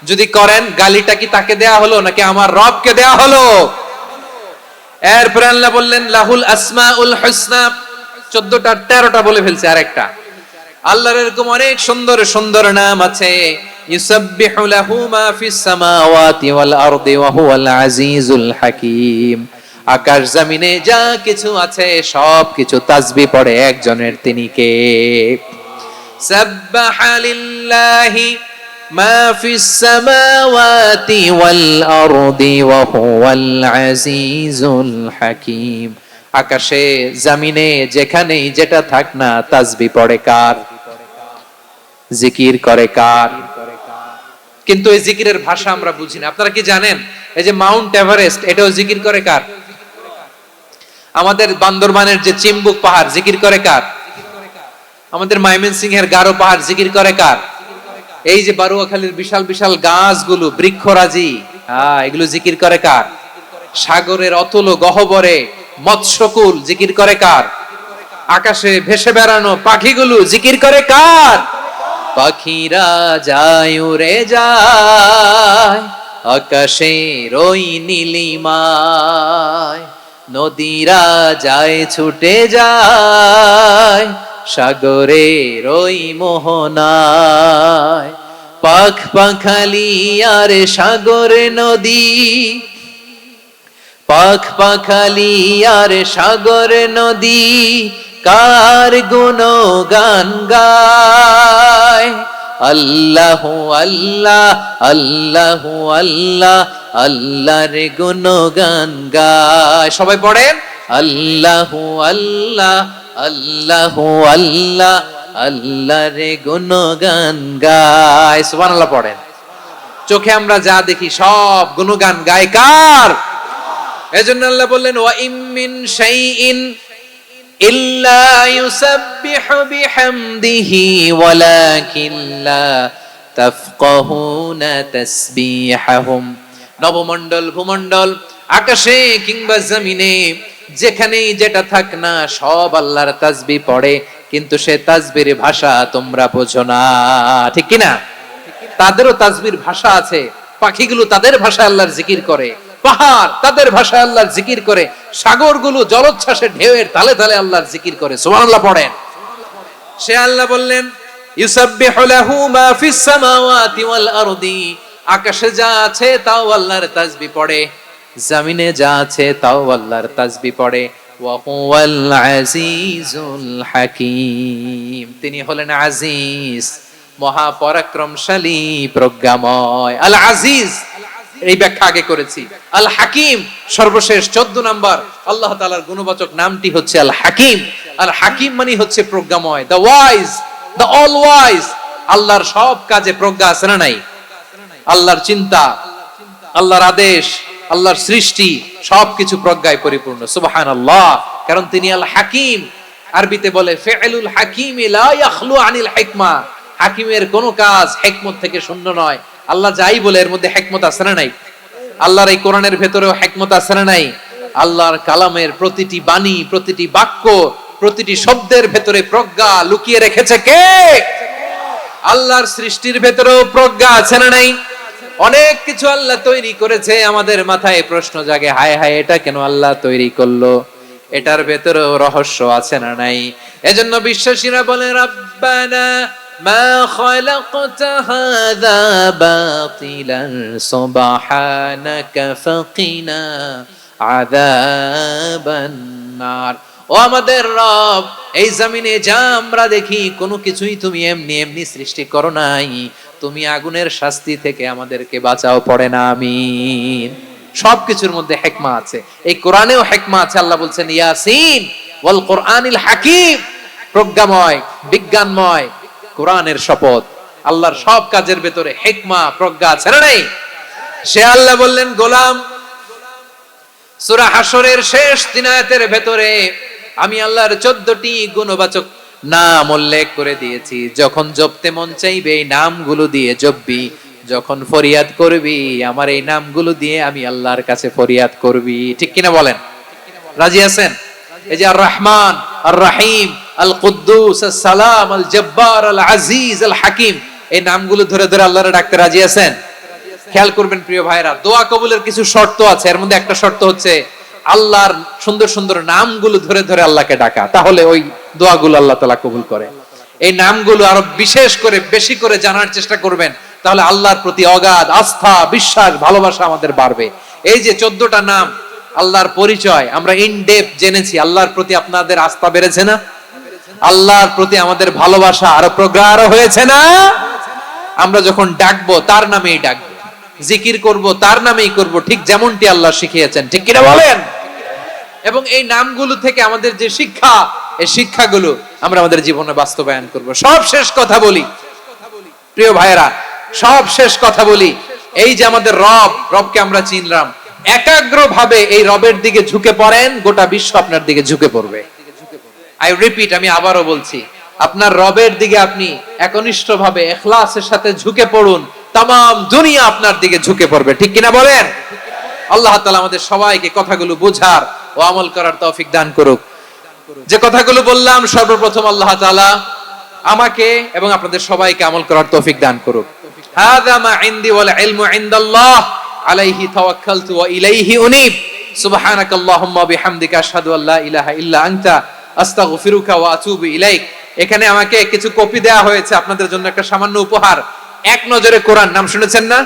যদি করেন, গালিটা কি তাকে দেয়া হলো নাকি আমার রবকে দেয়া হলো? এরপরে আল্লাহ বললেন লাহুল আসমাউল হুসনা, 14টা 13টা বলে ফেলছে আরেকটা। আল্লাহর এরকম অনেক সুন্দর সুন্দর নাম আছে। ইউসাব্বিহু লাহু মা ফিস সামাওয়াতি ওয়াল আরদি ওয়া হুয়াল আজিজুল হাকীম। আকাশ জমিনে যা কিছু আছে সব কিছু তাসবিহ পড়ে একজনের, তিনি কে? সাব্বাহা লিল্লাহি মা ফিস সামাওয়াতি ওয়াল আরদি ওয়া হুয়াল আজিজুল হাকীম। আকাশে জমিনে যেখানেই যেটা থাক না, তাসবিহ পড়ে কার? জিকির করে কার? কিন্তু এই জিকিরের ভাষা আমরা বুঝি না। আপনারা কি জানেন এই যে মাউন্ট এভারেস্ট, এটাও জিকির করে কার? আমাদের বান্দরবানের যে চিম্বুক পাহাড় জিকির করে কার? আমাদের ময়মনসিংহের গারো পাহাড় জিকির করে কার? এই যে বারুয়াখালীর বিশাল বিশাল গাছগুলো, বৃক্ষরাজি, এগুলো জিকির করে কার? সাগরের অতল গহ্বরে মৎস্যকুল জিকির করে কার? আকাশে ভেসে বেড়ানো পাখিগুলো জিকির করে কার? পাখিরা যায় উড়ে যায় আকাশের ওই নীলিমায়, নদীরা যায় ছুটে যায় সাগরের ওই মোহনায়। পাখ পাখালি আর সাগর নদী, পাখ পাখালি আর সাগর নদী কার গুণগান গায়। আল্লাহ আল্লাহ আল্লাহ আল্লাহ আল্লাহর গুণগান গায়। সবাই পড়েন আল্লাহ আল্লাহ আল্লাহ আল্লাহ আল্লাহর গুণগান গায়। সুবহানাল্লাহ পড়েন। চোখে আমরা যা দেখি সব গুণগান গায় কার? এজন্য আল্লাহ বললেন ওয়া ইম মিন শাইইন ইল্লা ইউসাব্বিহু বিহামদিহি ওয়ালাকিন লা তাফকাহুনা তাসবিহাহুম। নবমণ্ডল ভূমণ্ডল আকাশে কিংবা জমিনে যেখানেই যেটা থাক না সব আল্লাহর তাসবিহ পড়ে, কিন্তু সে তাসবির ভাষা তোমরা বোঝো না, ঠিক কি না? তাদেরও তাসবির ভাষা আছে। পাখিগুলো তাদের ভাষায় আল্লাহর জিকির করে, পাহাড় তাদের ভাষায় আল্লাহর জিকির করে, সাগরগুলো জলোচ্ছ্বাসে ঢেউয়ের তালে তালে আল্লাহর জিকির করে। সুবহানাল্লাহ পড়েন। সে আল্লাহ বললেন ইউসাব্বিহু লাহু মা ফিস সামাওয়াতি ওয়াল আরদি, আকাশে যা আছে তাও আল্লাহর তাসবিহ পড়ে, জমিনে যা আছে তাও আল্লাহর তাসবিহ পড়ে। ওয়া হুয়াল আজিজুল হাকীম, তিনি হলেন আজিজ, মহা পরাক্রমশালী, প্রজ্ঞাময়। আল আজিজ এই ব্যাখ্যা আগে করেছি। আল হাকিম সর্বশেষ 14 নাম্বার আল্লাহ তাআলার গুণবাচক নামটি হচ্ছে আল হাকিম। আল হাকিম মানে হচ্ছে প্রজ্ঞাময়, the wise, the all wise. আল্লাহর সব কাজে প্রজ্ঞা আছে না নাই? আল্লাহর চিন্তা, আল্লাহর আদেশ, আল্লাহর সৃষ্টি সবকিছু প্রজ্ঞায় পরিপূর্ণ। সুবহানাল্লাহ, কারণ তিনি আল হাকিম। আরবিতে বলে ফি'লুল হাকিম লা ইয়াখলু আনিল হিকমা, হাকিমের কোনো কাজ হিকমত থেকে শূন্য নয়। আল্লাহ যাই বলে এর মধ্যে হিকমত আছে না নাই? আল্লাহর এই কোরআনের ভেতরেও হিকমত আছে না নাই? আল্লাহর কালামের প্রতিটি বাণী, প্রতিটি বাক্য, প্রতিটি শব্দের ভেতরে প্রজ্ঞা লুকিয়ে রেখেছে কে? আল্লাহর সৃষ্টির ভেতরেও প্রজ্ঞা আছে না নাই? অনেক কিছু আল্লাহ তৈরি করেছে, আমাদের মাথায় প্রশ্ন জাগে, হায় হায় এটা কেন আল্লাহ তৈরি করলো? এটার ভেতরেও রহস্য আছে না নাই? এজন্য বিশ্বাসীরা বলে রাব্বানা মা খালাকতা হাযা বাতিলান সুবহানাকা ফাকিনা আযাবান নার। ও আমাদের রব, এই জমিনে যা আমরা দেখি কোনো কিছুই তুমি এমনি এমনি সৃষ্টি করো নাই, তুমি আগুনের শাস্তি থেকে আমাদেরকে বাঁচাও, পড়ে না আমিন। সবকিছুর মধ্যে হিকমা আছে, এই কোরআনেও হিকমা আছে। আল্লাহ বলছেন ইয়াসিন ওয়াল কোরআনিল হাকিম, প্রজ্ঞাময়, বিজ্ঞানময় কোরআনের শপথ। আল্লাহর সব কাজের ভেতরে হিকমা, প্রজ্ঞা আছে না নাই? সে আল্লাহ বললেন গোলাম, সূরা হাশরের শেষ 3 আয়াতের ভেতরে আমি আল্লাহর 14টি গুণবাচক নাম উল্লেখ করে দিয়েছি। যখন জপতে মন চাইবে এই নামগুলো দিয়ে জপবি, যখন ফরিয়াদ করবি আমার এই নামগুলো দিয়ে আমি আল্লাহর কাছে ফরিয়াদ করবি, ঠিক কিনা বলেন? রাজি আছেন? এই যে আর রহমান, আর রহিম, আল কুদ্দুস, আস সালাম, আল জব্বার, আল আজিজ, আল হাকিম, এই নামগুলো ধরে ধরে আল্লাহরে ডাকতে রাজি আছেন? খেয়াল করবেন প্রিয় ভাইরা, দোয়া কবুলের কিছু শর্ত আছে। এর মধ্যে একটা শর্ত হচ্ছে আল্লাহর সুন্দর সুন্দর নামগুলো ধরে ধরে আল্লাহকে ডাকা, তাহলে ওই দোয়াগুলো আল্লাহ তাআলা কবুল করে। এই নামগুলো আরো বিশেষ করে বেশি করে জানার চেষ্টা করবেন, তাহলে আল্লাহর প্রতি অগাধ আস্থা, বিশ্বাস, ভালোবাসা আমাদের বাড়বে। এই যে 14টা নাম আল্লাহর পরিচয় আমরা ইন ডেপথ জেনেছি, আল্লাহর প্রতি আপনাদের আস্থা বেড়েছে না? আল্লাহর প্রতি আমাদের ভালোবাসা আরো প্রগাঢ় হয়েছে না? আমরা যখন ডাকবো তার নামেই ডাকবো, জিকির করব তার নামেই করব, ঠিক যেমনটি আল্লাহ শিখিয়েছেন, ঠিক কিনা বলেন? এবং এই নামগুলো থেকে আমাদের যে শিক্ষা, এই শিক্ষাগুলো আমরা আমাদের জীবনে বাস্তবায়ন করব। সব শেষ কথা বলি, প্রিয় ভাইরা, সব শেষ কথা বলি, এই যে আমাদের রবকে আমরা চিনলাম, একাগ্র ভাবে এই রবের দিকে ঝুঁকে পড়েন, গোটা বিশ্ব আপনার দিকে ঝুঁকে পড়বে। আই রিপিট, আমি আবারও বলছি, আপনার রবের দিকে আপনি একনিষ্ঠ ভাবে ইখলাসের সাথে ঝুঁকে পড়ুন, তামাম দুনিয়া আপনার দিকে ঝুঁকে পড়বে। ঠিক কিনা বলেন? আল্লাহ তাআলা আমাদের সবাইকে কথাগুলো বোঝার ও আমল করার তৌফিক দান করুক। যে কথাগুলো বললাম, সর্বপ্রথম আল্লাহ তাআলা আমাকে এবং আপনাদের সবাইকে আমল করার তৌফিক দান করুক। হাযা মা ইনদি ওয়াল ইলমু ইনদাল্লাহ আলাইহি তাওয়াক্কালতু ওয়া ইলাইহি উনীব। সুবহানাকাল্লাহুম্মা ওয়া বিহামদিকা আশহাদু আল্লা ইলাহা ইল্লা আনতা আস্তাগফিরুকা ওয়া আতুবু ইলাইক। এখানে আমাকে কিছু কপি দেয়া হয়েছে আপনাদের জন্য, একটা সামান্য উপহার। এক নজরে কোরআন নাম শুনেছেন না?